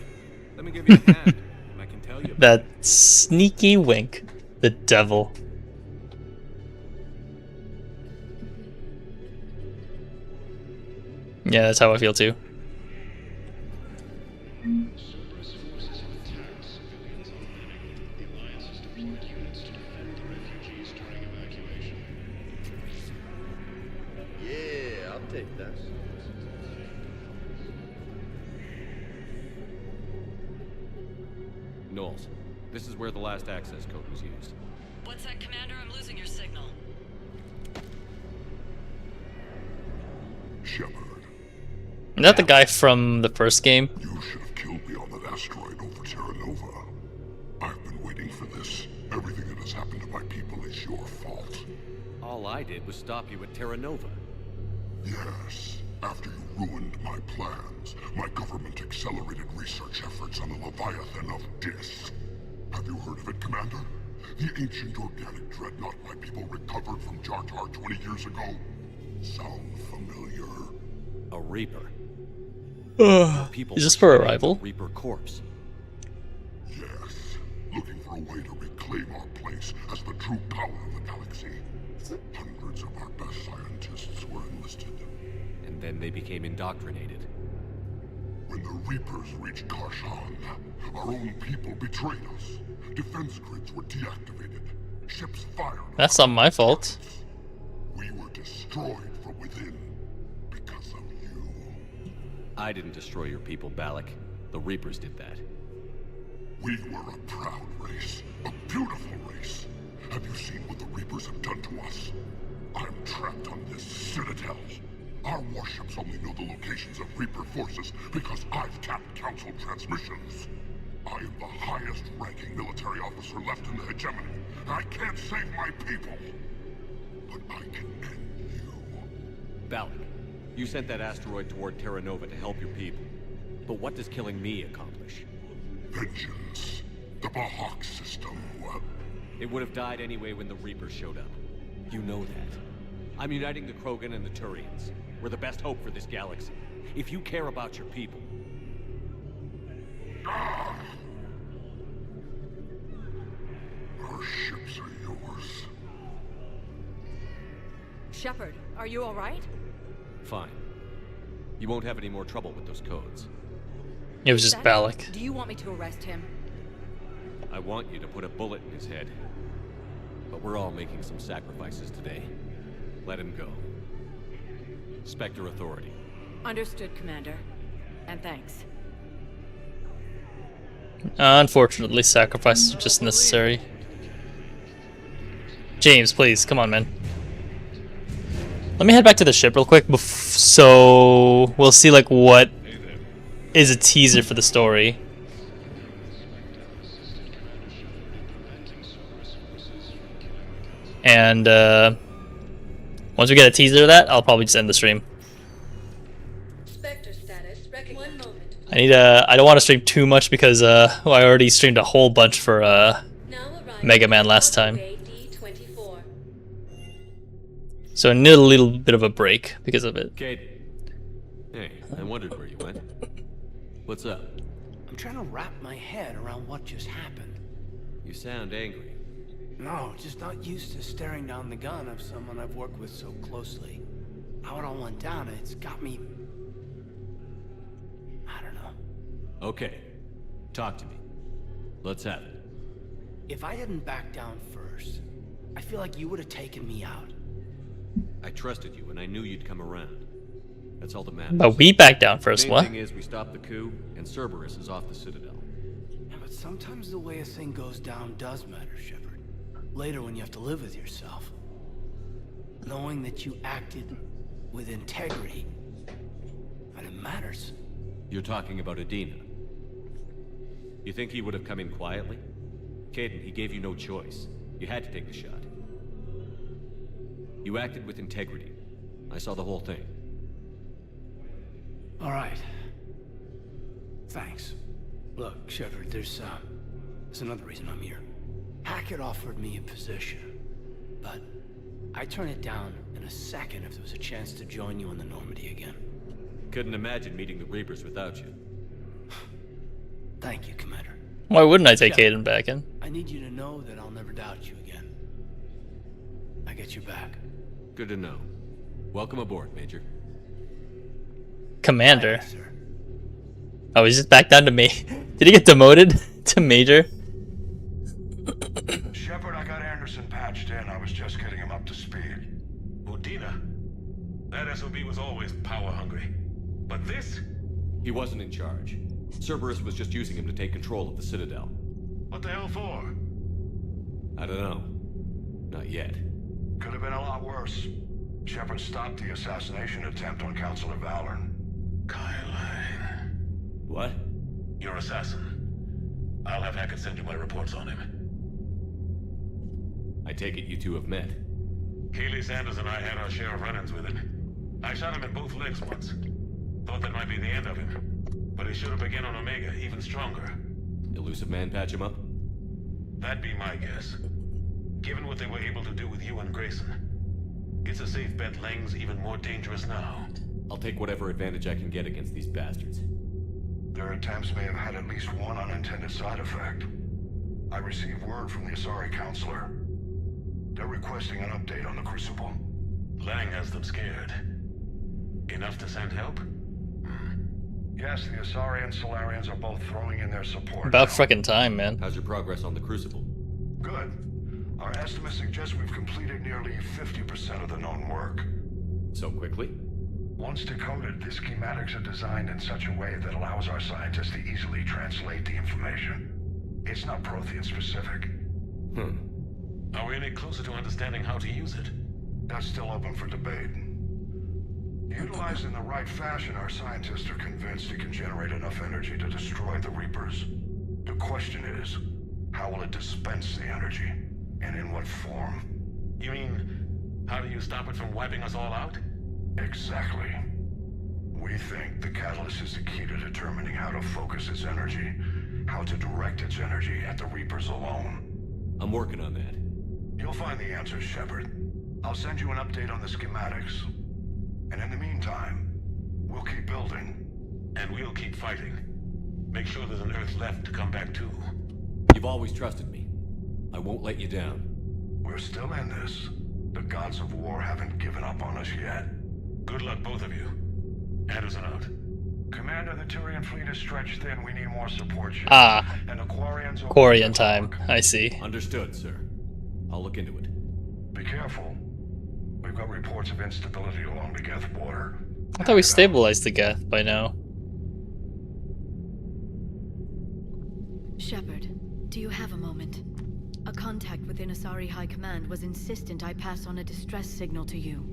Let me give you a hand, and I can tell you... That sneaky wink. The devil. Yeah, that's how I feel too. Cerberus forces have attacked civilians on Benning. The Alliance has deployed units to defend the refugees during evacuation. Yeah, I'll take that. Knowles, this is where the last access code was used. What's that, Commander? I'm losing your signal. Shepard. Isn't that the guy from the first game? You should have killed me on that asteroid over Terra Nova. I've been waiting for this. Everything that has happened to my people is your fault. All I did was stop you at Terra Nova. Yes. After you ruined my plans, my government accelerated research efforts on the Leviathan of Dis. Have you heard of it, Commander? The ancient organic dreadnought my people recovered from Jar Jar 20 years ago? Sound familiar? A Reaper. Is this for a rival? Reaper corpse. Yes. Looking for a way to reclaim our place as the true power of the galaxy. Hundreds of our best scientists were enlisted. And then they became indoctrinated. When the Reapers reached Karshan, our own people betrayed us. Defense grids were deactivated. Ships fired. That's not my fault. We were destroyed from within because of you. I didn't destroy your people, Balak. The Reapers did that. We were a proud race. A beautiful race. Have you seen what the Reapers have done to us? I'm trapped on this citadel. Our warships only know the locations of Reaper forces because I've tapped Council transmissions. I am the highest-ranking military officer left in the hegemony. I can't save my people, but I can end you. Balak, you sent that asteroid toward Terra Nova to help your people. But what does killing me accomplish? Vengeance. The Bahak system, well... It would have died anyway when the Reapers showed up. You know that. I'm uniting the Krogan and the Turians. We're the best hope for this galaxy. If you care about your people... Ah! Our ships are yours. Shepard, are you all right? Fine. You won't have any more trouble with those codes. It was just Balak. Do you want me to arrest him? I want you to put a bullet in his head. But we're all making some sacrifices today. Let him go. Spectre Authority. Understood, Commander. And thanks. Unfortunately, sacrifices are just necessary. James, please, come on, man. Let me head back to the ship real quick, so we'll see like what is a teaser for the story. And once we get a teaser of that, I'll probably just end the stream. Spectre status recognized. 1 moment. I don't want to stream too much because I already streamed a whole bunch for Mega Man last time. So I need a little bit of a break because of it. Kate. Hey, I wondered where you went. What's up? I'm trying to wrap my head around what just happened. You sound angry. No, just not used to staring down the gun of someone I've worked with so closely. How it all went down, it's got me... I don't know. Okay. Talk to me. Let's have it. If I hadn't backed down first, I feel like you would have taken me out. I trusted you, and I knew you'd come around. That's all that matters. But we backed down first, The what? main thing is we stopped the coup, and Cerberus is off the Citadel. Yeah, but sometimes the way a thing goes down does matter, Shepard. Later when you have to live with yourself. Knowing that you acted with integrity, and it matters. You're talking about Adina. You think he would have come in quietly? Caden, he gave you no choice. You had to take the shot. You acted with integrity. I saw the whole thing. All right. Thanks. Look, Shepard, there's another reason I'm here. Hackett offered me a position, but I'd turn it down in a second if there was a chance to join you on the Normandy again. Couldn't imagine meeting the Reapers without you. Thank you, Commander. Why wouldn't I take Shepard, Caden back in? I need you to know that I'll never doubt you again. I get your back. Good to know. Welcome aboard, Major. Commander. Oh, he's just back down to me. Did he get demoted to Major? Shepard, I got Anderson patched in. I was just getting him up to speed. Udina? That SOB was always power hungry. But this? He wasn't in charge. Cerberus was just using him to take control of the Citadel. What the hell for? I don't know. Not yet. Could have been a lot worse. Shepard stopped the assassination attempt on Councilor Valorn. What? Your assassin. I'll have Hackett send you my reports on him. I take it you two have met. Keeley Sanders and I had our share of run-ins with him. I shot him in both legs once. Thought that might be the end of him. But he should have begun on Omega, even stronger. Elusive Man patch him up? That'd be my guess. Given what they were able to do with you and Grayson. It's a safe bet Lang's even more dangerous now. I'll take whatever advantage I can get against these bastards. Their attempts may have had at least one unintended side effect. I received word from the Asari Counselor. They're requesting an update on the Crucible. Lang has them scared. Enough to send help? Yes, the Asari and Salarians are both throwing in their support. About frickin' time, man. How's your progress on the Crucible? Good. Our estimates suggest we've completed nearly 50% of the known work. So quickly? Once decoded, the schematics are designed in such a way that allows our scientists to easily translate the information. It's not Prothean specific. Are we any closer to understanding how to use it? That's still open for debate. Utilized in the right fashion, our scientists are convinced it can generate enough energy to destroy the Reapers. The question is, how will it dispense the energy? And in what form? You mean, how do you stop it from wiping us all out? Exactly. We think the catalyst is the key to determining how to focus its energy, how to direct its energy at the Reapers alone. I'm working on that. You'll find the answers, Shepard. I'll send you an update on the schematics. And in the meantime, we'll keep building. And we'll keep fighting. Make sure there's an Earth left to come back to. You've always trusted me. I won't let you down. We're still in this. The gods of war haven't given up on us yet. Good luck, both of you. Anderson out. Commander, the Turian fleet is stretched thin. We need more support ships. Ah. And the Quarians... Quarian time. I see. Understood, sir. I'll look into it. Be careful. We've got reports of instability along the Geth border. I thought we stabilized the Geth by now. Shepard, do you have a moment? A contact within Asari High Command was insistent I pass on a distress signal to you.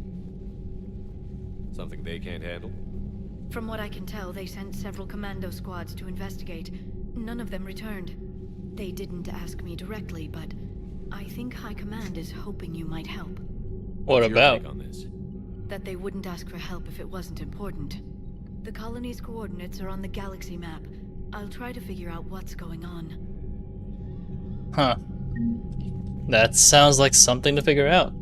Something they can't handle? From what I can tell, they sent several commando squads to investigate. None of them returned. They didn't ask me directly, but I think High Command is hoping you might help. What about? On this? That they wouldn't ask for help if it wasn't important. The colony's coordinates are on the galaxy map. I'll try to figure out what's going on. Huh. That sounds like something to figure out.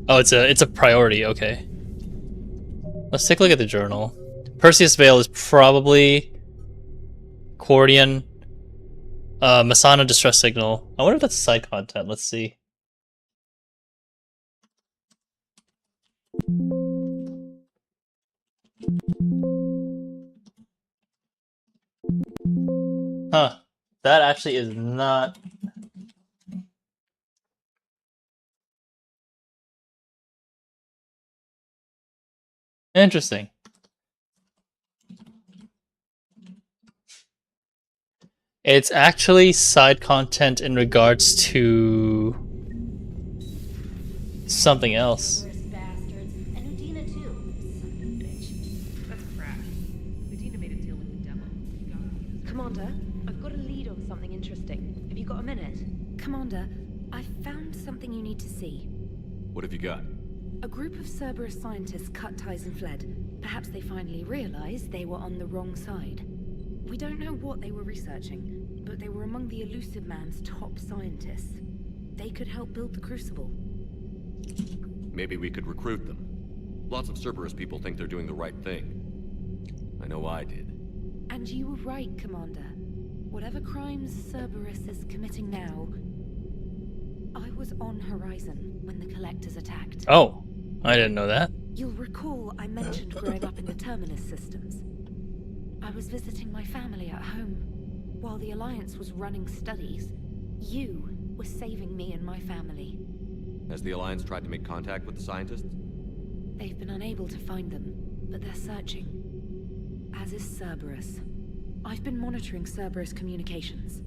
Oh, it's a priority, okay. Let's take a look at the journal. Perseus Vale is probably Cordian Masana distress signal. I wonder if that's side content. Let's see. Huh. That actually is not... Interesting. It's actually side content in regards to something else. Commander, I've got a lead on something interesting. Have you got a minute? Commander, I found something you need to see. What have you got? A group of Cerberus scientists cut ties and fled. Perhaps they finally realized they were on the wrong side. We don't know what they were researching, but they were among the Elusive Man's top scientists. They could help build the Crucible. Maybe we could recruit them. Lots of Cerberus people think they're doing the right thing. I know I did. And you were right, Commander. Whatever crimes Cerberus is committing now, I was on Horizon when the Collectors attacked. Oh, I didn't know that. You'll recall I mentioned growing up in the Terminus systems. I was visiting my family at home. While the Alliance was running studies, you were saving me and my family. Has the Alliance tried to make contact with the scientists? They've been unable to find them, but they're searching. As is Cerberus. I've been monitoring Cerberus communications.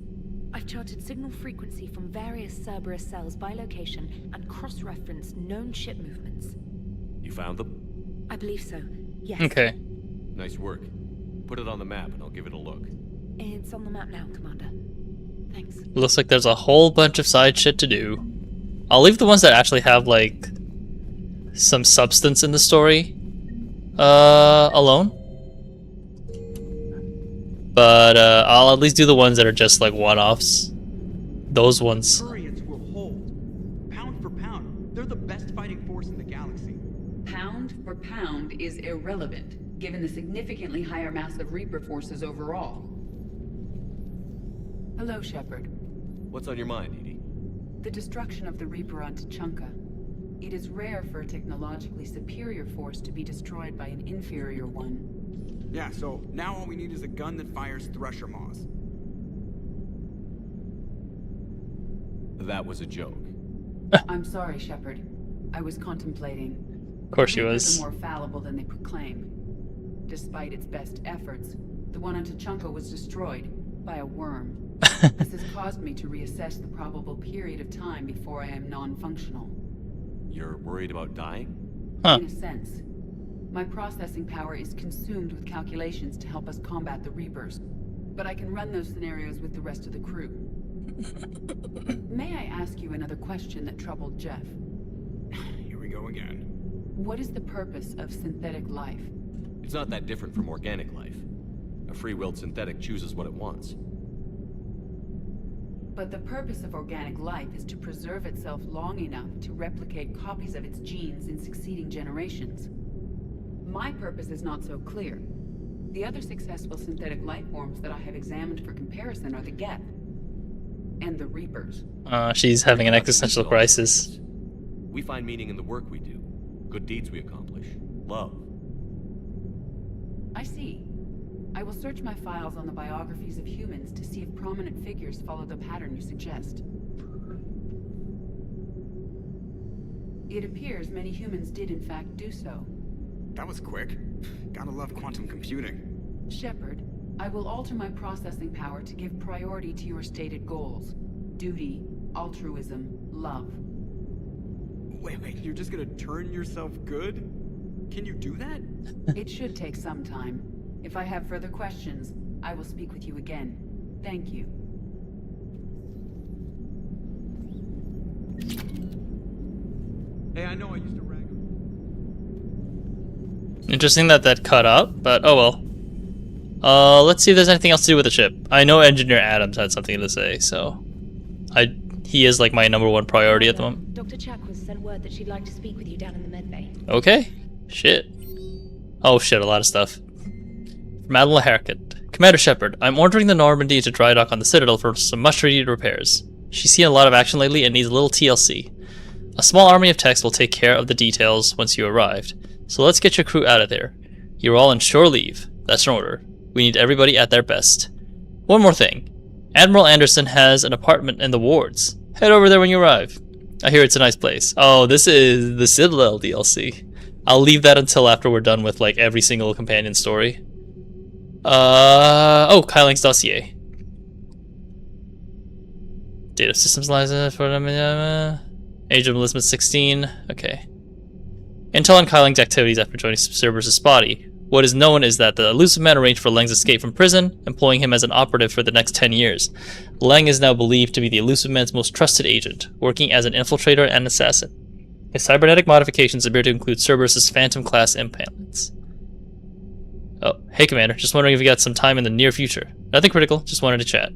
I've charted signal frequency from various Cerberus cells by location and cross-referenced known ship movements. You found them? I believe so, yes. Okay. Nice work. Put it on the map and I'll give it a look. It's on the map now, Commander. Thanks. Looks like there's a whole bunch of side shit to do. I'll leave the ones that actually have, like, some substance in the story, alone. But, I'll at least do the ones that are just, like, one-offs. Those ones. Turians will hold. Pound for pound, they're the best fighting force in the galaxy. Pound for pound is irrelevant, given the significantly higher mass of Reaper forces overall. Hello, Shepard. What's on your mind, Edie? The destruction of the Reaper on Tuchanka. It is rare for a technologically superior force to be destroyed by an inferior one. Yeah, so now all we need is a gun that fires Thresher Maws. That was a joke. I'm sorry, Shepard. I was contemplating. Of course she Reapers was. are more fallible than they proclaim. Despite its best efforts, the one on Tuchanka was destroyed by a worm. This has caused me to reassess the probable period of time before I am non-functional. You're worried about dying? Huh. In a sense. My processing power is consumed with calculations to help us combat the Reapers. But I can run those scenarios with the rest of the crew. May I ask you another question that troubled Jeff? Here we go again. What is the purpose of synthetic life? It's not that different from organic life. A free-willed synthetic chooses what it wants. But the purpose of organic life is to preserve itself long enough to replicate copies of its genes in succeeding generations. My purpose is not so clear. The other successful synthetic life forms that I have examined for comparison are the Geth and the Reapers. She's having an existential crisis. We find meaning in the work we do, good deeds we accomplish, love. I see. I will search my files on the biographies of humans to see if prominent figures follow the pattern you suggest. It appears many humans did in fact do so. That was quick. Gotta love quantum computing. Shepard, I will alter my processing power to give priority to your stated goals. Duty, altruism, love. Wait, you're just gonna turn yourself good? Can you do that? It should take some time. If I have further questions, I will speak with you again. Thank you. Hey, I know I used to rag him. Interesting that that cut up, but oh well. Let's see if there's anything else to do with the ship. I know Engineer Adams had something to say, so he is like my #1 priority at the moment. Dr. Chakwas sent word that she'd like to speak with you down in the medbay. Okay. Shit. Oh shit, a lot of stuff. From Admiral Harriet. Commander Shepard, I'm ordering the Normandy to dry dock on the Citadel for some much-needed repairs. She's seen a lot of action lately and needs a little TLC. A small army of techs will take care of the details once you arrived, so let's get your crew out of there. You're all on shore leave. That's an order. We need everybody at their best. One more thing. Admiral Anderson has an apartment in the wards. Head over there when you arrive. I hear it's a nice place. Oh, this is the Citadel DLC. I'll leave that until after we're done with like every single companion story. Oh, Kyling's dossier. Data systems license for age of enlistment 16. Okay. Intel on Kyling's activities after joining Cerberus is spotty. What is known is that the elusive man arranged for Leng's escape from prison, employing him as an operative for the next 10 years. Leng is now believed to be the elusive man's most trusted agent, working as an infiltrator and assassin. His cybernetic modifications appear to include Cerberus' Phantom-class implants. Oh, hey Commander, just wondering if you got some time in the near future. Nothing critical, just wanted to chat.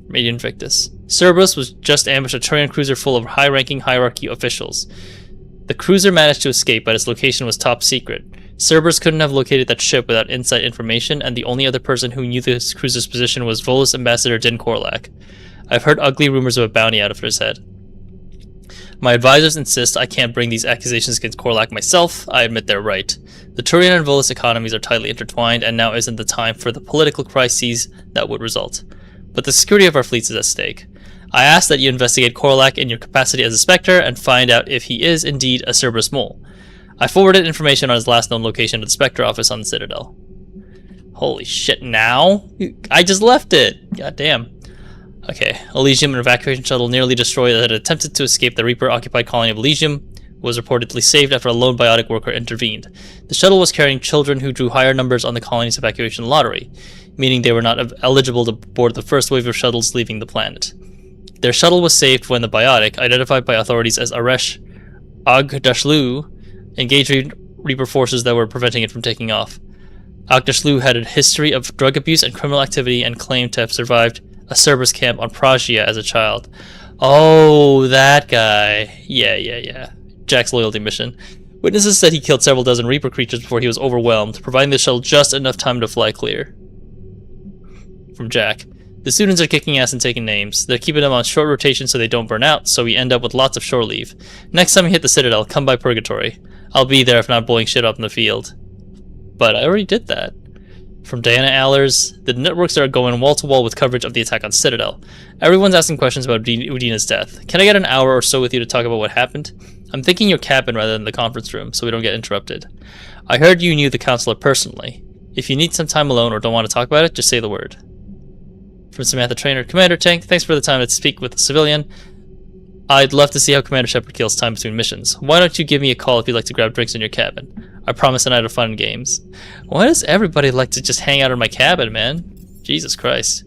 Radiant Invictus. Cerberus was just ambushed a Turian cruiser full of high-ranking hierarchy officials. The cruiser managed to escape, but its location was top secret. Cerberus couldn't have located that ship without inside information, and the only other person who knew this cruiser's position was Volus Ambassador Din Korlak. I've heard ugly rumors of a bounty out of his head. My advisors insist I can't bring these accusations against Korlak myself. I admit they're right. The Turian and Volus economies are tightly intertwined, and now isn't the time for the political crises that would result. But the security of our fleets is at stake. I ask that you investigate Korlak in your capacity as a Spectre and find out if he is indeed a Cerberus mole. I forwarded information on his last known location to the Spectre office on the Citadel. Holy shit, now? I just left it! God damn. Okay, Elysium, an evacuation shuttle nearly destroyed that had attempted to escape the Reaper-occupied colony of Elysium, was reportedly saved after a lone biotic worker intervened. The shuttle was carrying children who drew higher numbers on the colony's evacuation lottery, meaning they were not eligible to board the first wave of shuttles leaving the planet. Their shuttle was saved when the biotic, identified by authorities as Aresh Agdashlu, engaged Reaper forces that were preventing it from taking off. Agdashlu had a history of drug abuse and criminal activity and claimed to have survived a Cerberus camp on Pragia as a child. Oh, that guy. Yeah. Jack's loyalty mission. Witnesses said he killed several dozen Reaper creatures before he was overwhelmed, providing the shuttle just enough time to fly clear. From Jack. The students are kicking ass and taking names. They're keeping them on short rotation so they don't burn out, so we end up with lots of shore leave. Next time you hit the Citadel, come by Purgatory. I'll be there if not blowing shit up in the field. But I already did that. From Diana Allers, the networks are going wall-to-wall with coverage of the attack on Citadel. Everyone's asking questions about Udina's death. Can I get an hour or so with you to talk about what happened? I'm thinking your cabin rather than the conference room, so we don't get interrupted. I heard you knew the counselor personally. If you need some time alone or don't want to talk about it, just say the word. From Samantha Trainer, Commander Tank, thanks for the time to speak with the civilian. I'd love to see how Commander Shepard kills time between missions. Why don't you give me a call if you'd like to grab drinks in your cabin? I promise a night of fun and games. Why does everybody like to just hang out in my cabin, man? Jesus Christ.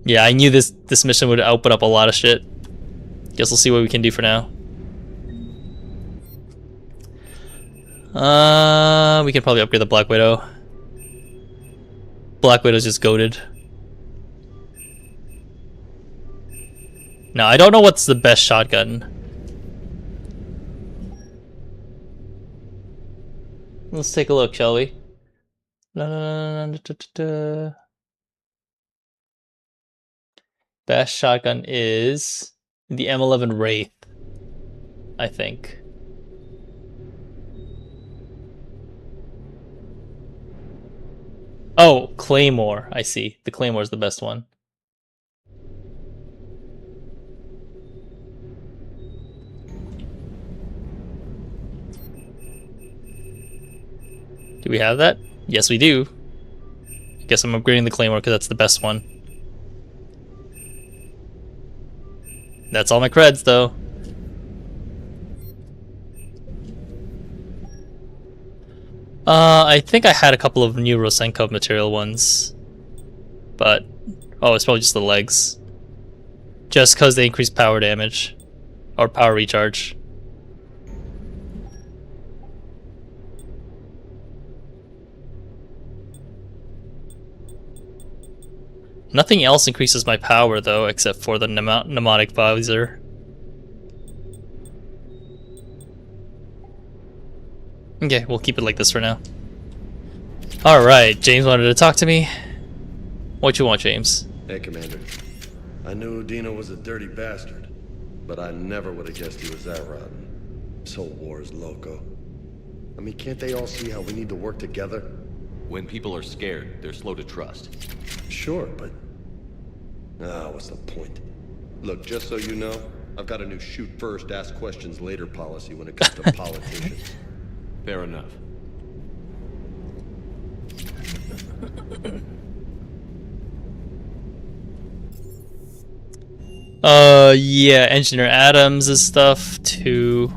Yeah, I knew this mission would open up a lot of shit. Guess we'll see what we can do for now. We can probably upgrade the Black Widow. Black Widow's just goated. Now, I don't know what's the best shotgun. Let's take a look, shall we? Best shotgun is the M11 Wraith, I think. Oh, Claymore. I see. The Claymore is the best one. Do we have that? Yes, we do. I guess I'm upgrading the Claymore because that's the best one. That's all my creds, though. I think I had a couple of new Rosenkov material ones. But, oh, it's probably just the legs. Just because they increase power damage. Or power recharge. Nothing else increases my power, though, except for the pneumatic visor. Okay, we'll keep it like this for now. Alright, James wanted to talk to me. What you want, James? Hey, Commander. I knew Dino was a dirty bastard, but I never would have guessed he was that rotten. This whole war is loco. I mean, can't they all see how we need to work together? When people are scared, they're slow to trust. Sure, but... what's the point? Look, just so you know, I've got a new shoot first, ask questions later policy when it comes to politicians. Fair enough. Yeah, Engineer Adams' stuff too.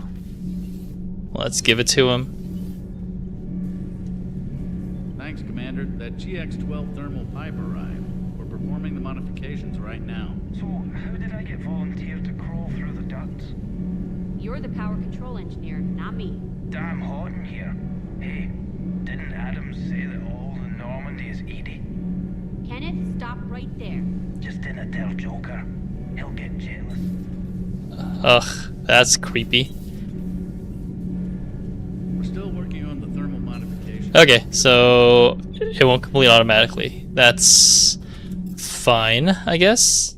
Let's give it to him. Thanks, Commander. That GX-12 thermal pipe arrived. We're performing the modifications right now. So, how did I get volunteered to crawl through the ducts? You're the power control engineer, not me. Damn hot in here. Hey, didn't Adams say that all the Normandy is Edie? Kenneth, stop right there. Just didn't tell Joker. He'll get jealous. Ugh, that's creepy. We're still working on the thermal modification. Okay, so it won't complete automatically. That's fine, I guess.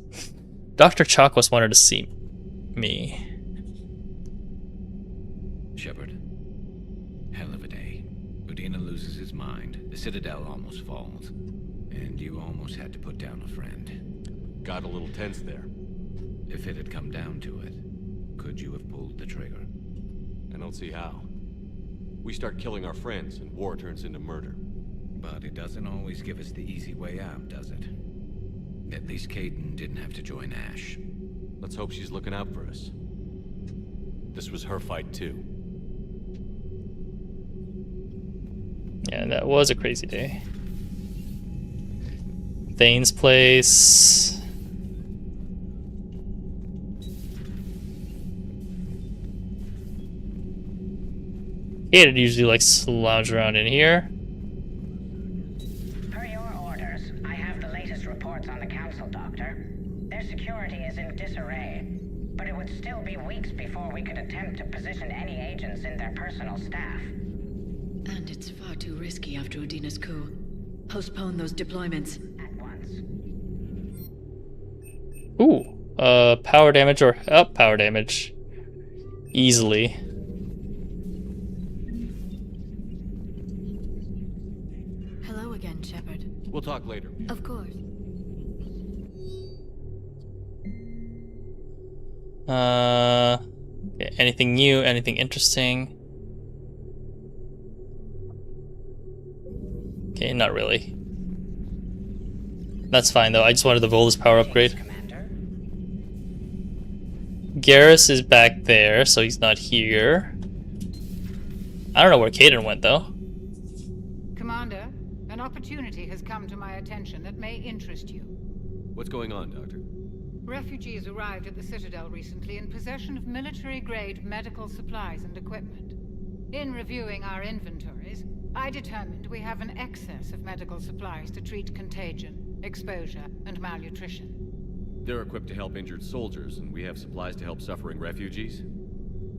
Dr. Chakwas wanted to see me. Shepard, hell of a day. Udina loses his mind, the Citadel almost falls, and you almost had to put down a friend. Got a little tense there. If it had come down to it, could you have pulled the trigger? I don't see how. We start killing our friends, and war turns into murder. But it doesn't always give us the easy way out, does it? At least Caden didn't have to join Ash. Let's hope she's looking out for us. This was her fight, too. Yeah, that was a crazy day. Thane's place. Kaden usually likes to lounge around in here. Per your orders, I have the latest reports on the Council, Doctor. Their security is in disarray, but it would still be weeks before we could attempt to position any agents in their personal staff. And it's far too risky after Udina's coup. Postpone those deployments. At once. Ooh, power damage or up power damage. Easily. Hello again, Shepard. We'll talk later. Of course. Anything new? Anything interesting? Okay, not really. That's fine though. I just wanted the Volus power upgrade. Garrus is back there, so he's not here. I don't know where Caden went though. Commander, an opportunity has come to my attention that may interest you. What's going on, Doctor? Refugees arrived at the Citadel recently in possession of military-grade medical supplies and equipment. In reviewing our inventories, I determined we have an excess of medical supplies to treat contagion, exposure, and malnutrition. They're equipped to help injured soldiers, and we have supplies to help suffering refugees?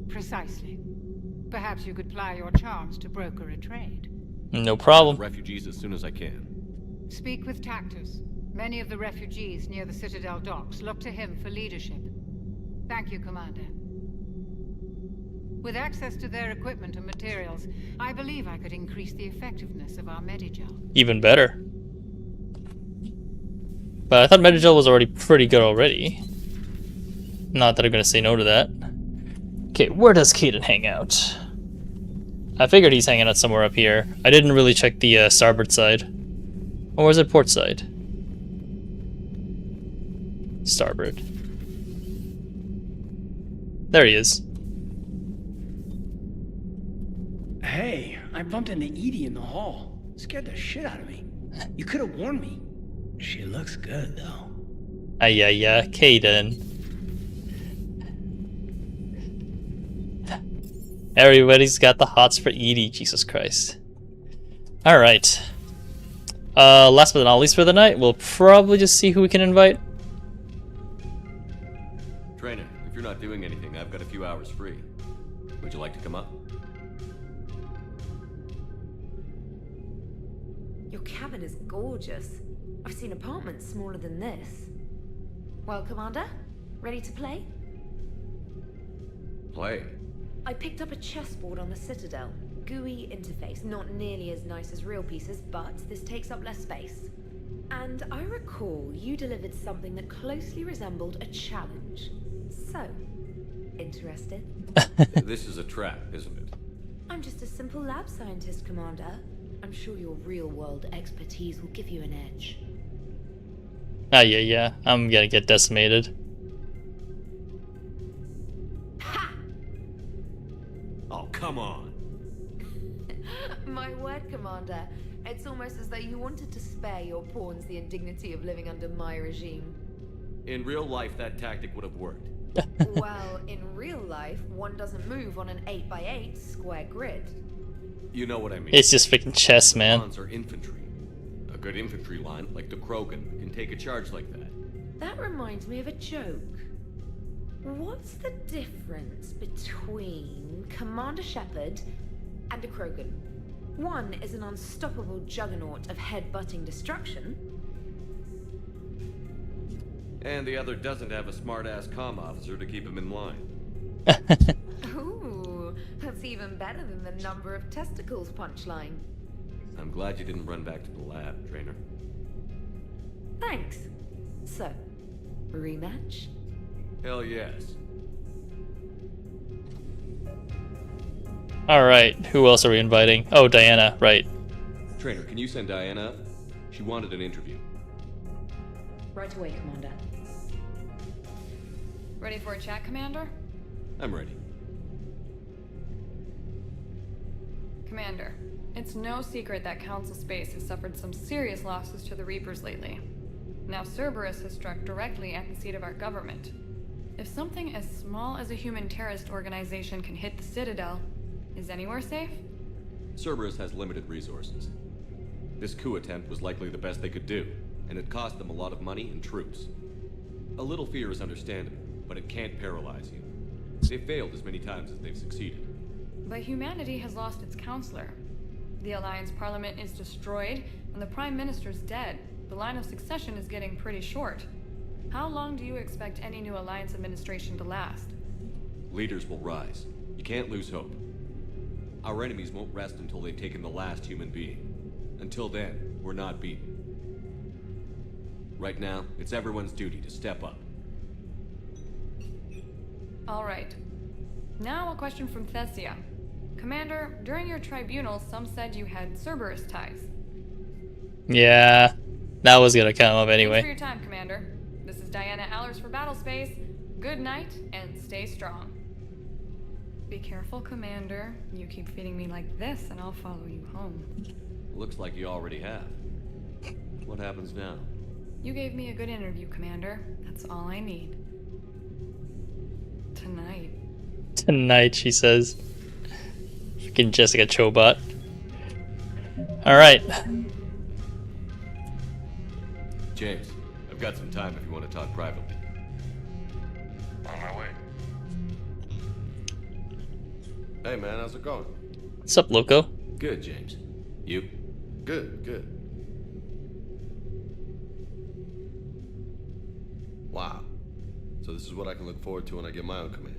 Precisely. Perhaps you could ply your charms to broker a trade. No problem. Refugees as soon as I can. Speak with Tactus. Many of the refugees near the Citadel docks look to him for leadership. Thank you, Commander. With access to their equipment and materials, I believe I could increase the effectiveness of our Medigel. Even better. But I thought Medigel was already pretty good already. Not that I'm gonna say no to that. Okay, where does Caden hang out? I figured he's hanging out somewhere up here. I didn't really check the starboard side. Or was it port side? Starboard. There he is. Hey, I bumped into Edie in the hall. Scared the shit out of me. You could have warned me. She looks good, though. Yeah, Caden. Everybody's got the hots for Edie, Jesus Christ. Alright. Last but not least for the night, we'll probably just see who we can invite. Trainer, if you're not doing anything, I've got a few hours free. Would you like to come up? Your cabin is gorgeous. I've seen apartments smaller than this. Well, Commander, ready to play? Play? I picked up a chessboard on the Citadel. GUI interface, not nearly as nice as real pieces, but this takes up less space. And I recall you delivered something that closely resembled a challenge. So, interested? This is a trap, isn't it? I'm just a simple lab scientist, Commander. I'm sure your real-world expertise will give you an edge. Ah, yeah. I'm gonna get decimated. Ha! Oh, come on. My word, Commander. It's almost as though you wanted to spare your pawns the indignity of living under my regime. In real life, that tactic would have worked. Well, in real life, one doesn't move on an 8x8 square grid. You know what I mean. It's just freaking chess, man. Pawns are infantry. A good infantry line, like the Krogan, can take a charge like that. That reminds me of a joke. What's the difference between Commander Shepard and a Krogan? One is an unstoppable juggernaut of head-butting destruction. And the other doesn't have a smart-ass comm officer to keep him in line. Ooh, that's even better than the number of testicles punchline. I'm glad you didn't run back to the lab, Trainer. Thanks. So, rematch? Hell yes. Alright, who else are we inviting? Oh, Diana, right. Trainer, can you send Diana up? She wanted an interview. Right away, Commander. Ready for a chat, Commander? I'm ready. Commander, it's no secret that Council Space has suffered some serious losses to the Reapers lately. Now Cerberus has struck directly at the seat of our government. If something as small as a human terrorist organization can hit the Citadel, is anywhere safe? Cerberus has limited resources. This coup attempt was likely the best they could do, and it cost them a lot of money and troops. A little fear is understandable, but it can't paralyze you. They've failed as many times as they've succeeded. But humanity has lost its counselor. The Alliance Parliament is destroyed, and the Prime Minister's dead. The line of succession is getting pretty short. How long do you expect any new Alliance administration to last? Leaders will rise. You can't lose hope. Our enemies won't rest until they've taken the last human being. Until then, we're not beaten. Right now, it's everyone's duty to step up. All right. Now a question from Thessia. Commander, during your tribunal, some said you had Cerberus ties. Yeah, that was gonna come up Thanks for anyway. your time, Commander. This is Diana Allers for Battlespace. Good night, and stay strong. Be careful, Commander. You keep feeding me like this, and I'll follow you home. Looks like you already have. What happens now? You gave me a good interview, Commander. That's all I need. Tonight. Tonight, she says. Freaking Jessica Chobot. Alright. James, I've got some time if you want to talk privately. On my way. Hey man, how's it going? What's up, Loco? Good, James. You? Good. Wow. So this is what I can look forward to when I get my own command.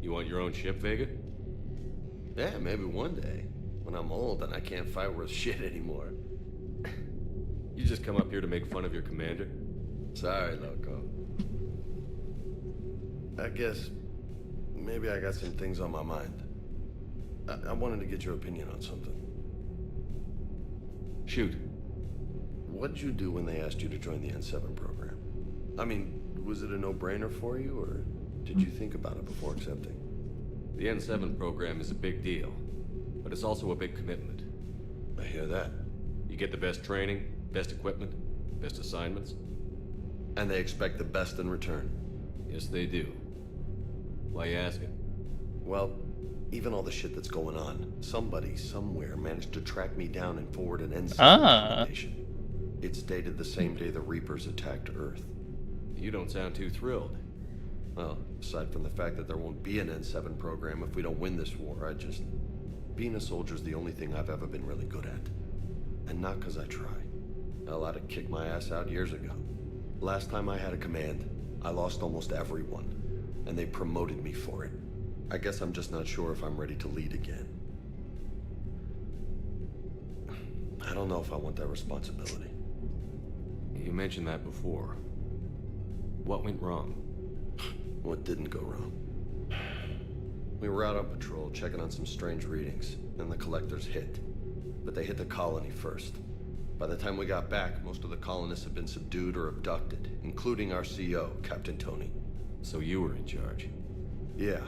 You want your own ship, Vega? Yeah, maybe one day. When I'm old and I can't fight worth shit anymore. You just come up here to make fun of your commander? Sorry, Loco. I guess maybe I got some things on my mind. I wanted to get your opinion on something. Shoot. What'd you do when they asked you to join the N7 program? I mean, was it a no-brainer for you, or did you think about it before accepting? The N7 program is a big deal, but it's also a big commitment. I hear that. You get the best training, best equipment, best assignments. And they expect the best in return. Yes, they do. Why you asking? Well, even all the shit that's going on, somebody somewhere managed to track me down and forward an N7 recommendation. It's dated the same day the Reapers attacked Earth. You don't sound too thrilled. Well, aside from the fact that there won't be an N7 program if we don't win this war, being a soldier's the only thing I've ever been really good at. And not because I try. Hell, I'd have kicked my ass out years ago. Last time I had a command, I lost almost everyone, and they promoted me for it. I guess I'm just not sure if I'm ready to lead again. I don't know if I want that responsibility. You mentioned that before. What went wrong? What didn't go wrong? We were out on patrol, checking on some strange readings, and the collectors hit. But they hit the colony first. By the time we got back, most of the colonists had been subdued or abducted, including our CO, Captain Tony. So you were in charge? Yeah.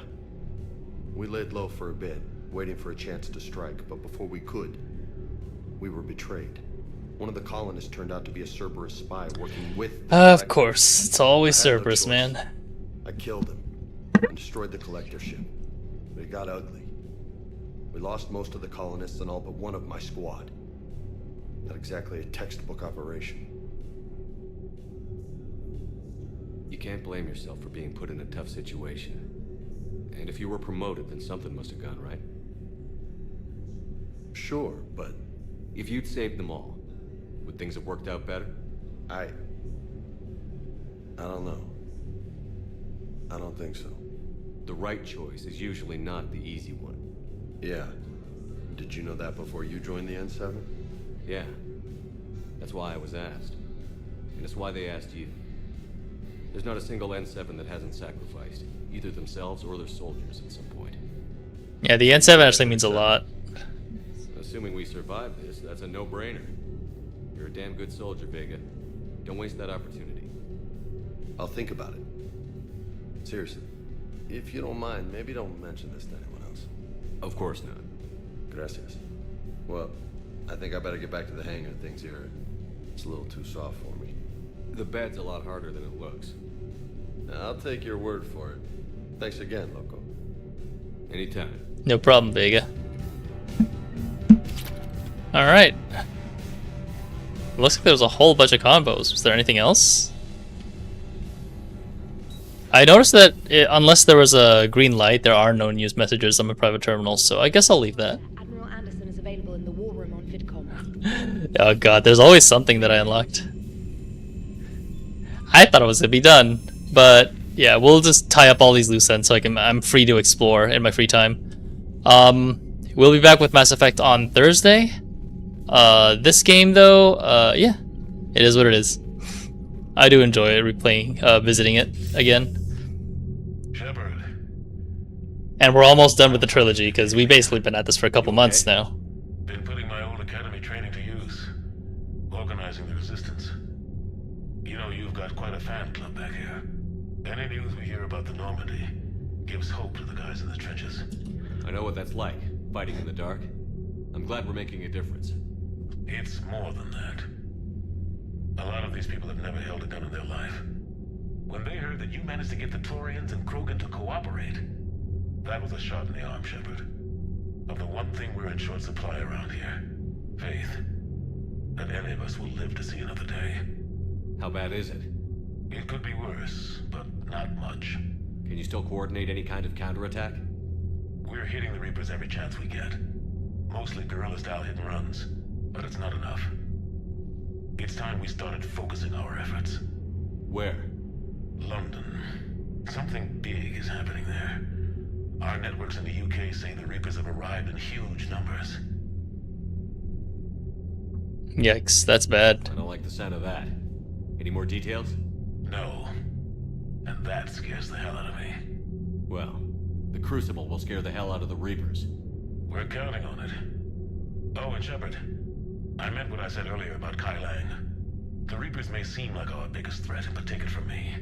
We laid low for a bit, waiting for a chance to strike, but before we could, we were betrayed. One of the colonists turned out to be a Cerberus spy working with the Of course, it's always I had no Cerberus, choice. man. I killed him and destroyed the collector ship. But it got ugly. We lost most of the colonists and all but one of my squad. Not exactly a textbook operation. You can't blame yourself for being put in a tough situation. And if you were promoted, then something must have gone right. Sure, but... If you'd saved them all, would things have worked out better? I don't know. I don't think so. The right choice is usually not the easy one. Yeah. Did you know that before you joined the N7? Yeah. That's why I was asked. And it's why they asked you. There's not a single N7 that hasn't sacrificed, either themselves or their soldiers at some point. Yeah, the N7 actually means a lot. Assuming we survive this, that's a no-brainer. You're a damn good soldier, Vega. Don't waste that opportunity. I'll think about it. Seriously. If you don't mind, maybe don't mention this to anyone else. Of course not. Gracias. Well, I think I better get back to the hangar. Things here, it's a little too soft for me. The bed's a lot harder than it looks. I'll take your word for it. Thanks again, Loco. Anytime. No problem, Vega. Alright. Looks like there was a whole bunch of combos. Was there anything else? I noticed that unless there was a green light, there are no news messages on my private terminal, so I guess I'll leave that. Admiral Anderson is available in the war room on VidCom. Oh god, there's always something that I unlocked. I thought it was gonna be done, but yeah, we'll just tie up all these loose ends so I'm free to explore in my free time. We'll be back with Mass Effect on Thursday. This game though, yeah, it is what it is. I do enjoy it, replaying, visiting it again. Shepard. And we're almost done with the trilogy because we've basically been at this for a couple months now. Been putting my old academy training to use. Organizing the resistance. You know, you've got quite a fan club back here. Any news we hear about the Normandy gives hope to the guys in the trenches. I know what that's like, fighting in the dark. I'm glad we're making a difference. It's more than that. A lot of these people have never held a gun in their life. When they heard that you managed to get the Turians and Krogan to cooperate, that was a shot in the arm, Shepard. Of the one thing we're in short supply around here, faith. That any of us will live to see another day. How bad is it? It could be worse, but not much. Can you still coordinate any kind of counterattack? We're hitting the Reapers every chance we get. Mostly guerrilla-style hit and runs, but it's not enough. It's time we started focusing our efforts. Where? London. Something big is happening there. Our networks in the UK say the Reapers have arrived in huge numbers. Yikes, that's bad. I don't like the sound of that. Any more details? No. And that scares the hell out of me. Well, the Crucible will scare the hell out of the Reapers. We're counting on it. Oh, and Shepard, I meant what I said earlier about Kai Lang. The Reapers may seem like our biggest threat, but take it from me.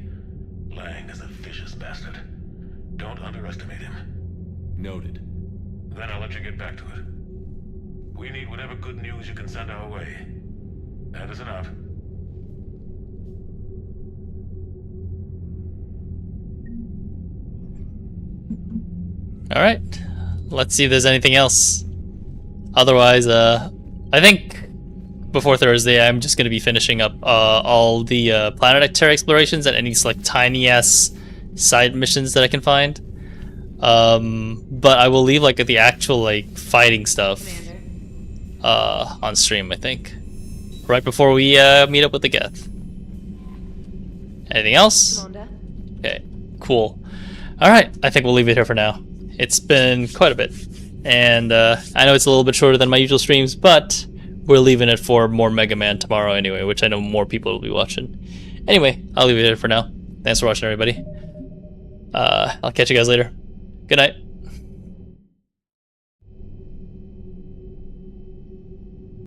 Lang is a vicious bastard. Don't underestimate him. Noted. Then I'll let you get back to it. We need whatever good news you can send our way. Anderson out. Alright, let's see if there's anything else. Otherwise, I think before Thursday I'm just going to be finishing up all the Planet Terra explorations and any like tiny ass side missions that I can find. But I will leave like the actual like fighting stuff on stream, I think, right before we meet up with the Geth. Anything else? Okay, cool. All right, I think we'll leave it here for now. It's been quite a bit, and I know it's a little bit shorter than my usual streams, but we're leaving it for more Mega Man tomorrow anyway, which I know more people will be watching. Anyway, I'll leave it here for now. Thanks for watching, everybody. I'll catch you guys later. Good night.